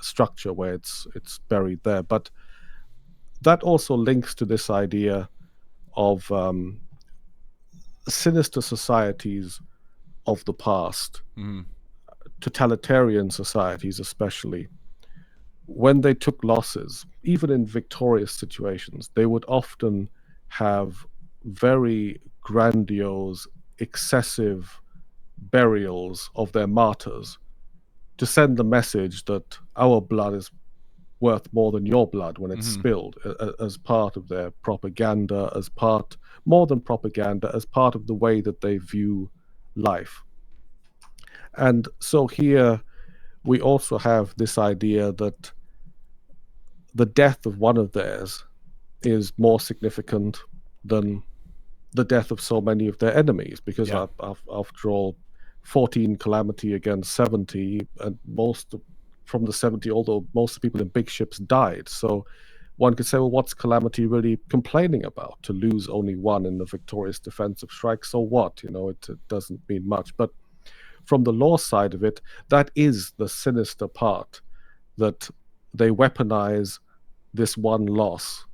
B: structure where it's buried there. But that also links to this idea of sinister societies of the past, totalitarian societies especially. When they took losses, even in victorious situations, they would often have very grandiose, excessive burials of their martyrs to send the message that our blood is worth more than your blood when it's spilled, as part of their propaganda, as part, more than propaganda, as part of the way that they view life. And so here we also have this idea that the death of one of theirs is more significant than the death of so many of their enemies, because after all, 14 calamity against 70, and most from the 70, although most of the people in big ships died. So one could say, well, what's calamity really complaining about? To lose only one in the victorious defensive strike, so what? It doesn't mean much. But from the law side of it, that is the sinister part, that they weaponize this one loss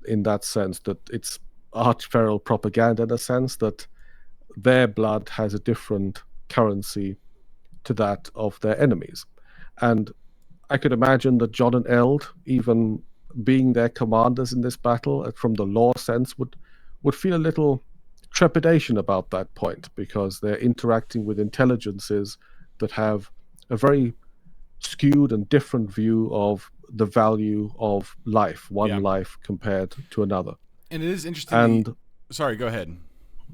B: in that sense, that it's arch-feral propaganda in a sense, that their blood has a different currency to that of their enemies. And I could imagine that John and Eld, even being their commanders in this battle, from the law sense, would feel a little trepidation about that point, because they're interacting with intelligences that have a very skewed and different view of the value of life, one life compared to another.
A: And it is interesting.
B: And
A: sorry, go ahead.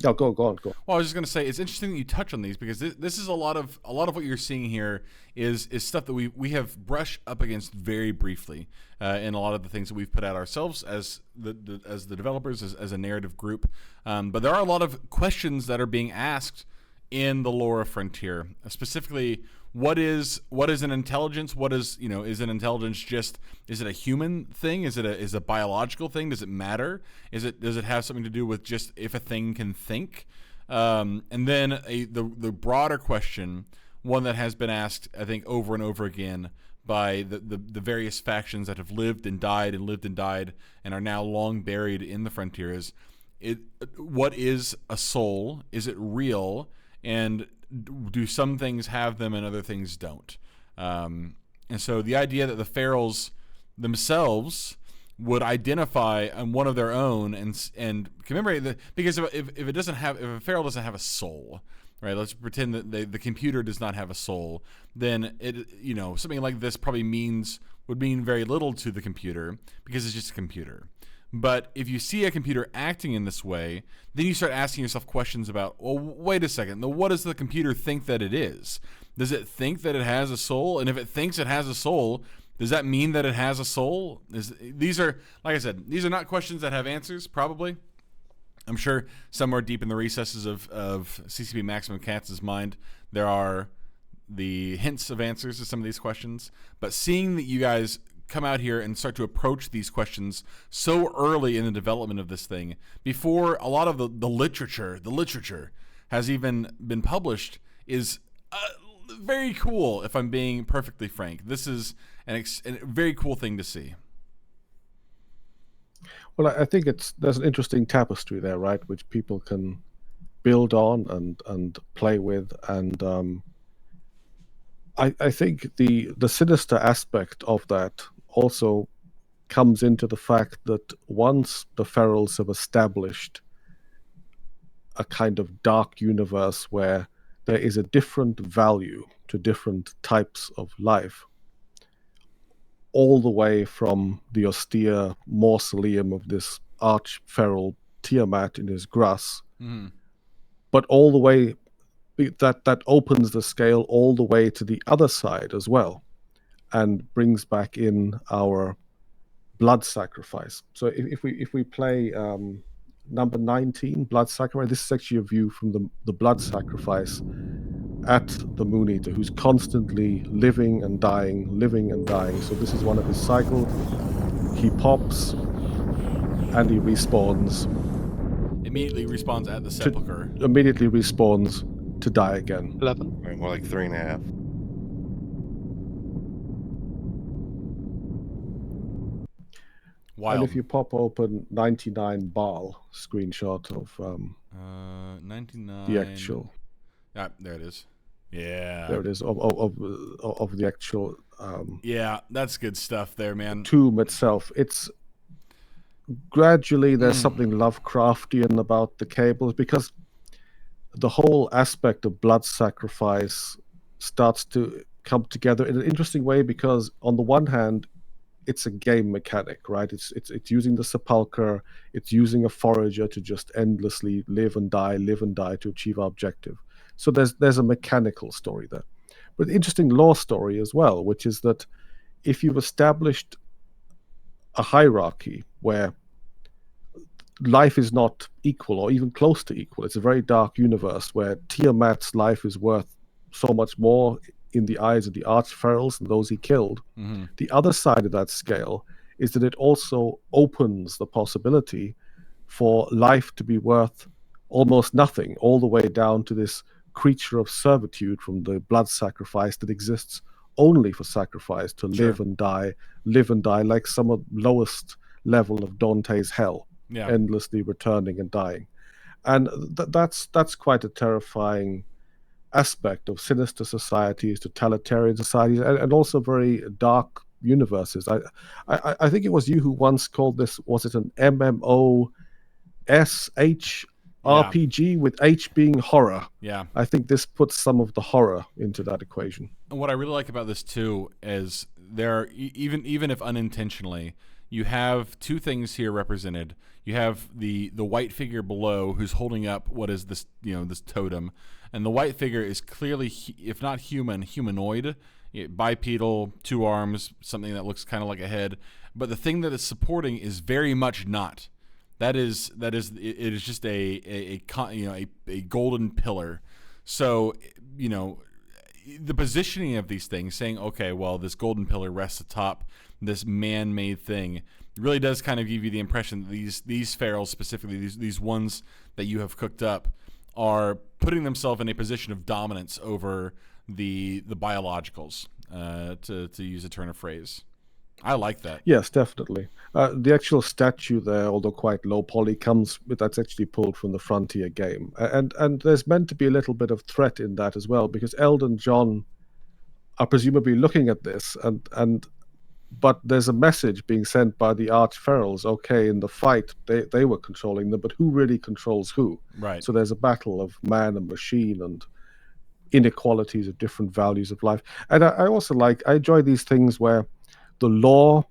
B: No, go on.
A: Well, I was just going to say, it's interesting that you touch on these, because this is a lot of what you're seeing here is stuff that we have brushed up against very briefly in a lot of the things that we've put out ourselves as the developers, as a narrative group. But there are a lot of questions that are being asked in the lore of Frontier, specifically. What is an intelligence? What is is an intelligence is it a human thing? Is it a biological thing? Does it matter? Does it have something to do with just if a thing can think? And then the broader question, one that has been asked, I think, over and over again by the various factions that have lived and died and are now long buried in the Frontier, is what is a soul? Is it real? And do some things have them and other things don't? And so the idea that the ferals themselves would identify on one of their own and commemorate because if a feral doesn't have a soul, right? Let's pretend that the computer does not have a soul, then something like this probably would mean very little to the computer, because it's just a computer. But if you see a computer acting in this way, then you start asking yourself questions about, well, wait a second, what does the computer think that it is? Does it think that it has a soul? And if it thinks it has a soul, does that mean that it has a soul? These are, like I said, these are not questions that have answers, probably. I'm sure somewhere deep in the recesses of CCP Maximum Katz's mind, there are the hints of answers to some of these questions. But seeing that you guys come out here and start to approach these questions so early in the development of this thing, before a lot of the literature has even been published, is very cool, if I'm being perfectly frank. This is a very cool thing to see.
B: Well, I think there's an interesting tapestry there, right, which people can build on and play with, and I think the sinister aspect of that also comes into the fact that once the ferals have established a kind of dark universe where there is a different value to different types of life, all the way from the austere mausoleum of this arch-feral Tiamat in his grass, but all the way that opens the scale all the way to the other side as well, and brings back in our blood sacrifice. So if we play number 19, blood sacrifice, this is actually a view from the blood sacrifice at the Moon Eater, who's constantly living and dying. So this is one of his cycles. He pops and he respawns.
A: Immediately respawns at the sepulcher.
B: Immediately respawns to die again.
I: 11.
K: Right, more like 3.5.
A: Wild.
B: And if you pop open 99 Baal screenshot of
A: 99.
B: the actual.
A: There it is. Yeah.
B: There it is of the actual.
A: Yeah, that's good stuff there, man.
B: Tomb itself. It's gradually there's something Lovecraftian about the cables, because the whole aspect of blood sacrifice starts to come together in an interesting way, because on the one hand, it's a game mechanic, right? It's using the sepulcher, it's using a forager to just endlessly live and die to achieve our objective. So there's a mechanical story there. But interesting lore story as well, which is that if you've established a hierarchy where life is not equal or even close to equal, it's a very dark universe where Tiamat's life is worth so much more in the eyes of the arch-ferals and those he killed. The other side of that scale is that it also opens the possibility for life to be worth almost nothing, all the way down to this creature of servitude from the blood sacrifice that exists only for sacrifice, to live and die, like some of the lowest level of Dante's hell, endlessly returning and dying. And that's quite a terrifying aspect of sinister societies, totalitarian societies, and also very dark universes. I think it was you who once called this, was it an MMOSH RPG with H being horror?
A: Yeah.
B: I think this puts some of the horror into that equation.
A: And what I really like about this too is there, even if unintentionally, you have two things here represented. You have the white figure below who's holding up what is this, this totem, and the white figure is clearly, if not human, humanoid, bipedal, 2 arms, something that looks kind of like a head. But the thing that it's supporting is very much not. It is just a golden pillar. So the positioning of these things, saying, okay, well, this golden pillar rests atop this man-made thing, really does kind of give you the impression that these pharaohs, specifically these ones that you have cooked up, are putting themselves in a position of dominance over the biologicals, to use a turn of phrase. I like that.
B: Yes, definitely. The actual statue there, although quite low poly, that's actually pulled from the Frontier game, and there's meant to be a little bit of threat in that as well, because Eld and John are presumably looking at this, but there's a message being sent by the arch-ferals. Okay, in the fight, they were controlling them, but who really controls who?
A: Right.
B: So there's a battle of man and machine and inequalities of different values of life. And I also I enjoy these things where the lore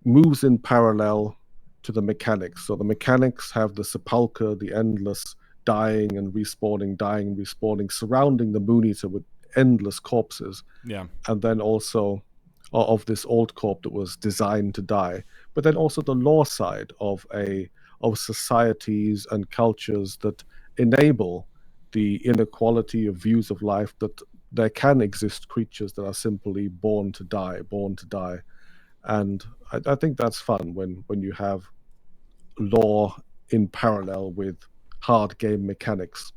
B: moves in parallel to the mechanics. So the mechanics have the sepulcher, the endless dying and respawning, surrounding the Moon Eater with endless corpses.
A: Yeah.
B: And then also of this old corp that was designed to die. But then also the lore side of societies and cultures that enable the inequality of views of life, that there can exist creatures that are simply born to die. And I think that's fun when you have lore in parallel with hard game mechanics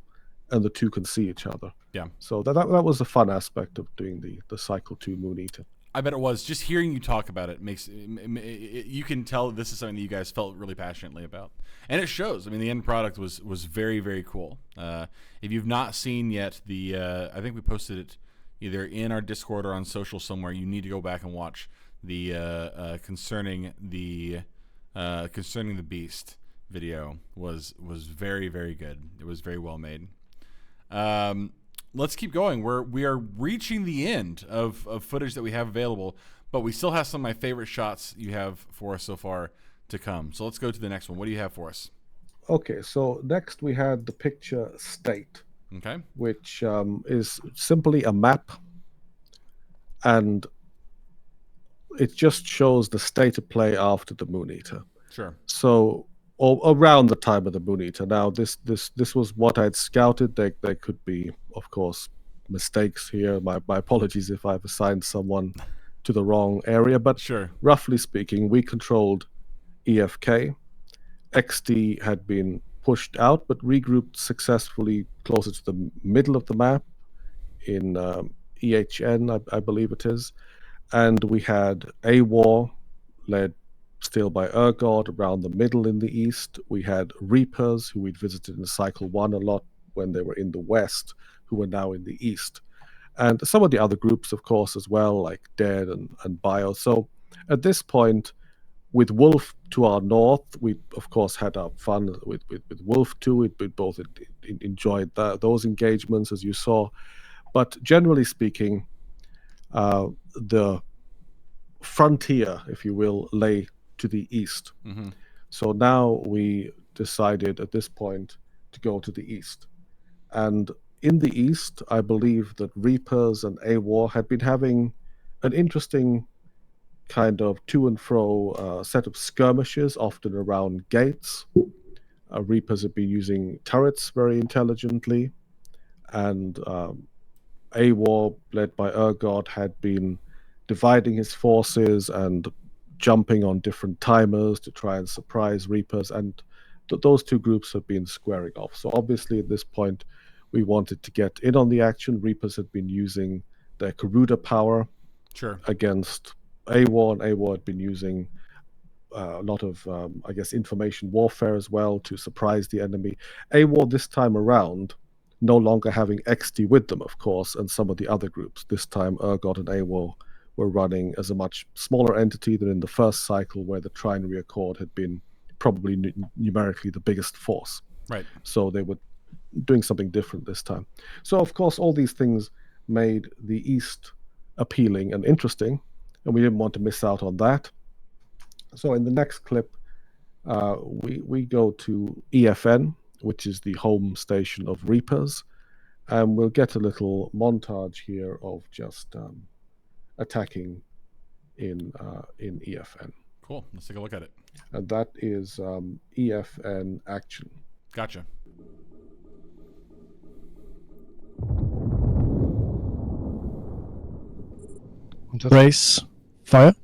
B: and the two can see each other.
A: Yeah.
B: So that was a fun aspect of doing the Cycle 2 Moon Eater.
A: I bet it was. Just hearing you talk about it makes you can tell this is something that you guys felt really passionately about, and it shows. I mean, the end product was very, very cool. If you've not seen yet, I think we posted it either in our Discord or on social somewhere. You need to go back and watch the concerning the beast video. Was very, very good. It was very well made. let's keep going. We are reaching the end of footage that we have available, but we still have some of my favorite shots you have for us so far to come. So let's go to the next one. What do you have for us?
B: Okay, so next we had the picture state.
A: Okay.
B: Which is simply a map, and it just shows the state of play after the Moon Eater.
A: Sure.
B: So, or around the time of the Moon Eater. Now, this was what I'd scouted. There could be, of course, mistakes here. My apologies if I've assigned someone to the wrong area, but
A: sure.
B: Roughly speaking, we controlled EFK. XD had been pushed out, but regrouped successfully closer to the middle of the map in EHN, I believe it is. And we had AWAR, led still by Urgod, around the middle in the east. We had Reapers, who we'd visited in Cycle 1 a lot when they were in the west, who were now in the east. And some of the other groups, of course, as well, like Dead and Bio. So at this point, with Wolf to our north, we of course had our fun with Wolf too. We both enjoyed those engagements, as you saw. But generally speaking, the frontier, if you will, lay to the east.
A: Mm-hmm.
B: So now we decided at this point to go to the east. And in the east, I believe that Reapers and AWAR had been having an interesting kind of to and fro set of skirmishes, often around gates. Reapers have been using turrets very intelligently, and AWAR, led by Urgod, had been dividing his forces and jumping on different timers to try and surprise Reapers, and those two groups have been squaring off. So obviously at this point we wanted to get in on the action. Reapers had been using their Karuda power against AWAR, and AWAR had been using a lot of, I guess, information warfare as well to surprise the enemy. AWAR this time around, no longer having XD with them, of course, and some of the other groups. This time, Urgod and AWAR were running as a much smaller entity than in the first cycle, where the Trinary Accord had been probably numerically the biggest force.
A: Right.
B: So they were doing something different this time. So, of course, all these things made the East appealing and interesting, and we didn't want to miss out on that. So in the next clip, we go to EFN, which is the home station of Reapers, and we'll get a little montage here of just attacking in EFN.
A: Cool. Let's take a look at it.
B: And that is EFN action.
A: Gotcha.
F: Brace. Fire.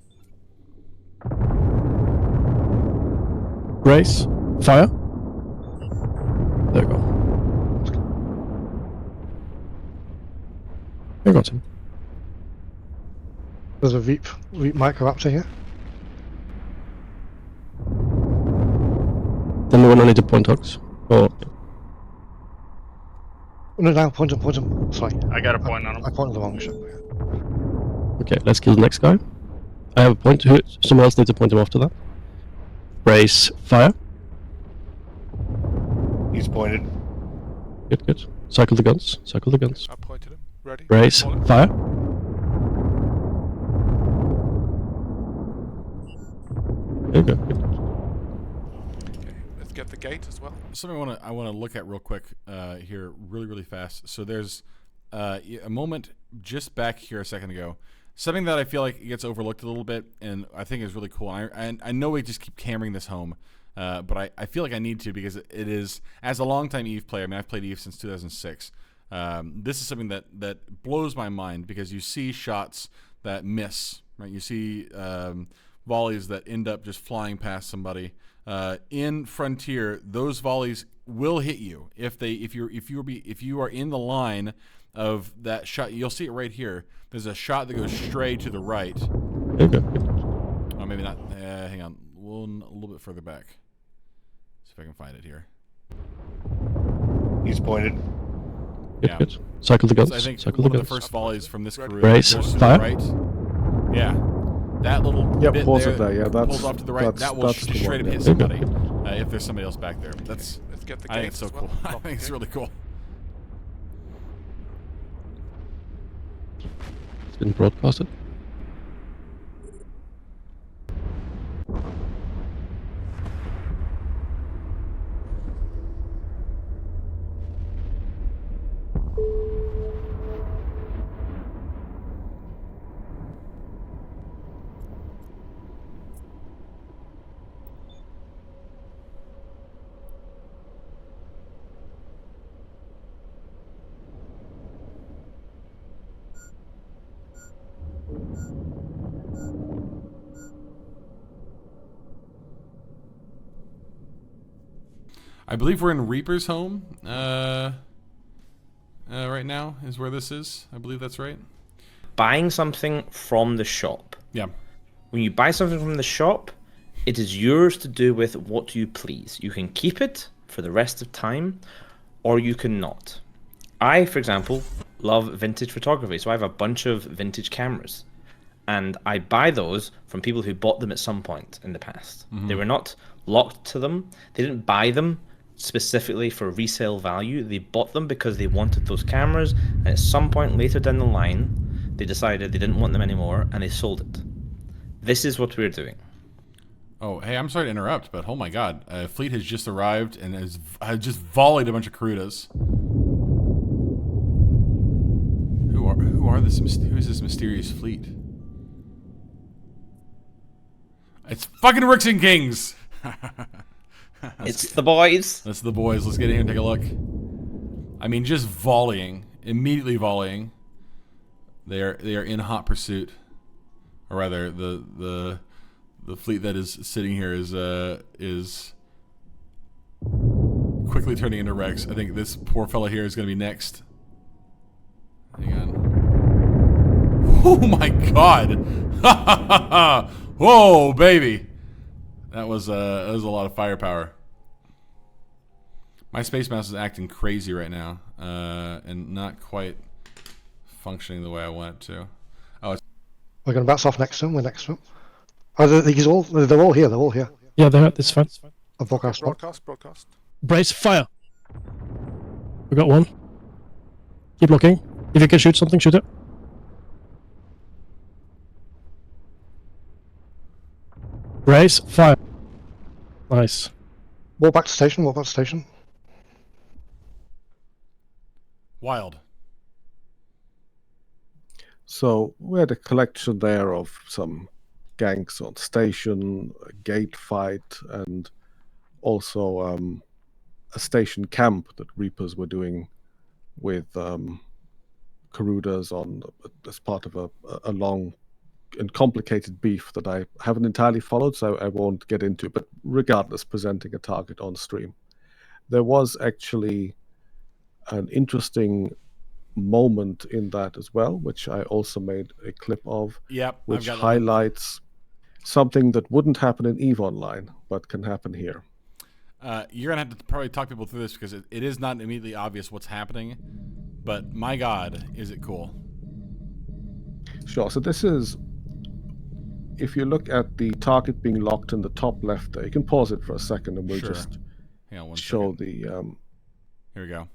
F: Brace. Fire. There we go. I got him.
D: There's a Reap Microraptor here.
F: Then the one I need to point hogs. Or
D: No, point him. Sorry.
C: I got a point on him.
D: I pointed the wrong shot.
F: okay, let's kill the next guy. I have a point. Someone else needs to point him after that. Brace. Fire.
K: He's pointed.
F: Good. Cycle the guns.
H: I pointed him. Ready?
F: Brace. Fire. There you go. Good.
H: Okay, let's get the gate as well.
A: Something I want to look at real quick here, really fast. So there's a moment just back here a second ago, something that I feel like gets overlooked a little bit, and I think is really cool. And I know we just keep hammering this home, but I feel like I need to, because it is, as a longtime EVE player, I mean, I've played EVE since 2006. This is something that blows my mind, because you see shots that miss, right? You see volleys that end up just flying past somebody. In Frontier, those volleys will hit you if you are in the line of that shot. You'll see it right here. There's a shot that goes straight to the right.
F: Okay.
A: Oh, maybe not. Hang on, a little bit further back. See if I can find it here.
K: He's pointed.
F: Good. Cycle the guns.
A: So I think
F: Cycle
A: one
F: the
A: of the
F: guns.
A: first volleys from this crew
F: Brace.
A: goes to
F: Fire.
A: the right. Yeah. That little bit
B: pause
A: there,
B: it there. Yeah,
A: pulls off to the right. That will
B: the
A: straight up
B: one,
A: hit
B: yeah.
A: somebody if there's somebody else back there. That's.
H: Let's get the
A: I think
H: gate
A: it's so
H: as
A: cool.
H: well.
A: I think it's really cool.
F: Didn't broadcast it.
A: I believe we're in Reaper's home. Right now is where this is. I believe that's right.
M: Buying something from the shop.
A: Yeah.
M: When you buy something from the shop, it is yours to do with what you please. You can keep it for the rest of time, or you cannot. I, for example, love vintage photography, so I have a bunch of vintage cameras. And I buy those from people who bought them at some point in the past. They were not locked to them. They didn't buy them specifically for resale value. They bought them because they wanted those cameras, and at some point later down the line, they decided they didn't want them anymore, and they sold it. This is what we're doing.
A: Oh, hey, I'm sorry to interrupt, but oh my god, a fleet has just arrived and has just volleyed a bunch of Karutas. Who is this mysterious fleet? It's fucking Rooks and Kings.
M: It's the boys.
A: That's the boys. Let's get in here and take a look. I mean, just volleying, immediately volleying. They are in hot pursuit, or rather, the fleet that is sitting here is quickly turning into wrecks. I think this poor fella here is going to be next. Hang on. Oh my god! Whoa, baby! That was a lot of firepower. My Space Mouse is acting crazy right now, and not quite functioning the way I want it to. Oh,
D: we're going to bounce off next to him. We're next to him. Oh, they're all here. They're all here.
F: Yeah, they're it's fine.
D: A broadcast.
H: Broadcast.
F: Brace, fire. We got one. Keep looking. If you can shoot something, shoot it. Brace, fire. Nice.
D: Walk back to station. Walk back to station.
A: Wild.
B: So we had a collection there of some ganks on station, a gate fight, and also a station camp that Reapers were doing with Karudas on as part of a long and complicated beef that I haven't entirely followed, so I won't get into. But regardless, presenting a target on stream, there was actually an interesting moment in that as well, which I also made a clip of.
A: Yep,
B: which highlights something that wouldn't happen in EVE Online, but can happen here.
A: You're gonna have to probably talk people through this because it is not immediately obvious what's happening, but my god, is it cool.
B: Sure, so this is, if you look at the target being locked in the top left there, you can pause it for a second and we'll just show the
A: here we go.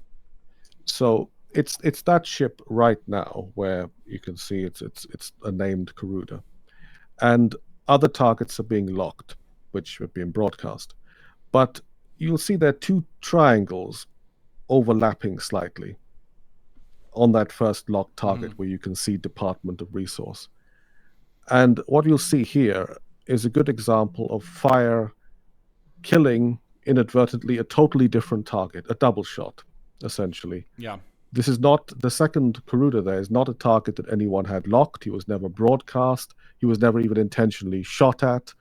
B: So it's that ship right now where you can see it's a named Karuda, and other targets are being locked, which are being broadcast. But you'll see there are two triangles overlapping slightly on that first locked target where you can see Department of Resource. And what you'll see here is a good example of fire killing inadvertently a totally different target, a double shot, essentially.
A: Yeah.
B: This is not, the second Karuda there is not a target that anyone had locked. He was never broadcast. He was never even intentionally shot at.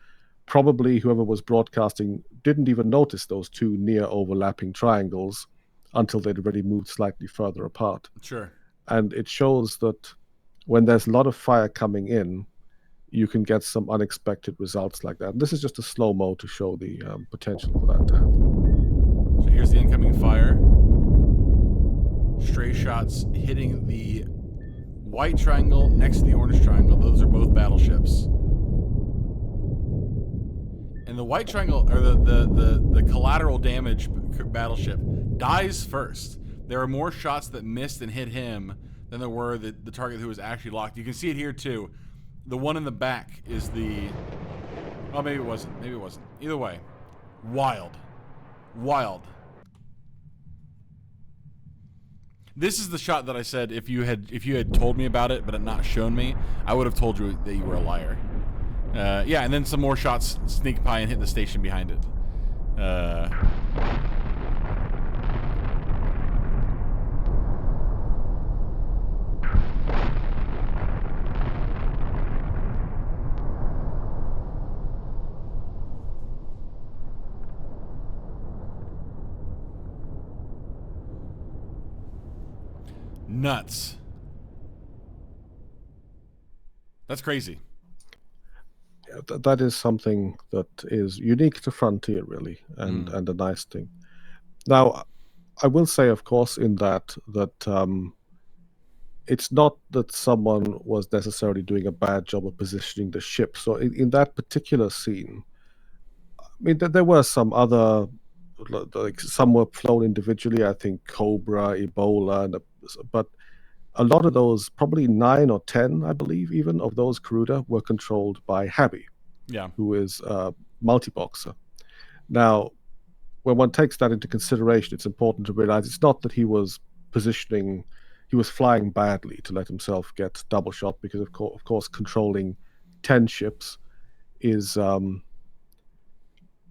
B: Probably whoever was broadcasting didn't even notice those two near overlapping triangles until they'd already moved slightly further apart.
A: Sure.
B: And it shows that when there's a lot of fire coming in, you can get some unexpected results like that. And this is just a slow-mo to show the potential for that to happen.
A: So here's the incoming fire. Stray shots hitting the white triangle next to the orange triangle. Those are both battleships. And the white triangle, or the collateral damage battleship, dies first. There are more shots that missed and hit him than there were the target who was actually locked. You can see it here too. The one in the back is the... Oh, maybe it wasn't. Maybe it wasn't. Either way, wild. Wild. This is the shot that I said if you had told me about it but had not shown me, I would have told you that you were a liar. Yeah, and then some more shots sneak by and hit the station behind it. Nuts. That's crazy.
B: Yeah, that is something that is unique to Frontier, really, and a nice thing. Now, I will say, of course, in that it's not that someone was necessarily doing a bad job of positioning the ship. So in that particular scene, I mean, there were some other, like some were flown individually. I think Cobra, Ebola, but a lot of those, probably 9 or 10, I believe, even of those Cruda were controlled by Habby, who is a multi-boxer. Now, when one takes that into consideration, it's important to realize it's not that he was flying badly to let himself get double shot, because of course controlling 10 ships is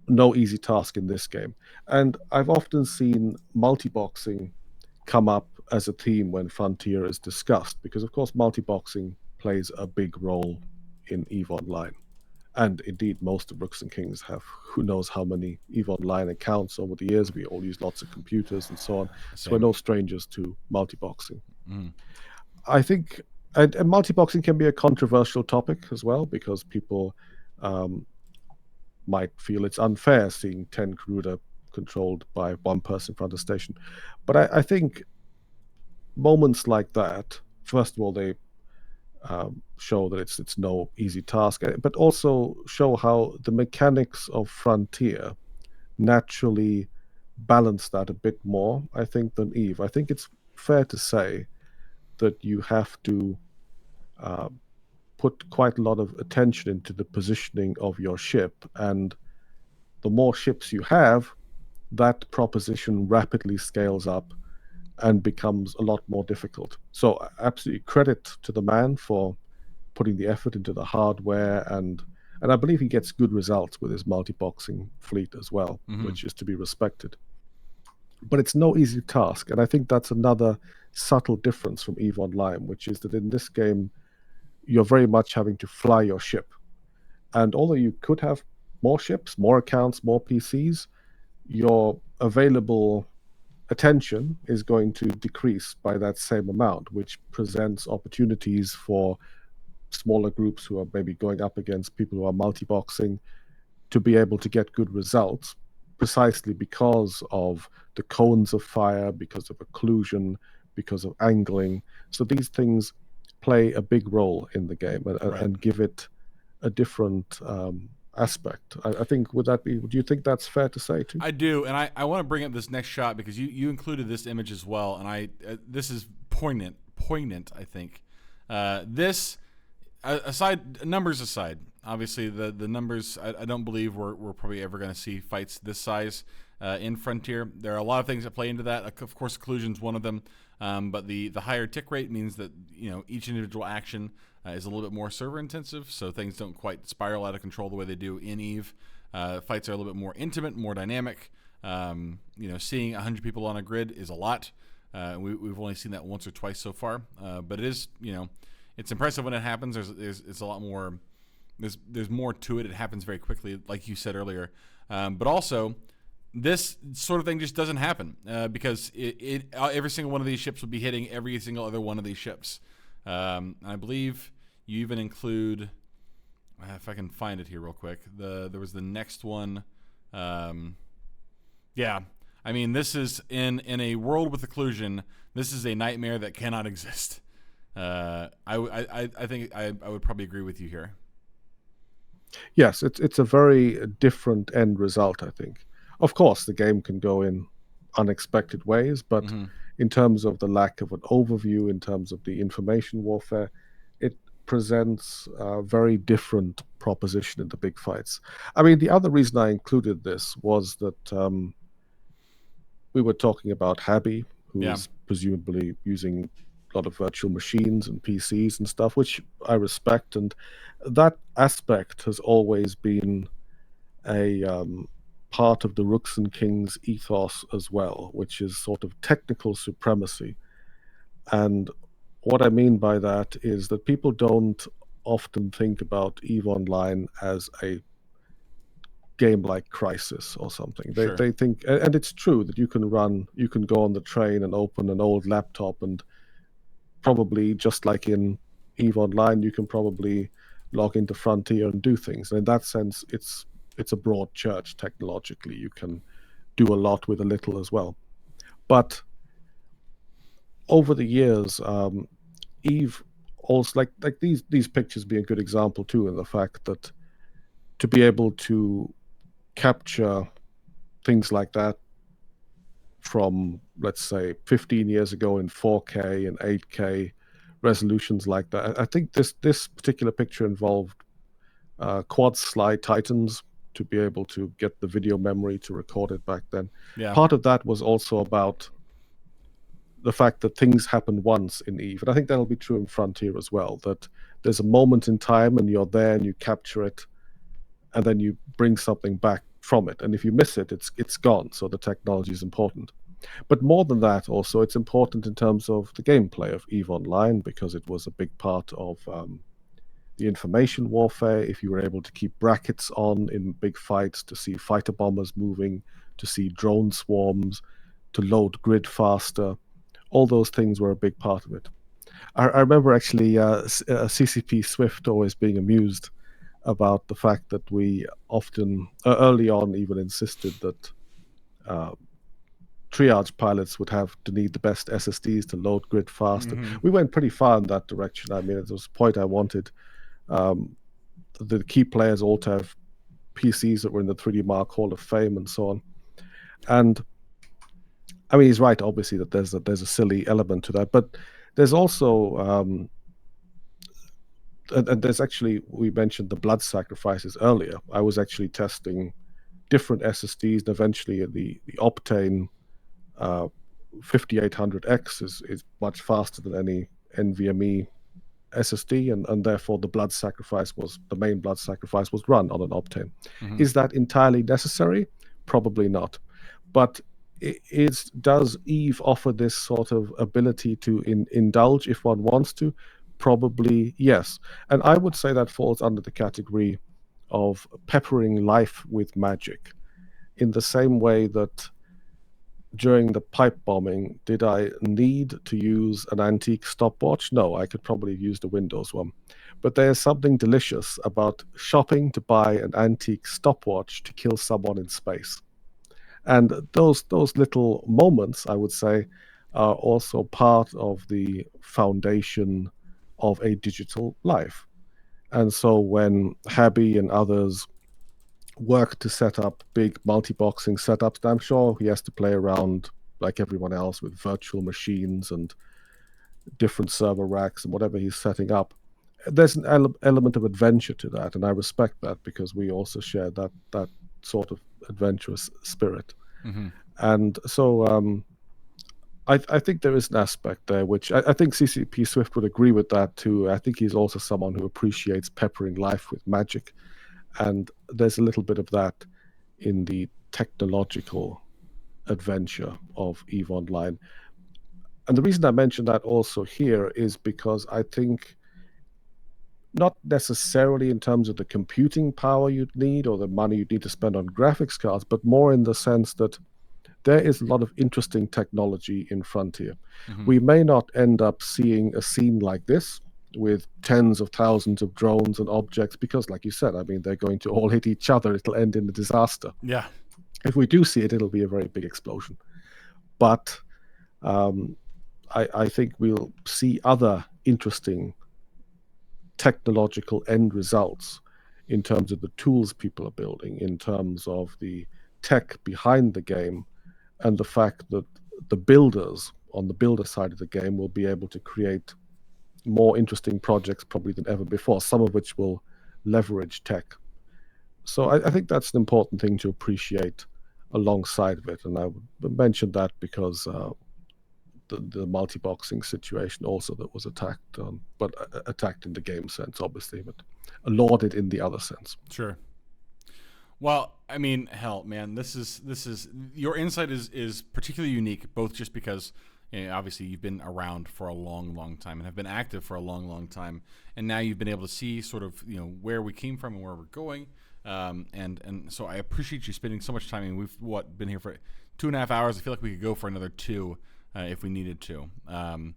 B: no easy task in this game. And I've often seen multi-boxing come up as a theme when Frontier is discussed, because of course multi-boxing plays a big role in EVE Online. And indeed, most of Rooks and Kings have who knows how many EVE Online accounts over the years. We all use lots of computers and so on. So we're no strangers to multi-boxing. I think, and multi-boxing can be a controversial topic as well, because people might feel it's unfair seeing 10 Cruda controlled by one person in front of the station. But I think moments like that, first of all, they show that it's no easy task, but also show how the mechanics of Frontier naturally balance that a bit more, I think, than EVE. I think it's fair to say that you have to put quite a lot of attention into the positioning of your ship, and the more ships you have, that proposition rapidly scales up and becomes a lot more difficult. So absolutely credit to the man for putting the effort into the hardware, and I believe he gets good results with his multi-boxing fleet as well, which is to be respected. But it's no easy task, and I think that's another subtle difference from EVE Online, which is that in this game, you're very much having to fly your ship. And although you could have more ships, more accounts, more PCs, your available attention is going to decrease by that same amount, which presents opportunities for smaller groups who are maybe going up against people who are multi-boxing to be able to get good results, precisely because of the cones of fire, because of occlusion, because of angling. So these things play a big role in the game and give it a different aspect. I think, would you think that's fair to say too?
A: I do, and I want to bring up this next shot because you included this image as well, and this is poignant, I think. This, numbers aside, obviously the numbers, I don't believe we're probably ever going to see fights this size in Frontier. There are a lot of things that play into that. Of course, occlusion's one of them, but the higher tick rate means that each individual action is a little bit more server intensive, so things don't quite spiral out of control the way they do in EVE. Fights are a little bit more intimate, more dynamic. Seeing 100 people on a grid is a lot. We've only seen that once or twice so far, but it is, it's impressive when it happens. It's a lot more. There's more to it. It happens very quickly, like you said earlier. But also, this sort of thing just doesn't happen because every single one of these ships would be hitting every single other one of these ships. I believe you even include, if I can find it here real quick, there was the next one. Yeah, I mean, this is in a world with occlusion, this is a nightmare that cannot exist. I think I would probably agree with you here.
B: Yes, it's a very different end result, I think. Of course, the game can go in unexpected ways, but in terms of the lack of an overview, in terms of the information warfare, it presents a very different proposition in the big fights. I mean, the other reason I included this was that we were talking about Habby, who is presumably using a lot of virtual machines and PCs and stuff, which I respect, and that aspect has always been a part of the Rooks and Kings ethos as well, which is sort of technical supremacy. And what I mean by that is that people don't often think about EVE Online as a game like Crisis or something. They think, and it's true that you can go on the train and open an old laptop, and probably just like in EVE Online, you can probably log into Frontier and do things. And in that sense, it's a broad church technologically. You can do a lot with a little as well. But over the years, EVE also, like these pictures be a good example too, in the fact that to be able to capture things like that from, let's say, 15 years ago in 4K and 8K resolutions like that. I think this particular picture involved quad slide Titans to be able to get the video memory to record it back then. Part of that was also about the fact that things happen once in EVE, and I think that'll be true in Frontier as well, that there's a moment in time and you're there and you capture it, and then you bring something back from it. And if you miss it, it's gone. So the technology is important. But more than that, also, it's important in terms of the gameplay of EVE Online, because it was a big part of the information warfare. If you were able to keep brackets on in big fights, to see fighter bombers moving, to see drone swarms, to load grid faster, all those things were a big part of it. I remember actually CCP Swift always being amused about the fact that we often, early on, even insisted that triage pilots would have to need the best SSDs to load grid fast.
A: Mm-hmm.
B: We went pretty far in that direction. I mean, it was a point I wanted the key players all to have PCs that were in the 3D Mark Hall of Fame and so on. And I mean, he's right, obviously, that there's a silly element to that, but there's also and there's actually, we mentioned the blood sacrifices earlier. I was actually testing different SSDs, and eventually the Optane 5800X is much faster than any NVMe SSD, and therefore the main blood sacrifice was run on an Optane. Mm-hmm. Is that entirely necessary? Probably not. But does EVE offer this sort of ability to indulge if one wants to? Probably yes. And I would say that falls under the category of peppering life with magic, in the same way that during the pipe bombing, did I need to use an antique stopwatch? No, I could probably use the Windows one. But there's something delicious about shopping to buy an antique stopwatch to kill someone in space. And those little moments, I would say, are also part of the foundation of a digital life. And so when Habby and others work to set up big multi-boxing setups, I'm sure he has to play around like everyone else with virtual machines and different server racks and whatever he's setting up. There's an element of adventure to that, and I respect that, because we also share that sort of adventurous spirit. Mm-hmm. And so I think there is an aspect there, which I think CCP Swift would agree with that too. I think he's also someone who appreciates peppering life with magic. And there's a little bit of that in the technological adventure of EVE Online. And the reason I mention that also here is because I think, not necessarily in terms of the computing power you'd need or the money you'd need to spend on graphics cards, but more in the sense that there is a lot of interesting technology in Frontier. Mm-hmm. We may not end up seeing a scene like this with tens of thousands of drones and objects, because, like you said, I mean, they're going to all hit each other. It'll end in a disaster.
A: Yeah.
B: If we do see it, it'll be a very big explosion. But I think we'll see other interesting technological end results in terms of the tools people are building, in terms of the tech behind the game, and the fact that the builders on the builder side of the game, will be able to create more interesting projects probably than ever before, some of which will leverage tech. So I think that's an important thing to appreciate alongside of it. And I mentioned that because the multi-boxing situation also that was attacked on, but attacked in the game sense, obviously, but lauded in the other sense.
A: Sure. Well, I mean, hell, man, this is your insight is particularly unique, both just because obviously you've been around for a long time and have been active for a long time, and now you've been able to see sort of where we came from and where we're going, and so I appreciate you spending so much time. I mean, we've been here for 2.5 hours. I feel like we could go for another 2 if we needed to. And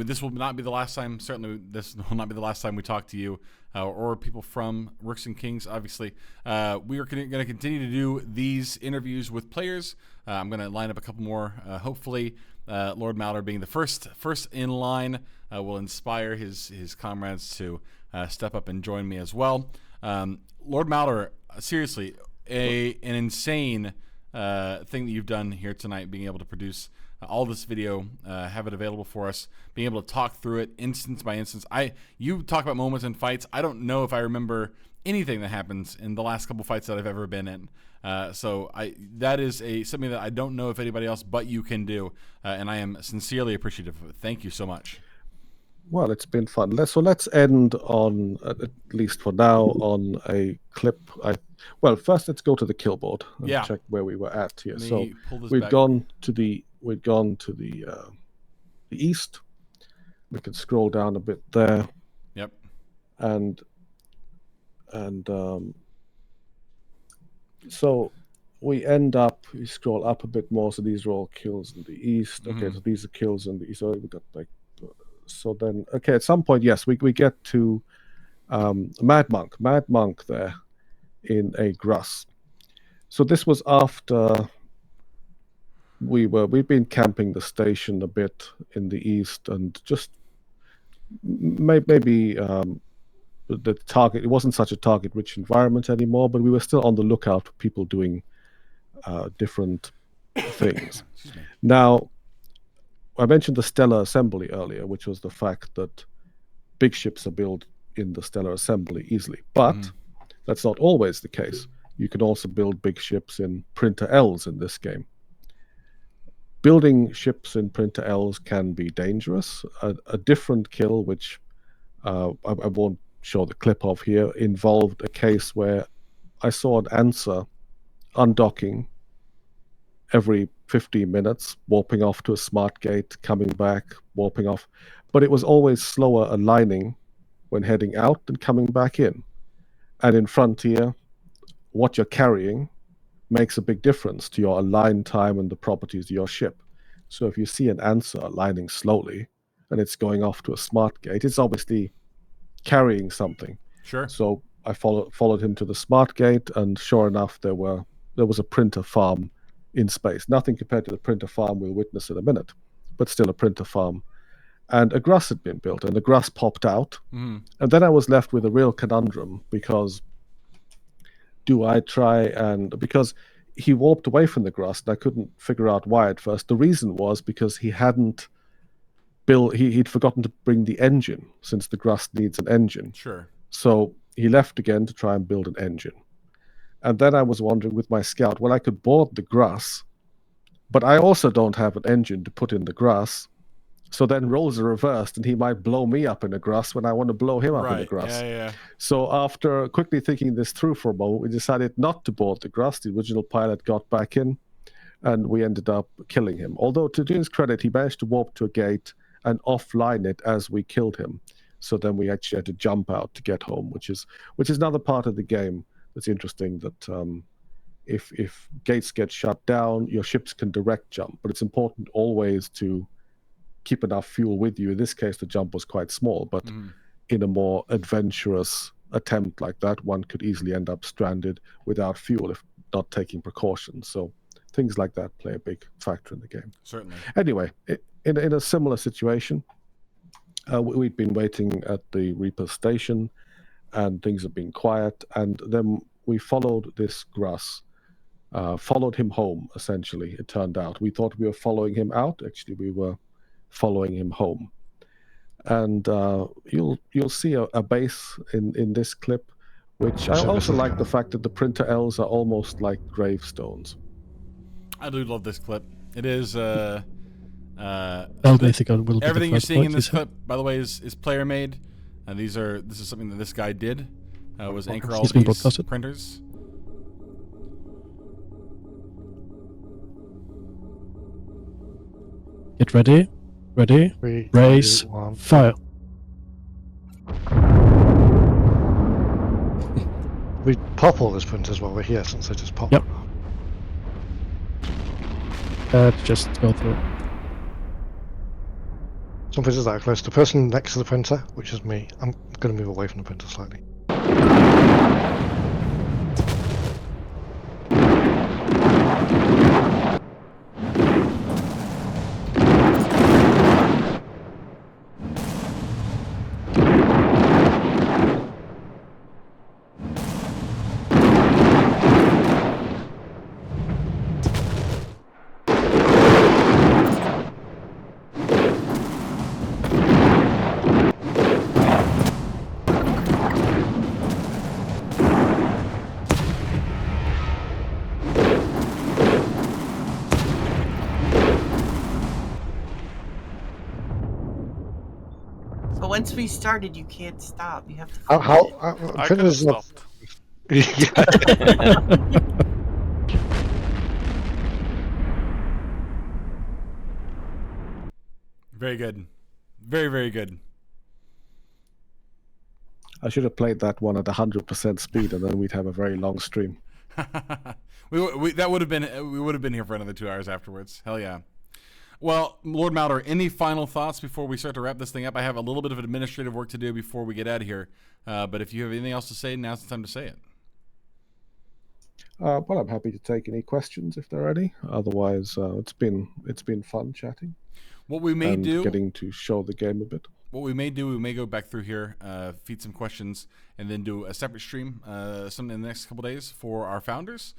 A: this will not be the last time. Certainly, this will not be the last time we talk to you or people from Rooks and Kings. Obviously, we are going to continue to do these interviews with players. I'm going to line up a couple more. Hopefully, Lord Maldoror being the first in line will inspire his comrades to step up and join me as well. Lord Maldoror, seriously, an insane thing that you've done here tonight, being able to produce all this video, have it available for us, being able to talk through it instance by instance. You talk about moments in fights. I don't know if I remember anything that happens in the last couple fights that I've ever been in. So that is something that I don't know if anybody else but you can do, and I am sincerely appreciative of it. Thank you so much.
B: Well, it's been fun. Let's end on, at least for now, on a clip. First let's go to the kill board and check where we were at here. So we'd gone to the east. We can scroll down a bit there.
A: Yep.
B: And so we scroll up a bit more. So these are all kills in the east.
A: Mm-hmm.
B: Okay, so these are kills in the east. So we got so then, okay, at some point, yes, we get to Mad Monk there in a Gruss. So this was after we'd been camping the station a bit in the east, and just maybe the target, it wasn't such a target-rich environment anymore, but we were still on the lookout for people doing different things. Now, I mentioned the Stellar Assembly earlier, which was the fact that big ships are built in the Stellar Assembly easily. But that's not always the case. You can also build big ships in Printer Ls in this game. Building ships in Printer Ls can be dangerous. A different kill, which I won't show the clip of here, involved a case where I saw an Answer undocking every 15 minutes, warping off to a smart gate, coming back, warping off. But it was always slower aligning when heading out than coming back in. And in Frontier, what you're carrying makes a big difference to your align time and the properties of your ship. So if you see an Answer aligning slowly and it's going off to a smart gate, it's obviously carrying something.
A: Sure.
B: So I followed him to the smart gate, and sure enough, there was a printer farm in space. Nothing compared to the printer farm we'll witness in a minute, but still a printer farm. And a Gruss had been built, and the Gruss popped out. And then I was left with a real conundrum, because because he warped away from the Gruss, and I couldn't figure out why at first. The reason was because he'd forgotten to bring the engine, since the Gruss needs an engine.
A: Sure.
B: So he left again to try and build an engine. And then I was wondering with my scout, well, I could board the Gruss, but I also don't have an engine to put in the Gruss. So then roles are reversed, and he might blow me up in a Gruss when I want to blow him up in a Gruss.
A: Yeah.
B: So after quickly thinking this through for a moment, we decided not to board the Gruss. The original pilot got back in, and we ended up killing him. Although, to his credit, he managed to warp to a gate and offline it as we killed him. So then we actually had to jump out to get home, which is another part of the game that's interesting, that if gates get shut down, your ships can direct jump, but it's important always to keep enough fuel with you. In this case, the jump was quite small, but in a more adventurous attempt like that, one could easily end up stranded without fuel if not taking precautions. So things like that play a big factor in the game.
A: Certainly.
B: Anyway, in a similar situation, we'd been waiting at the Reaper station, and things have been quiet, and then we followed this Gruss, followed him home, essentially, it turned out. We thought we were following him out. Actually, we were following him home. And you'll see a base in this clip, which I also like the fact that the printer L's are almost like gravestones.
A: I do love this clip. It is
F: everything
A: you're seeing in this clip, by the way, is player made. This is something that this guy did. Was anchor all these printers.
F: Get ready. Ready. Race. Fire.
D: We pop all those printers while we're here, since they just pop.
F: Yep. Just go through.
D: Some printers that are close. The person next to the printer, which is me, I'm going to move away from the printer slightly.
J: Once we started, you can't stop. You have to.
H: I could have stopped.
A: Very good. Very, very good.
B: I should have played that one at 100% speed, and then we'd have a very long stream.
A: we would have been here for another 2 hours afterwards. Hell yeah. Well, Lord Maldoror, any final thoughts before we start to wrap this thing up? I have a little bit of administrative work to do before we get out of here. But if you have anything else to say, now's the time to say it.
B: Well, I'm happy to take any questions if there are any. Otherwise, it's been fun chatting.
A: What we may do,
B: getting to show the game a bit.
A: What we may do, we may go back through here, feed some questions, and then do a separate stream, sometime in the next couple days for our founders.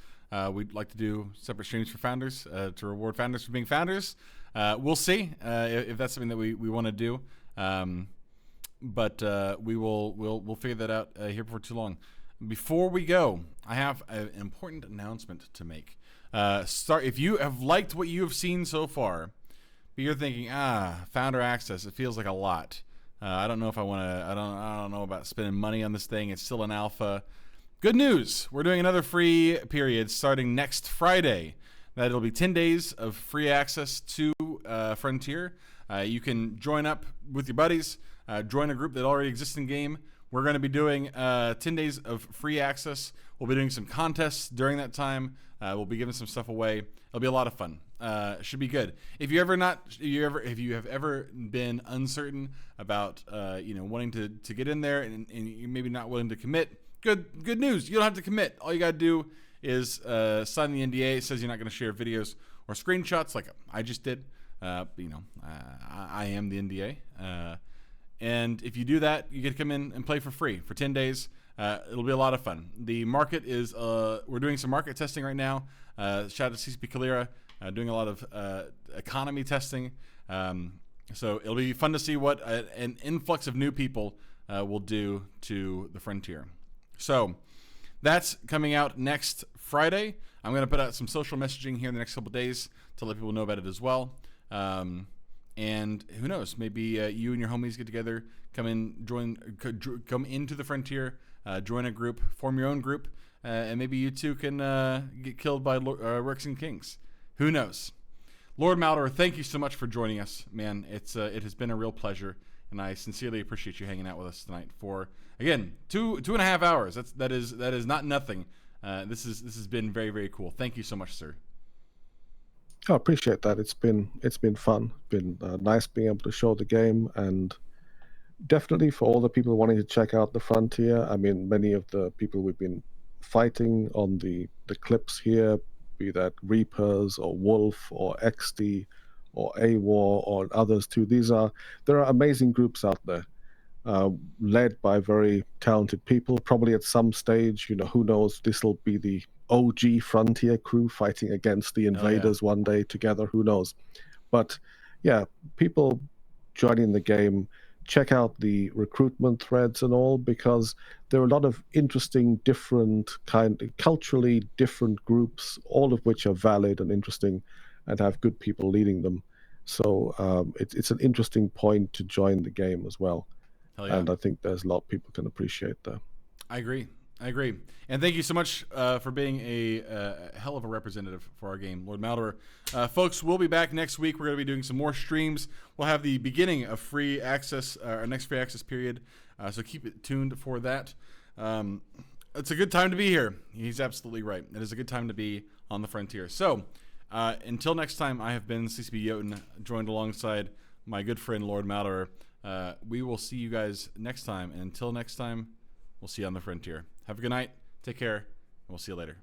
A: We'd like to do separate streams for founders to reward founders for being founders. We'll see if that's something that we want to do, but we'll figure that out here before too long. Before we go, I have an important announcement to make. If you have liked what you have seen so far, but you're thinking, founder access, it feels like a lot. I don't know if I want to. I don't know about spending money on this thing. It's still an alpha. Good news! We're doing another free period starting next Friday. That'll be 10 days of free access to Frontier. You can join up with your buddies, join a group that already exists in game. We're going to be doing 10 days of free access. We'll be doing some contests during that time. We'll be giving some stuff away. It'll be a lot of fun. Should be good. If you have ever been uncertain about wanting to get in there and you're maybe not willing to commit, good news. You don't have to commit. All you got to do is sign the NDA. It says you're not going to share videos or screenshots like I just did. I am the NDA. And if you do that, you get to come in and play for free for 10 days. It'll be a lot of fun. The market is, we're doing some market testing right now. Shout out to CCP Kalira, doing a lot of economy testing. So it'll be fun to see what an influx of new people will do to the Frontier. So that's coming out next Friday. I'm going to put out some social messaging here in the next couple of days to let people know about it as well. And who knows, maybe you and your homies get together, come into the Frontier, join a group, form your own group, and maybe you two can get killed by Rooks and Kings. Who knows? Lord Maldoror, thank you so much for joining us, man. It has been a real pleasure, and I sincerely appreciate you hanging out with us tonight for, again, 2.5 hours. That is not nothing. This has been very, very cool. Thank you so much, sir.
B: I appreciate that. It's been fun. Been nice being able to show the game, and definitely for all the people wanting to check out the Frontier. I mean, many of the people we've been fighting on the clips here, be that Reapers or Wolf or XD or AWAR or others too. There are amazing groups out there, led by very talented people. Probably at some stage, who knows, this will be the OG Frontier crew fighting against the invaders one day together. Who knows? But yeah, people joining the game, check out the recruitment threads and all, because there are a lot of interesting, culturally different groups, all of which are valid and interesting and have good people leading them. So it's an interesting point to join the game as well.
A: Hell yeah.
B: And I think there's a lot people can appreciate that.
A: I agree. And thank you so much for being a hell of a representative for our game, Lord Maldoror. Folks, we'll be back next week. We're going to be doing some more streams. We'll have the beginning of free access, our next free access period. So keep it tuned for that. It's a good time to be here. He's absolutely right. It is a good time to be on the frontier. So until next time, I have been CCP Jötunn, joined alongside my good friend, Lord Maldoror. We will see you guys next time. And until next time, we'll see you on the frontier. Have a good night. Take care. And we'll see you later.